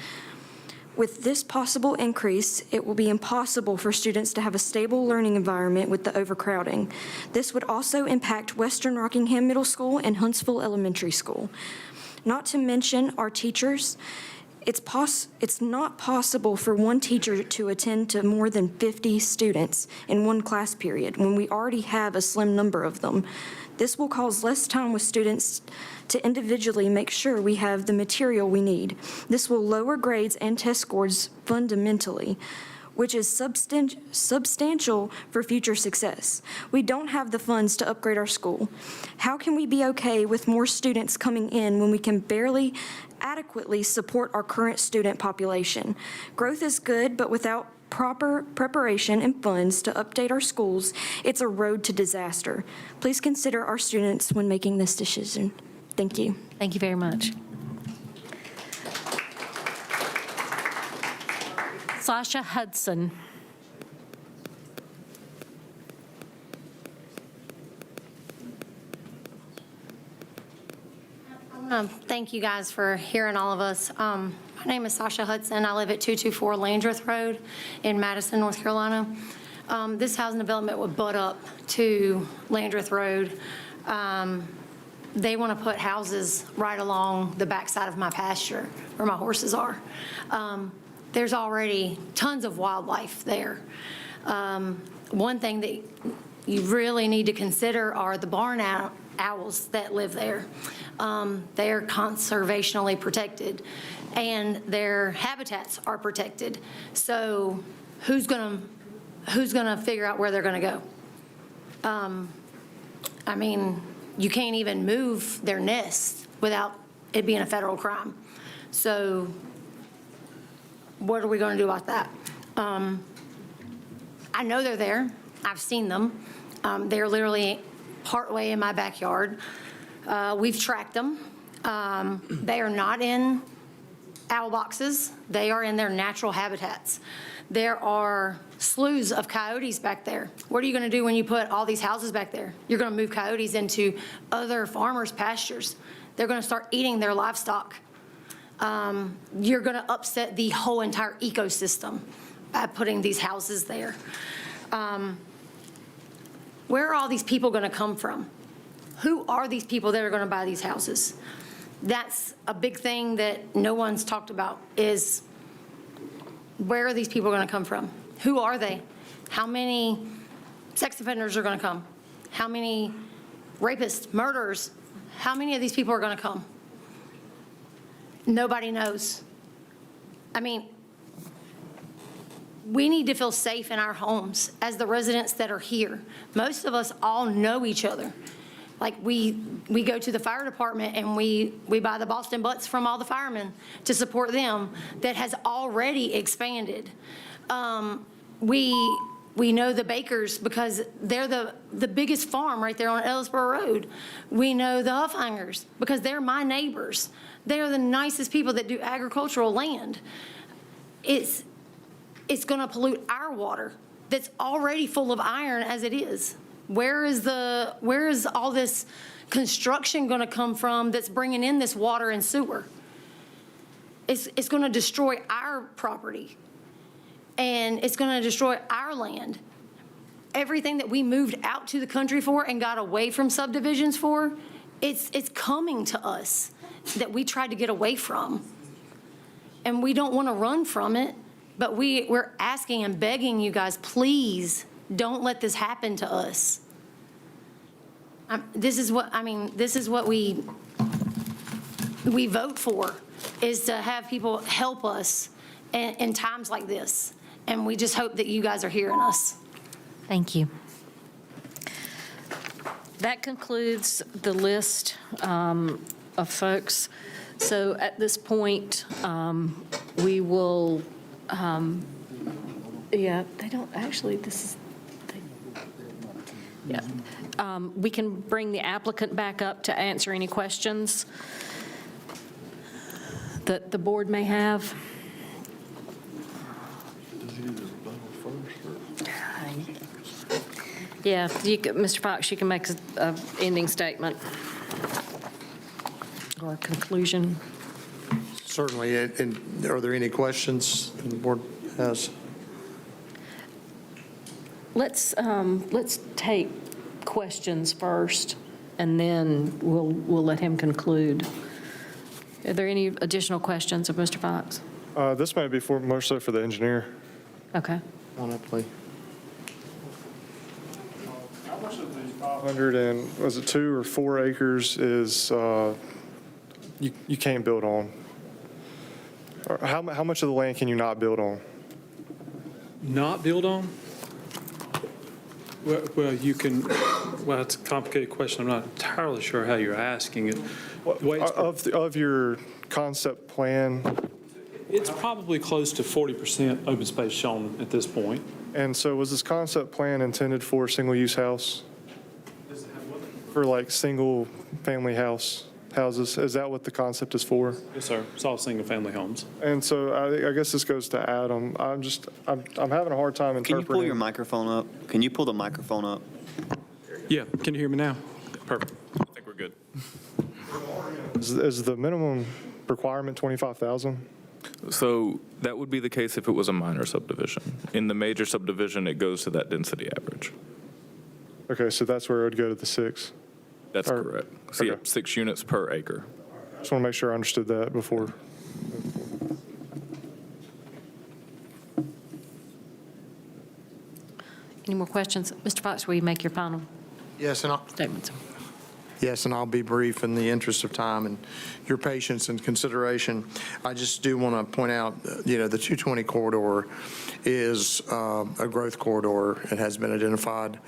With this possible increase, it will be impossible for students to have a stable learning environment with the overcrowding. This would also impact Western Rockingham Middle School and Huntsville Elementary School. Not to mention our teachers. It's not possible for one teacher to attend to more than 50 students in one class period when we already have a slim number of them. This will cause less time with students to individually make sure we have the material we need. This will lower grades and test scores fundamentally, which is substantial for future success. We don't have the funds to upgrade our school. How can we be okay with more students coming in when we can barely adequately support our current student population? Growth is good, but without proper preparation and funds to update our schools, it's a road to disaster. Please consider our students when making this decision. Thank you. Thank you very much. Sasha Hudson. Thank you guys for hearing all of us. My name is Sasha Hudson. I live at 224 Landreth Road in Madison, North Carolina. This housing development would butt up to Landreth Road. They want to put houses right along the backside of my pasture where my horses are. There's already tons of wildlife there. One thing that you really need to consider are the barn owls that live there. They are conservationally protected, and their habitats are protected. So who's gonna figure out where they're gonna go? I mean, you can't even move their nests without it being a federal crime. So what are we going to do about that? I know they're there. I've seen them. They're literally partway in my backyard. We've tracked them. They are not in owl boxes. They are in their natural habitats. There are sloughs of coyotes back there. What are you going to do when you put all these houses back there? You're going to move coyotes into other farmers' pastures. They're going to start eating their livestock. You're going to upset the whole entire ecosystem by putting these houses there. Where are all these people going to come from? Who are these people that are going to buy these houses? That's a big thing that no one's talked about is where are these people going to come from? Who are they? How many sex offenders are going to come? How many rapists, murderers? How many of these people are going to come? Nobody knows. I mean, we need to feel safe in our homes as the residents that are here. Most of us all know each other. Like we go to the fire department and we buy the Boston butts from all the firemen to support them that has already expanded. We We know the Bakers because they're the biggest farm right there on Ellisboro Road. We know the Huffhangers because they're my neighbors. They're the nicest people that do agricultural land. It's going to pollute our water that's already full of iron as it is. Where is all this construction going to come from that's bringing in this water and sewer? It's going to destroy our property, and it's going to destroy our land. Everything that we moved out to the country for and got away from subdivisions for, it's coming to us that we tried to get away from. And we don't want to run from it, but we're asking and begging you guys, please don't let this happen to us. This is what we vote for, is to have people help us in times like this. And we just hope that you guys are hearing us. Thank you. That concludes the list of folks. So at this point, we will, yeah, they don't, actually, this is, yeah. We can bring the applicant back up to answer any questions that the board may have. Yeah, Mr. Fox, you can make an ending statement or a conclusion. Certainly. And are there any questions the board has? Let's take questions first, and then we'll let him conclude. Are there any additional questions of Mr. Fox? This might be more so for the engineer. Okay. On up, please. How much of the 500 and, was it 2 or 4 acres is you can't build on? Or how much of the land can you not build on? Not build on? Well, you can, well, it's a complicated question. I'm not entirely sure how you're asking it. Of your concept plan? It's probably close to 40% open space shown at this point. And so was this concept plan intended for a single-use house? For like single-family houses? Is that what the concept is for? Yes, sir. It's all single-family homes. And so I guess this goes to Adam. I'm having a hard time interpreting. Can you pull your microphone up? Can you pull the microphone up? Yeah. Can you hear me now? Perfect. I think we're good. Is the minimum requirement 25,000? So that would be the case if it was a minor subdivision. In the major subdivision, it goes to that density average. Okay, so that's where it would go to the 6? That's correct. So yeah, 6 units per acre. Just want to make sure I understood that before. Any more questions? Mr. Fox, will you make your final Yes, and statements? Yes, and I'll be brief in the interest of time and your patience and consideration. I just do want to point out, the 220 corridor is a growth corridor. It has been identified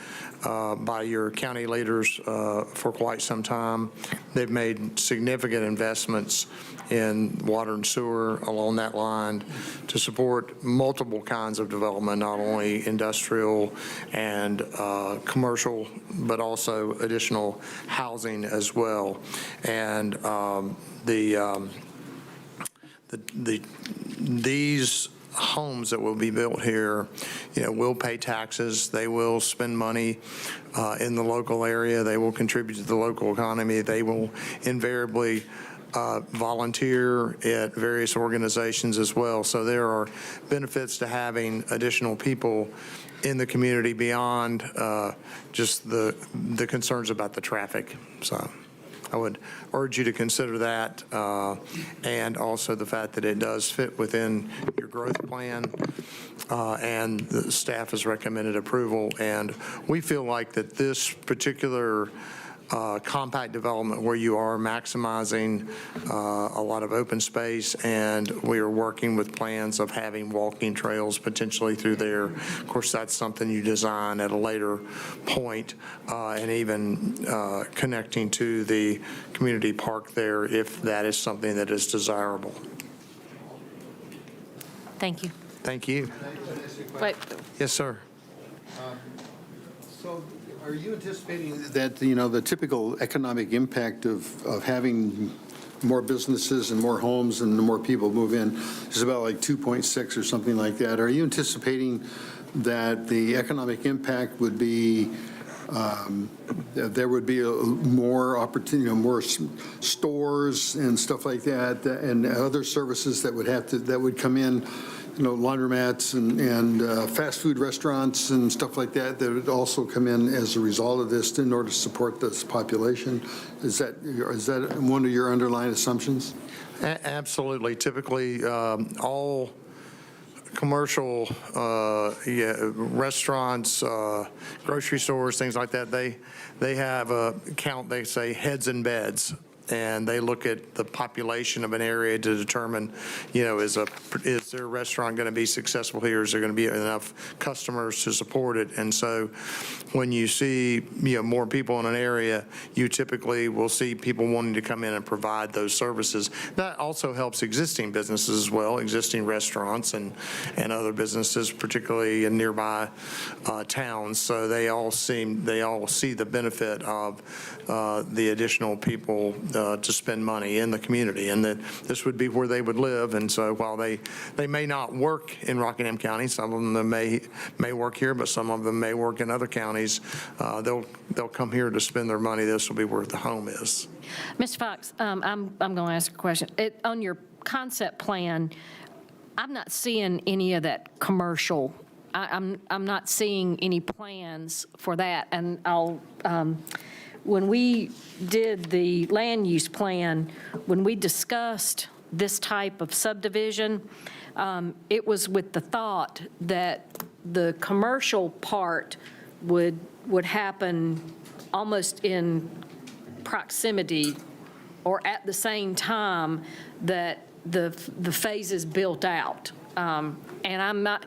by your county leaders for quite some time. They've made significant investments in water and sewer along that line to support multiple kinds of development, not only industrial and commercial, but also additional housing as well. And these homes that will be built here, will pay taxes. They will spend money in the local area. They will contribute to the local economy. They will invariably volunteer at various organizations as well. So there are benefits to having additional people in the community beyond just the concerns about the traffic. So I would urge you to consider that, and also the fact that it does fit within your growth plan, and the staff has recommended approval. And we feel like that this particular compact development, where you are maximizing a lot of open space, and we are working with plans of having walking trails potentially through there. Of course, that's something you design at a later point, and even connecting to the community park there if that is something that is desirable. Thank you. Thank you. Wait. Yes, sir. So are you anticipating that, the typical economic impact of having more businesses and more homes and the more people move in is about like 2.6 or something like that? Are you anticipating that the economic impact would be, there would be more opportunity, more stores and stuff like that, and other services that would come in, laundromats and fast food restaurants and stuff like that would also come in as a result of this in order to support this population? Is that one of your underlying assumptions? Absolutely. Typically, all commercial restaurants, grocery stores, things like that, they have a count, they say heads and beds. And they look at the population of an area to determine, is their restaurant going to be successful here? Is there going to be enough customers to support it? And so when you see, more people in an area, you typically will see people wanting to come in and provide those services. That also helps existing businesses as well, existing restaurants and other businesses, particularly in nearby towns. So they all see the benefit of the additional people to spend money in the community, and that this would be where they would live. And so while they may not work in Rockingham County, some of them may work here, but some of them may work in other counties, they'll come here to spend their money. This will be where the home is. Mr. Fox, I'm going to ask a question. On your concept plan, I'm not seeing any of that commercial. I'm not seeing any plans for that, and when we did the land use plan, when we discussed this type of subdivision, it was with the thought that the commercial part would happen almost in proximity or at the same time that the phases built out. And I'm not,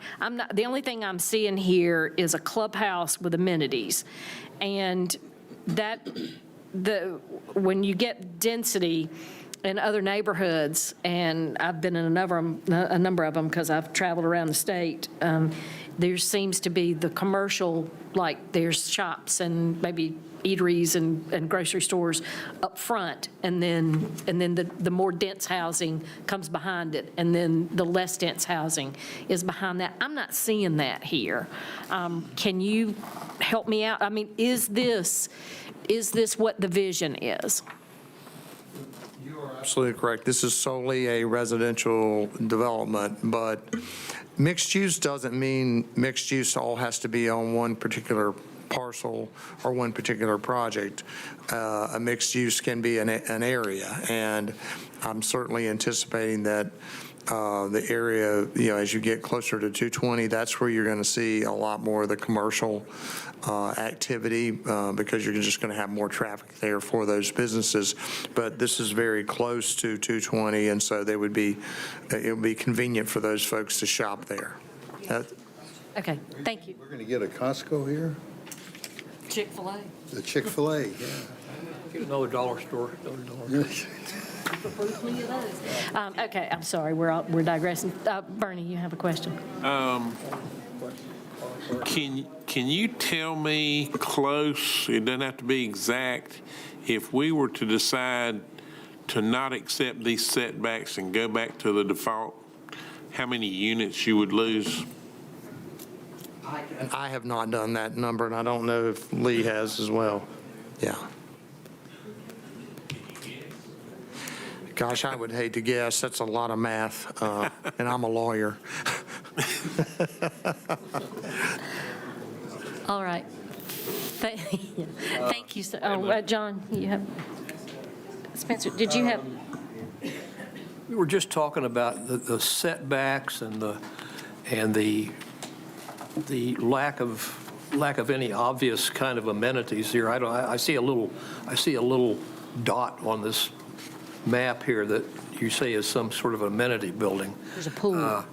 the only thing I'm seeing here is a clubhouse with amenities. And when you get density in other neighborhoods, and I've been in a number of them because I've traveled around the state, there seems to be the commercial, like there's shops and maybe eateries and grocery stores up front, and then the more dense housing comes behind it, and then the less dense housing is behind that. I'm not seeing that here. Can you help me out? I mean, is this what the vision is? You are absolutely correct. This is solely a residential development, but mixed use doesn't mean mixed use all has to be on one particular parcel or one particular project. A mixed use can be an area, and I'm certainly anticipating that the area, as you get closer to 220, that's where you're going to see a lot more of the commercial activity because you're just going to have more traffic there for those businesses. But this is very close to 220, and so it would be convenient for those folks to shop there. Okay, thank you. We're going to get a Costco here? Chick-fil-A. The Chick-fil-A, yeah. Get another dollar store. Okay, I'm sorry, we're digressing. Bernie, you have a question? Can you tell me close, it doesn't have to be exact, if we were to decide to not accept these setbacks and go back to the default, how many units you would lose? I have not done that number, and I don't know if Lee has as well. Yeah. Gosh, I would hate to guess. That's a lot of math, and I'm a lawyer. All right. Thank you, sir. John, you have, Spencer, did you have? We were just talking about the setbacks and the lack of any obvious kind of amenities here. I see a little dot on this map here that you say is some sort of amenity building. There's a pool.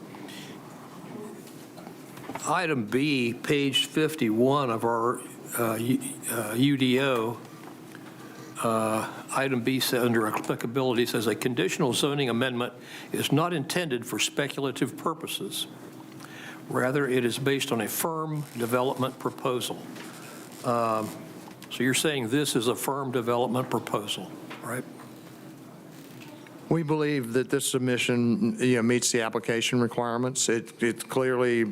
Item B, page 51 of our UDO, item B under applicability says a conditional zoning amendment is not intended for speculative purposes. Rather, it is based on a firm development proposal. So you're saying this is a firm development proposal, right? We believe that this submission, meets the application requirements. It clearly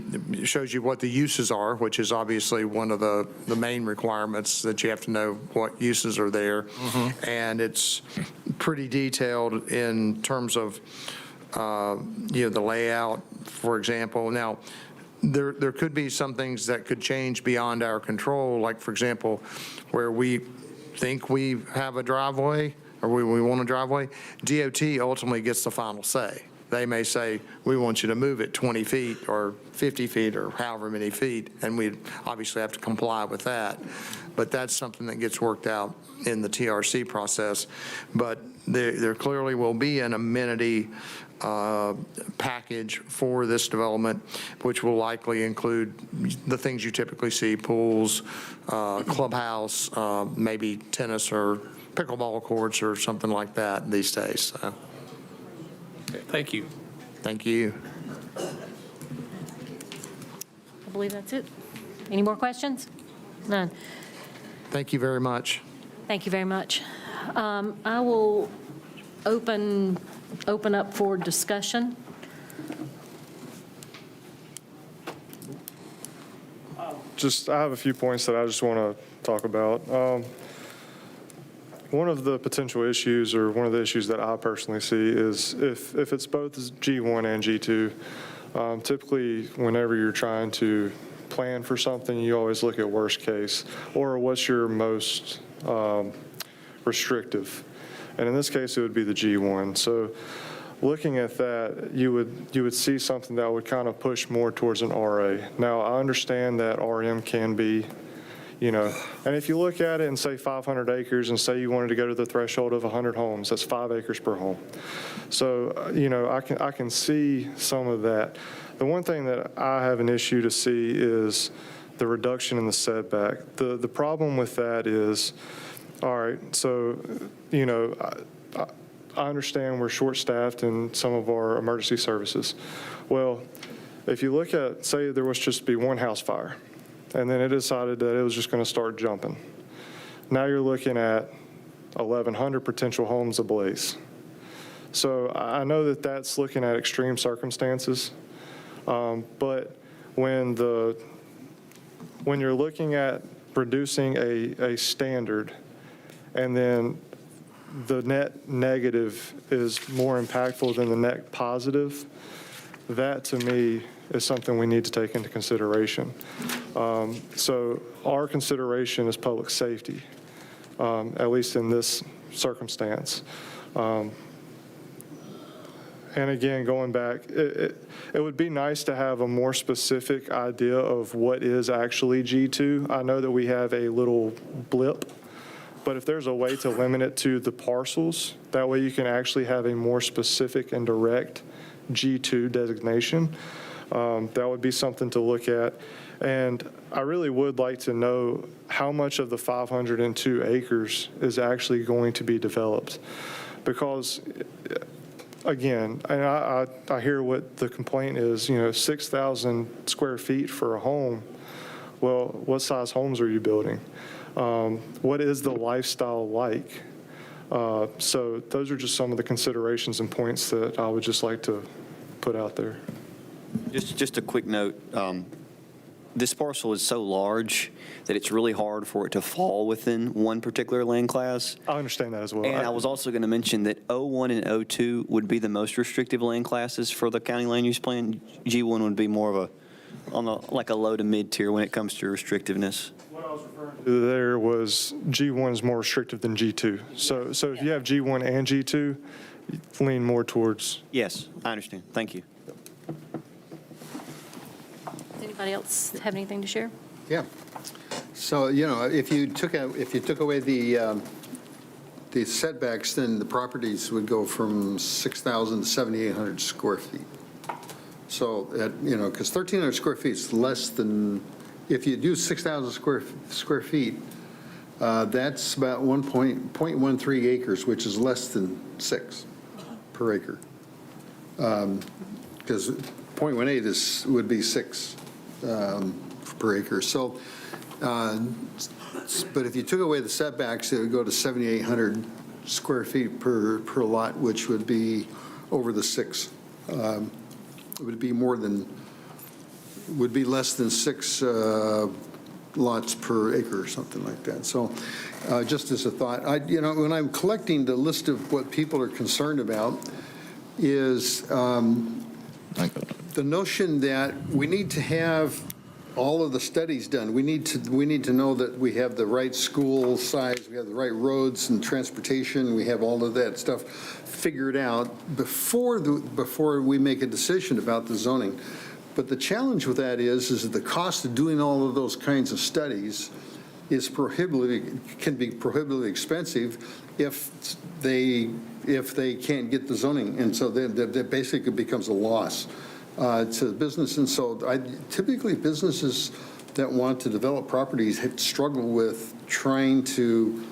shows you what the uses are, which is obviously one of the main requirements, that you have to know what uses are there. And it's pretty detailed in terms of, the layout, for example. Now, there could be some things that could change beyond our control, like, for example, where we think we have a driveway, or we want a driveway, DOT ultimately gets the final say. They may say, we want you to move it 20 feet or 50 feet or however many feet, and we obviously have to comply with that. But that's something that gets worked out in the TRC process. But there clearly will be an amenity package for this development, which will likely include the things you typically see: pools, clubhouse, maybe tennis or pickleball courts or something like that these days. So. Okay, thank you. Thank you. I believe that's it. Any more questions? None. Thank you very much. Thank you very much. I will open up for discussion. I have a few points that I just want to talk about. One of the potential issues, or one of the issues that I personally see, is if it's both G1 and G2, typically whenever you're trying to plan for something, you always look at worst case, or what's your most restrictive. And in this case, it would be the G1. So looking at that, you would see something that would kind of push more towards an RA. Now, I understand that RM can be, and if you look at it and say 500 acres and say you wanted to go to the threshold of 100 homes, that's 5 acres per home. So, I can see some of that. The one thing that I have an issue to see is the reduction in the setback. The problem with that is, all right, so, I understand we're short-staffed in some of our emergency services. Well, if you look at, say there was just be one house fire, and then it decided that it was just going to start jumping. Now you're looking at 1,100 potential homes ablaze. So I know that that's looking at extreme circumstances, but when you're looking at reducing a standard, and then the net negative is more impactful than the net positive, that to me is something we need to take into consideration. So our consideration is public safety, at least in this circumstance. And again, going back, it would be nice to have a more specific idea of what is actually G2. I know that we have a little blip, but if there's a way to limit it to the parcels, that way you can actually have a more specific and direct G2 designation. That would be something to look at. And I really would like to know how much of the 502 acres is actually going to be developed. Because, again, and I hear what the complaint is, 6,000 square feet for a home. Well, what size homes are you building? What is the lifestyle like? So those are just some of the considerations and points that I would just like to put out there. Just a quick note. This parcel is so large that it's really hard for it to fall within one particular land class. I understand that as well. And I was also going to mention that O1 and O2 would be the most restrictive land classes for the county land use plan. G1 would be more of like a low to mid tier when it comes to restrictiveness. What I was referring to there was G1 is more restrictive than G2. So if you have G1 and G2, you lean more towards. Yes, I understand. Thank you. Does anybody else have anything to share? Yeah. So, if you took away the setbacks, then the properties would go from 6,000 to 7,800 square feet. So, because 1,300 square feet is less than, if you do 6,000 square feet, that's about 1.13 acres, which is less than 6 per acre. Because .18 would be 6 per acre. So, but if you took away the setbacks, it would go to 7,800 square feet per lot, which would be over the 6. It would be less than 6 lots per acre or something like that. So just as a thought, when I'm collecting the list of what people are concerned about is the notion that we need to have all of the studies done. We need to know that we have the right school size, we have the right roads and transportation, we have all of that stuff figured out before we make a decision about the zoning. But the challenge with that is that the cost of doing all of those kinds of studies can be prohibitively expensive if they can't get the zoning, and so that basically becomes a loss to the business. And so typically businesses that want to develop properties struggle with trying to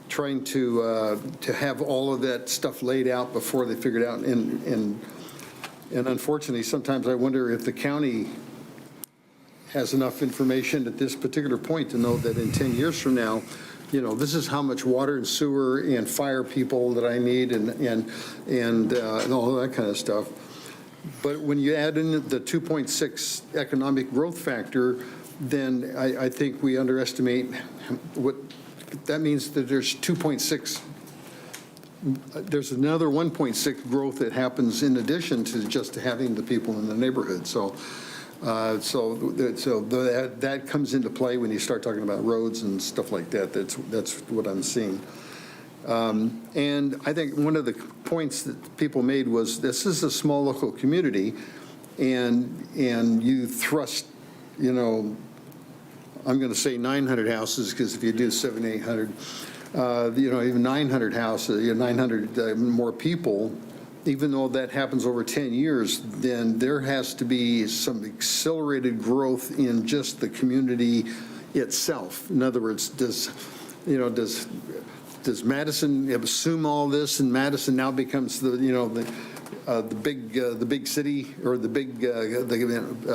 have all of that stuff laid out before they figure it out. And unfortunately, sometimes I wonder if the county has enough information at this particular point to know that in 10 years from now, this is how much water and sewer and fire people that I need and all that kind of stuff. But when you add in the 2.6 economic growth factor, then I think we underestimate what that means. That there's 2.6. There's another 1.6 growth that happens in addition to just having the people in the neighborhood. So that comes into play when you start talking about roads and stuff like that. That's what I'm seeing. And I think one of the points that people made was this is a small local community, and you thrust, I'm going to say 900 houses, because if you do 700, 800, even 900 houses, 900 more people, even though that happens over 10 years, then there has to be some accelerated growth in just the community itself. In other words, does Madison assume all this, and Madison now becomes the big city, or the big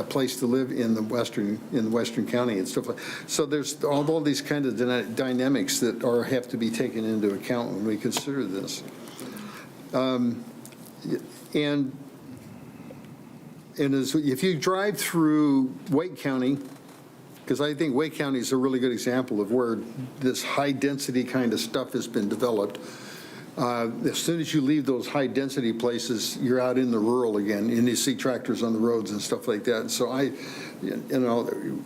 place to live in the western county and stuff like that. So there's all these kind of dynamics that have to be taken into account when we consider this. And if you drive through Wake County, because I think Wake County is a really good example of where this high-density kind of stuff has been developed. As soon as you leave those high-density places, you're out in the rural again, and you see tractors on the roads and stuff like that. And so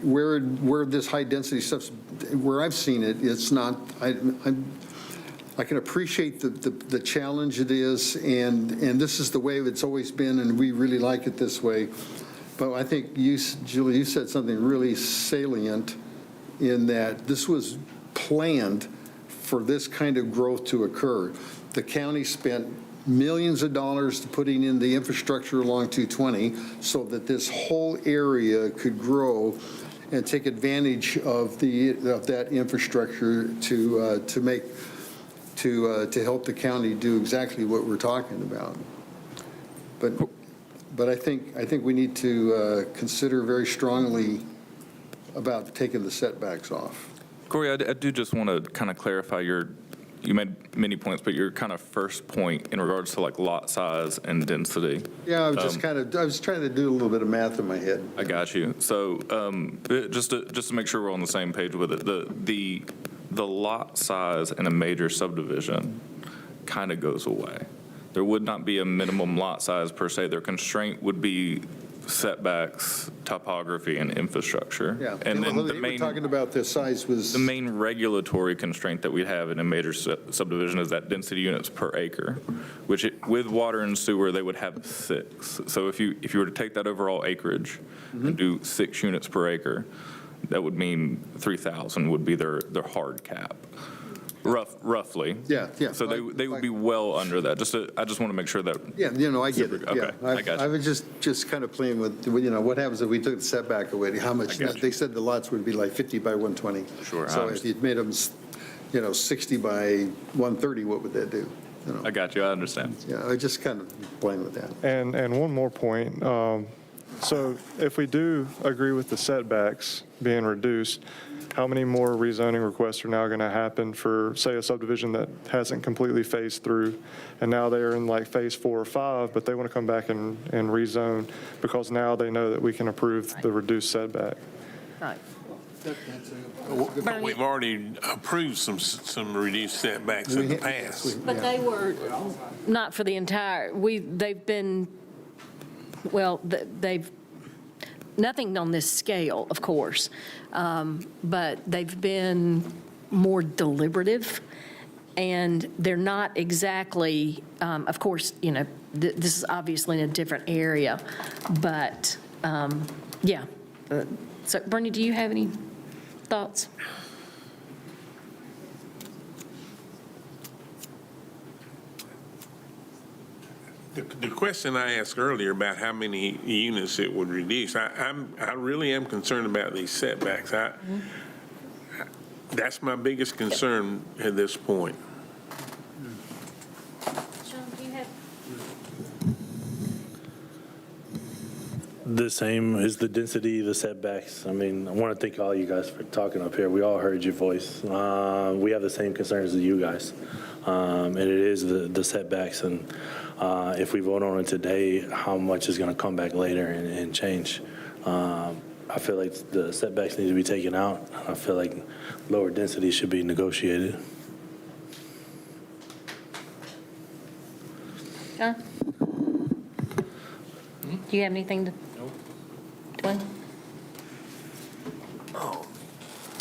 where this high-density stuff, where I've seen it, it's not. I can appreciate the challenge it is, and this is the way it's always been, and we really like it this way. But I think Julie, you said something really salient in that this was planned for this kind of growth to occur. The county spent millions of dollars to putting in the infrastructure along 220 so that this whole area could grow and take advantage of that infrastructure to help the county do exactly what we're talking about. But I think we need to consider very strongly about taking the setbacks off. Corey, I do just want to kind of clarify you made many points, but your kind of first point in regards to like lot size and density. Yeah, I was trying to do a little bit of math in my head. I got you. So just to make sure we're on the same page with it, the lot size in a major subdivision kind of goes away. There would not be a minimum lot size per se. Their constraint would be setbacks, topography, and infrastructure. Yeah. And then the main talking about the size was the main regulatory constraint that we have in a major subdivision is that density units per acre, which with water and sewer they would have 6. So if you were to take that overall acreage and do 6 units per acre, that would mean 3,000 would be their hard cap. Roughly. Yeah. So they would be well under that. I just want to make sure that. Yeah, I get it. Okay, Yeah. I got you. I was just kind of playing with, what happens if we took the setback away? How much? They said the lots would be like 50 by 120. Sure. So if you made them, 60 by 130, what would that do? know. I got you, I understand. Yeah, I just kind of playing with that. And one more point. So if we do agree with the setbacks being reduced, how many more rezoning requests are now going to happen for, say, a subdivision that hasn't completely phased through, and now they're in like phase 4 or 5, but they want to come back and rezone because now they know that we can approve the reduced setback? Right. But we've already approved some reduced setbacks in the past. But they were not for the entire, they've been, well, they've, nothing on this scale, of course, but they've been more deliberative, and they're not exactly, of course, you know, this is obviously in a different area, but, yeah. So, Bernie, do you have any thoughts? The question I asked earlier about how many units it would reduce, I really am concerned about these setbacks. That's my biggest concern at this point. Sean, do you have? The same as the density, the setbacks. I mean, I want to thank all you guys for talking up here. We all heard your voice. We have the same concerns as you guys. And it is the setbacks. And if we vote on it today, how much is going to come back later and change? I feel like the setbacks need to be taken out. I feel like lower density should be negotiated. John? Do you have anything to? Dwayne?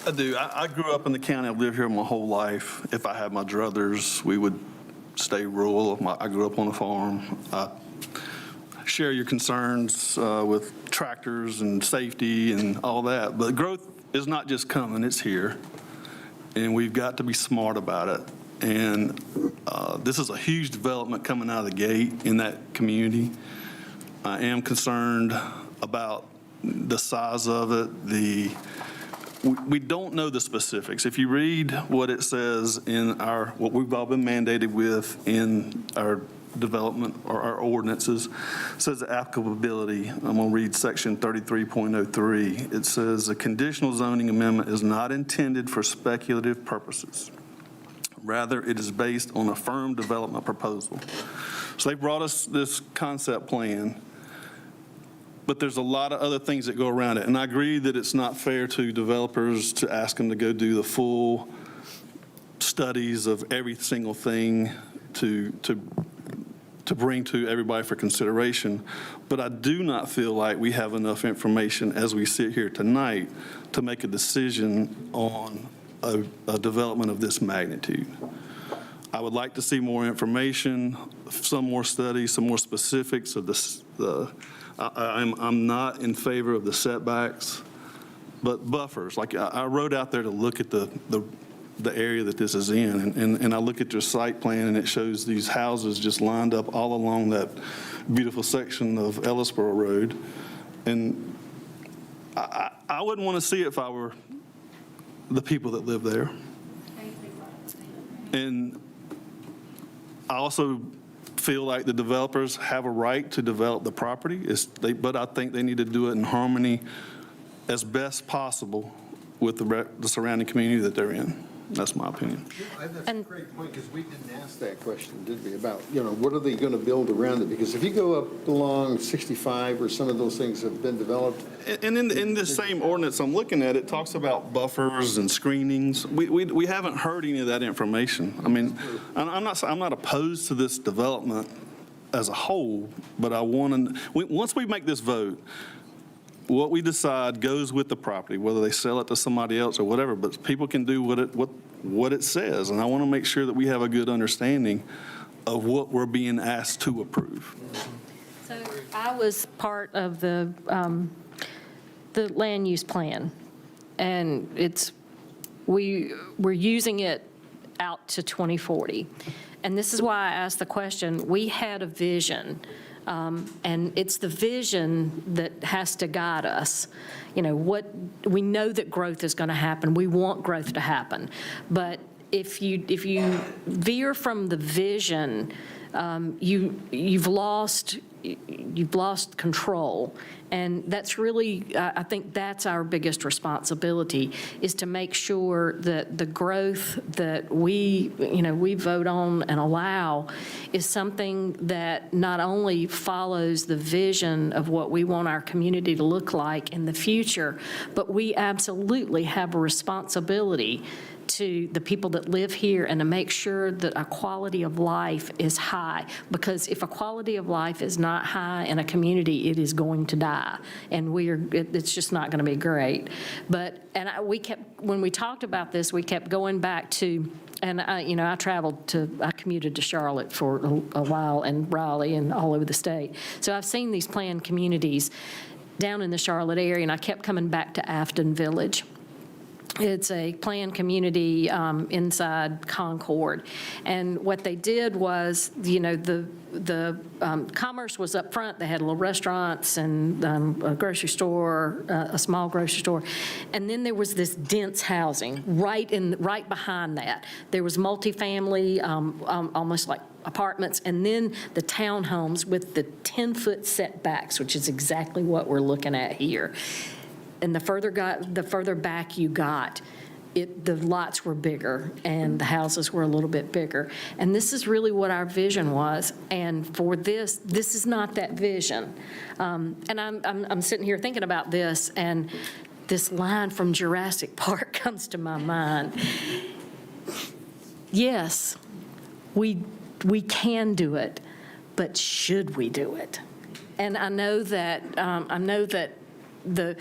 I do. I grew up in the county. I've lived here my whole life. If I had my druthers, we would stay rural. I grew up on a farm. I share your concerns with tractors and safety and all that. But growth is not just coming, it's here. And we've got to be smart about it. And this is a huge development coming out of the gate in that community. I am concerned about the size of it. We don't know the specifics. If you read what it says in what we've all been mandated with in our development or our ordinances, it says applicability. I'm going to read section 33.03. It says a conditional zoning amendment is not intended for speculative purposes. Rather, it is based on a firm development proposal. So they brought us this concept plan, but there's a lot of other things that go around it. And I agree that it's not fair to developers to ask them to go do the full studies of every single thing to bring to everybody for consideration. But I do not feel like we have enough information as we sit here tonight to make a decision on a development of this magnitude. I would like to see more information, some more studies, some more specifics of this. I'm not in favor of the setbacks, but buffers. Like I rode out there to look at the area that this is in, and I look at your site plan, and it shows these houses just lined up all along that beautiful section of Ellisboro Road. And I wouldn't want to see it if I were the people that live there. And I also feel like the developers have a right to develop the property, but I think they need to do it in harmony as best possible with the surrounding community that they're in. That's my opinion. That's a great point, because we didn't ask that question, did we, about, what are they going to build around it? Because if you go up along 65, where some of those things have been developed. And in this same ordinance I'm looking at, it talks about buffers and screenings. We haven't heard any of that information. I mean, I'm not opposed to this development as a whole, but I want to, once we make this vote, what we decide goes with the property, whether they sell it to somebody else or whatever, but people can do what it says. And I want to make sure that we have a good understanding of what we're being asked to approve. So I was part of the land use plan, and we're using it out to 2040. And this is why I asked the question. We had a vision. And it's the vision that has to guide us. We know that growth is going to happen. We want growth to happen. But if you veer from the vision, you've lost control. And that's really, I think that's our biggest responsibility, is to make sure that the growth that we vote on and allow is something that not only follows the vision of what we want our community to look like in the future, but we absolutely have a responsibility to the people that live here and to make sure that our quality of life is high. Because if a quality of life is not high in a community, it is going to die. And it's just not going to be great. When we talked about this, we kept going back to, and I commuted to Charlotte for a while, and Raleigh and all over the state. So I've seen these planned communities down in the Charlotte area, and I kept coming back to Afton Village. It's a planned community inside Concord. And what they did was, the commerce was up front. They had little restaurants and a grocery store, a small grocery store. And then there was this dense housing right behind that. There was multifamily, almost like apartments, and then the townhomes with the 10-foot setbacks, which is exactly what we're looking at here. And the further back you got, the lots were bigger and the houses were a little bit bigger. And this is really what our vision was. And for this is not that vision. And I'm sitting here thinking about this, and this line from Jurassic Park comes to my mind. Yes, we can do it, but should we do it? And I know that the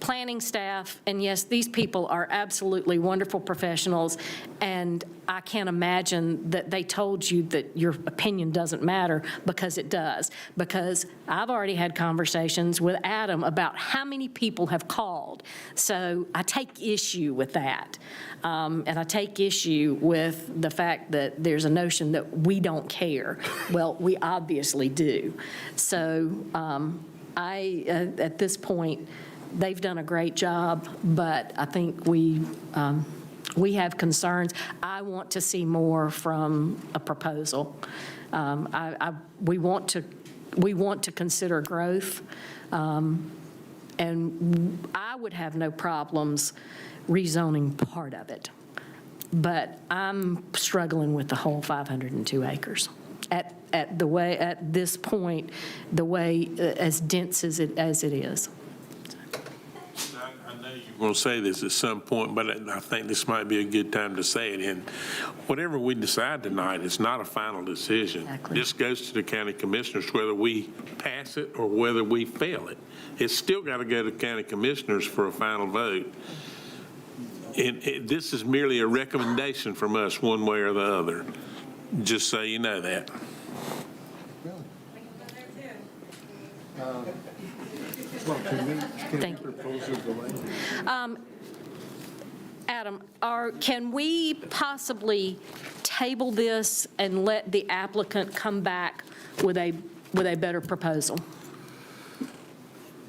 planning staff, and yes, these people are absolutely wonderful professionals, and I can't imagine that they told you that your opinion doesn't matter, because it does. Because I've already had conversations with Adam about how many people have called. So I take issue with that. And I take issue with the fact that there's a notion that we don't care. Well, we obviously do. So at this point, they've done a great job, but I think we have concerns. I want to see more from a proposal. We want to consider growth, and I would have no problems rezoning part of it, but I'm struggling with the whole 502 acres. At this point, the way as dense as it is. I know you're going to say this at some point, but I think this might be a good time to say it. And whatever we decide tonight, it's not a final decision. Exactly. This goes to the county commissioners, whether we pass it or whether we fail it. It's still got to go to county commissioners for a final vote. And this is merely a recommendation from us, one way or the other, just so you know that. Thank you. Adam, can we possibly table this and let the applicant come back with a better proposal?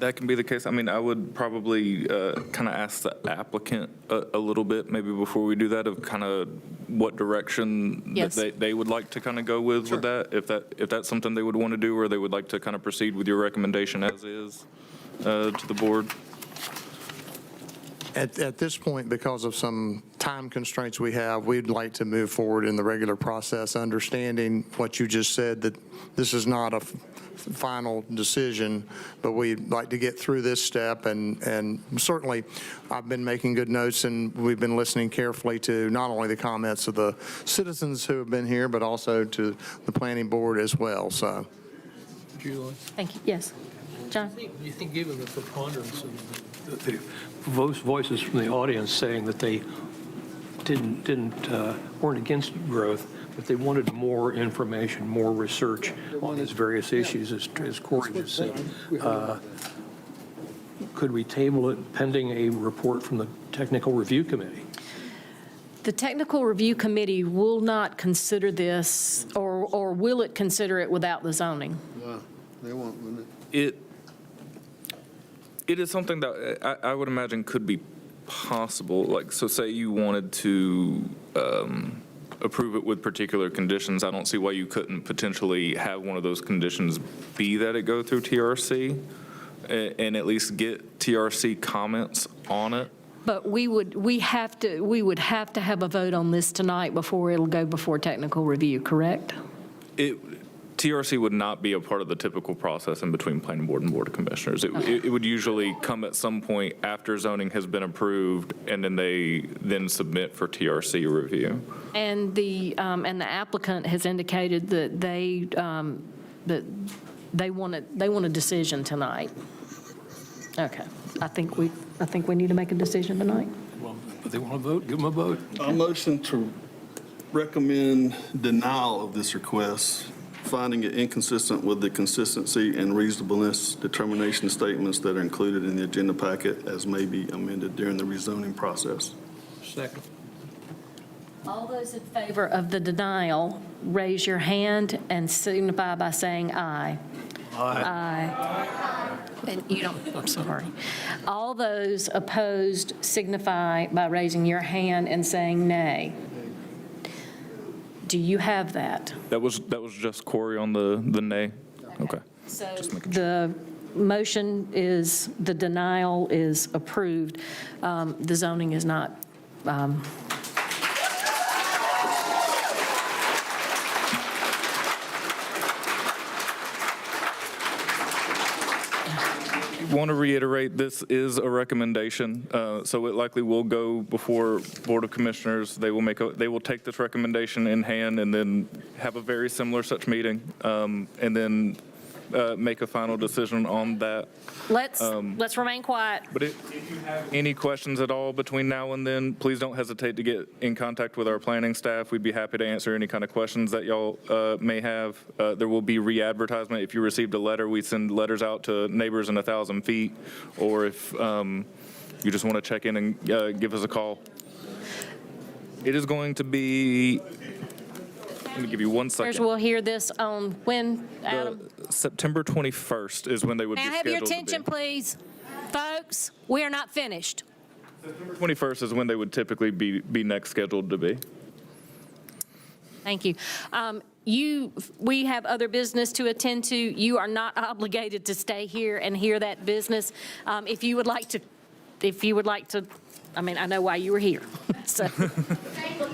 That can be the case. I mean, I would probably kind of ask the applicant a little bit, maybe before we do that, of kind of what direction Yes. that they would like to kind of go with that, if that's something they would want to do, or they would like to kind of proceed with your recommendation as is to the board. At this point, because of some time constraints we have, we'd like to move forward in the regular process, understanding what you just said, that this is not a final decision, but we'd like to get through this step. And certainly, I've been making good notes, and we've been listening carefully to not only the comments of the citizens who have been here, but also to the planning board as well. So, Julie? Thank you. Yes. John? Do you think, given the preponderance of the voices from the audience saying that they weren't against growth, but they wanted more information, more research on these various issues, as Corey just said, could we table it pending a report from the Technical Review Committee? The Technical Review Committee will not consider this, or will it consider it without the zoning? No, they won't, wouldn't it? It is something that I would imagine could be possible, like, so say you wanted to approve it with particular conditions, I don't see why you couldn't potentially have one of those conditions be that it go through TRC and at least get TRC comments on it. But we would have to have a vote on this tonight before it'll go before technical review, correct? TRC would not be a part of the typical process in between planning board and board of commissioners. It would usually come at some point after zoning has been approved, and then they submit for TRC review. And the applicant has indicated that they want a decision tonight. Okay, I think we need to make a decision tonight. Well, if they want to vote, give them a vote. I motion to recommend denial of this request, finding it inconsistent with the consistency and reasonableness determination statements that are included in the agenda packet as may be amended during the rezoning process. Second. All those in favor of the denial, raise your hand and signify by saying aye. Aye. And you don't, I'm sorry. All those opposed signify by raising your hand and saying nay. Do you have that? That was just Corey on the nay? Okay. So the motion is, the denial is approved. The zoning is not. Want to reiterate, this is a recommendation, so it likely will go before Board of Commissioners. They will take this recommendation in hand and then have a very similar such meeting, and then make a final decision on that. Let's remain quiet. But if you have any questions at all between now and then, please don't hesitate to get in contact with our planning staff. We'd be happy to answer any kind of questions that y'all may have. There will be re-advertisement. If you received a letter, we send letters out to neighbors in 1,000 feet, or if you just want to check in and give us a call. It is going to be, let me give you 1 second. We'll hear this on when, Adam? September 21st is when they would be May I scheduled have your to be. attention, please? Folks, we are not finished. September 21st is when they would typically be next scheduled to be. Thank you. We have other business to attend to. You are not obligated to stay here and hear that business. If you would like to, I mean, I know why you were here, so. Thank you.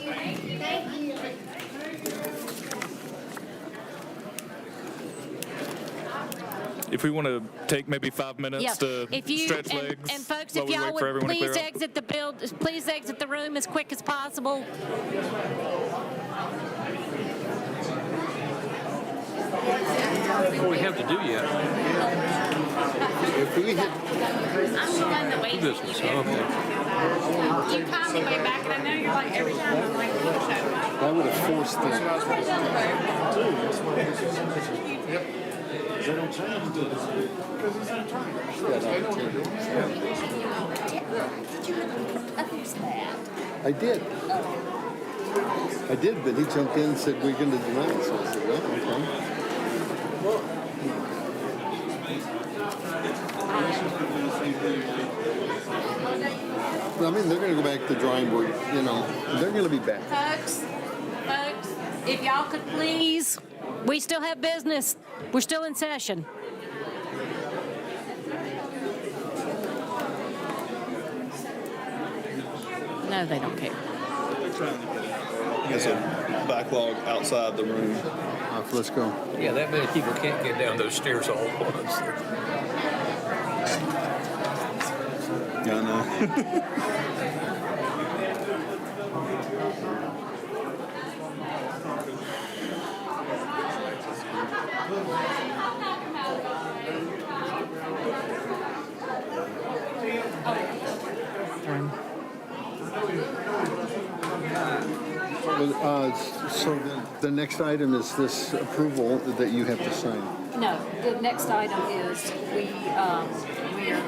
If we want to take maybe 5 minutes Yeah. to stretch legs. And folks, while if we y'all wait for would everyone to please clear out. exit the room as quick as possible. I don't think we have to do yet. If we hit, I'm the one that waits. Business, okay. You call me way back, and I know you're like every time I'm like, that would have forced the. I did. But he jumped in and said, we're going to deny it. So I said, well, I mean, they're going to go back to the drawing board, you know. They're going to be back. Folks, if y'all could please, we still have business. We're still in session. No, they don't care. There's a backlog outside the room. Let's go. Yeah, that many people can't get down those stairs all at once. Yeah, I know. So the next item is this approval that you have to sign. No, the next item is we are going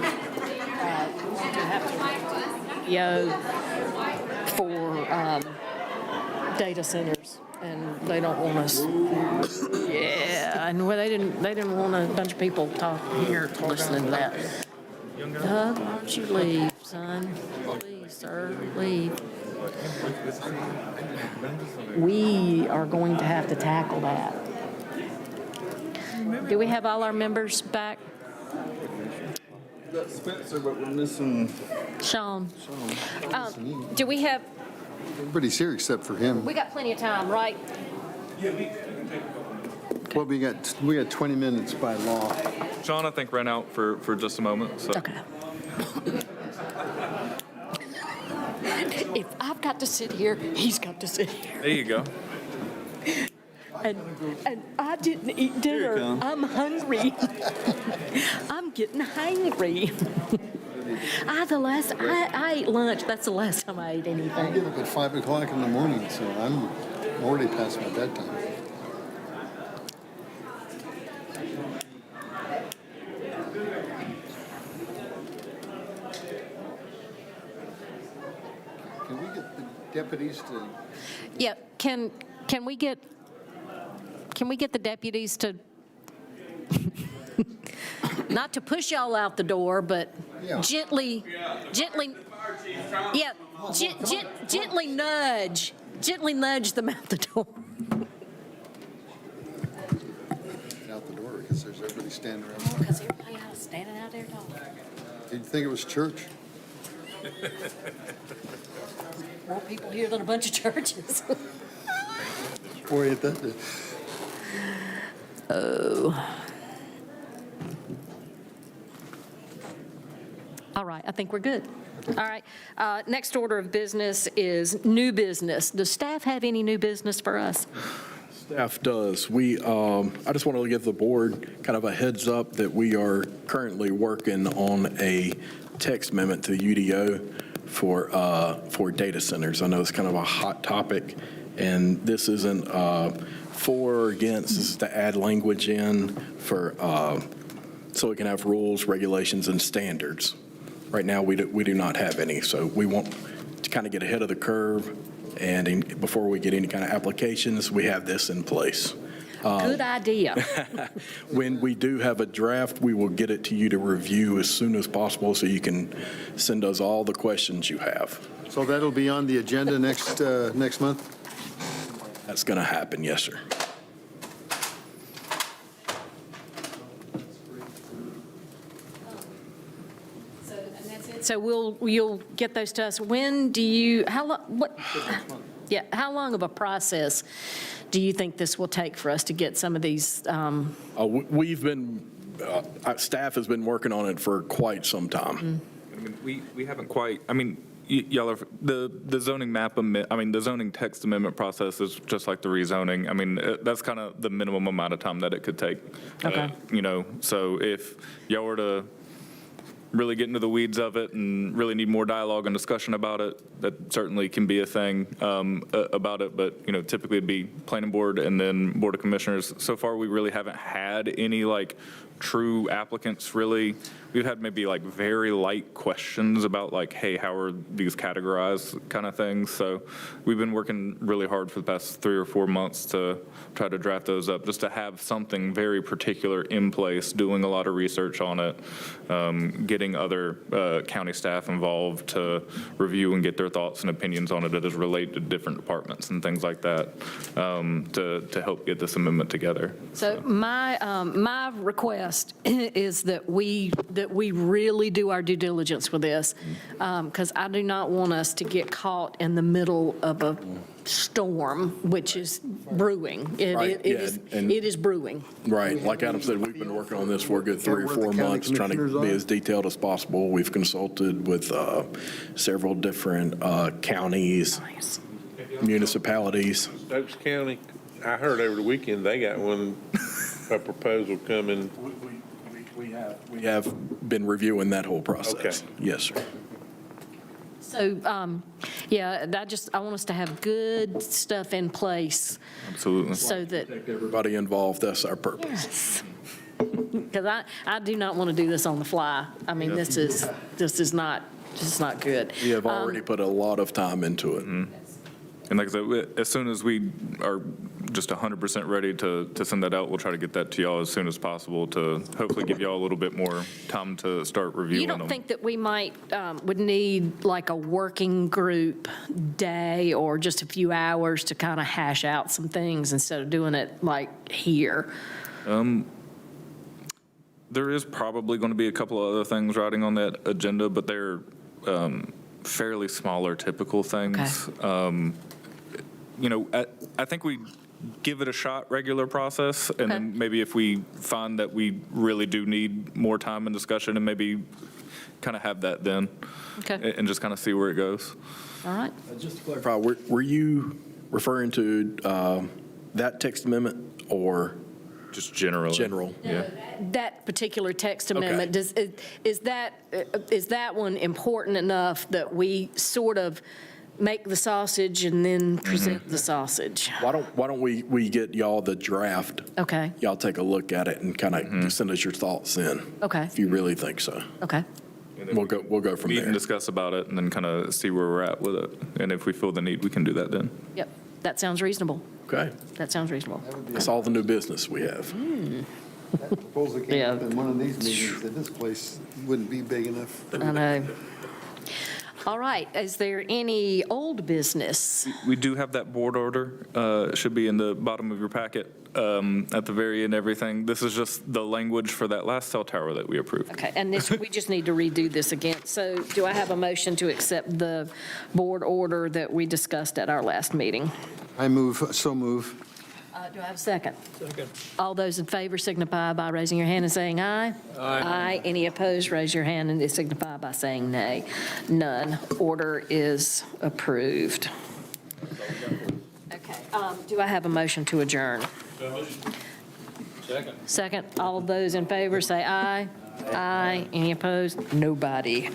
to have to go for data centers, and they don't want us. Yeah, and well, they didn't want a bunch of people talking here listening to that. Doug, why don't you leave, son? Please, sir, leave. We are going to have to tackle that. Do we have all our members back? We got Spencer, but we're missing Sean? Do we have, Everybody's here except for him. we got plenty of time, right? Well, we got 20 minutes by law. Sean, I think, ran out for just a moment, so. Okay. If I've got to sit here, he's got to sit here. There you go. And I didn't eat dinner. I'm hungry. I'm getting hangry. I ate lunch. That's the last time I ate I anything. get up at 5 o'clock in the morning, so I'm already past my bedtime. Can we get the deputies to? Yeah, can we get the deputies to, not to push y'all out the door, but gently nudge them out the door. Out the door, because there's everybody standing around. Because everybody else standing out there talking. Did you think it was church? More people here than a bunch of churches. Boy, that. Oh. All right, I think we're good. All right, next order of business is new business. Does staff have any new business for us? Staff does. I just want to give the board kind of a heads up that we are currently working on a text amendment to UDO for data centers. I know it's kind of a hot topic, and this isn't for or against. This is to add language in for so we can have rules, regulations, and standards. Right now, we do not have any, so we want to kind of get ahead of the curve, and before we get any kind of applications, we have this in place. Good idea. When we do have a draft, we will get it to you to review as soon as possible so you can send us all the questions you have. So that'll be on the agenda next month? That's going to happen, yes, sir. So you'll get those to us. When do you, how long of a process do you think this will take for us to get some of these? We've been, staff has been working on it for quite some time. I mean, we haven't quite, I mean, y'all are, the zoning map, the zoning text amendment process is just like the rezoning. I mean, that's kind of the minimum amount of time that it could take. Okay. So if y'all were to really get into the weeds of it and really need more dialogue and discussion about it, that certainly can be a thing about it. But, typically it'd be planning board and then board of commissioners. So far, we really haven't had any true applicants really. We've had maybe very light questions about hey, how are these categorized kind of things. So we've been working really hard for the past 3 or 4 months to try to draft those up, just to have something very particular in place, doing a lot of research on it, getting other county staff involved to review and get their thoughts and opinions on it as relate to different departments and things like that, to help get this amendment together. So my request is that we really do our due diligence with this, because I do not want us to get caught in the middle of a storm, which is brewing. It is brewing. Right. Like Adam said, we've been working on this for a good 3 or 4 months, trying to be as detailed as possible. We've consulted with several different counties, municipalities. Stokes County, I heard over the weekend they got a proposal coming. We have been reviewing that whole process. Okay. Yes, sir. So, I want us to have good stuff in place. Absolutely. So that Everybody involved, that's our purpose. yes. Because I do not want to do this on the fly. I mean, this is not good. We have already put a lot of time into it. And like I said, as soon as we are just 100% ready to send that out. We'll try to get that to y'all as soon as possible to hopefully give y'all a little bit more time to start reviewing You them. don't think that we might, would need like a working group day or just a few hours to kind of hash out some things instead of doing it like here? There is probably going to be a couple of other things riding on that agenda, but they're fairly smaller, typical things. I think we give it a shot, regular process, and then maybe if we find that we really do need more time and discussion, and maybe kind of have that then, and just kind of see where it goes. All right. Just to clarify, were you referring to that text amendment or? Just generally. General. Yeah. That particular text amendment, is that one important enough that we sort of make the sausage and then present the sausage? Why don't we get y'all the draft? Okay. Y'all take a look at it and kind of send us your thoughts in. Okay. If you really think so. Okay. We'll go from Meet there. and discuss about it and then kind of see where we're at with it. And if we feel the need, we can do that then. Yep, that sounds reasonable. Okay. That sounds reasonable. That's all the new business we have. That proposal came up in one of these meetings, that this place wouldn't be big enough. I know. All right, is there any old business? We do have that board order. It should be in the bottom of your packet at the very end, everything. This is just the language for that last cell tower that we approved. Okay, and this, we just need to redo this again. So do I have a motion to accept the board order that we discussed at our last meeting? So move. Do I have a second? Second. All those in favor signify by raising your hand and saying aye. Aye. Any opposed, raise your hand and signify by saying nay. None. Order is approved. Okay, do I have a motion to adjourn? Second. Second. All those in favor say aye. Aye. Any opposed? Nobody.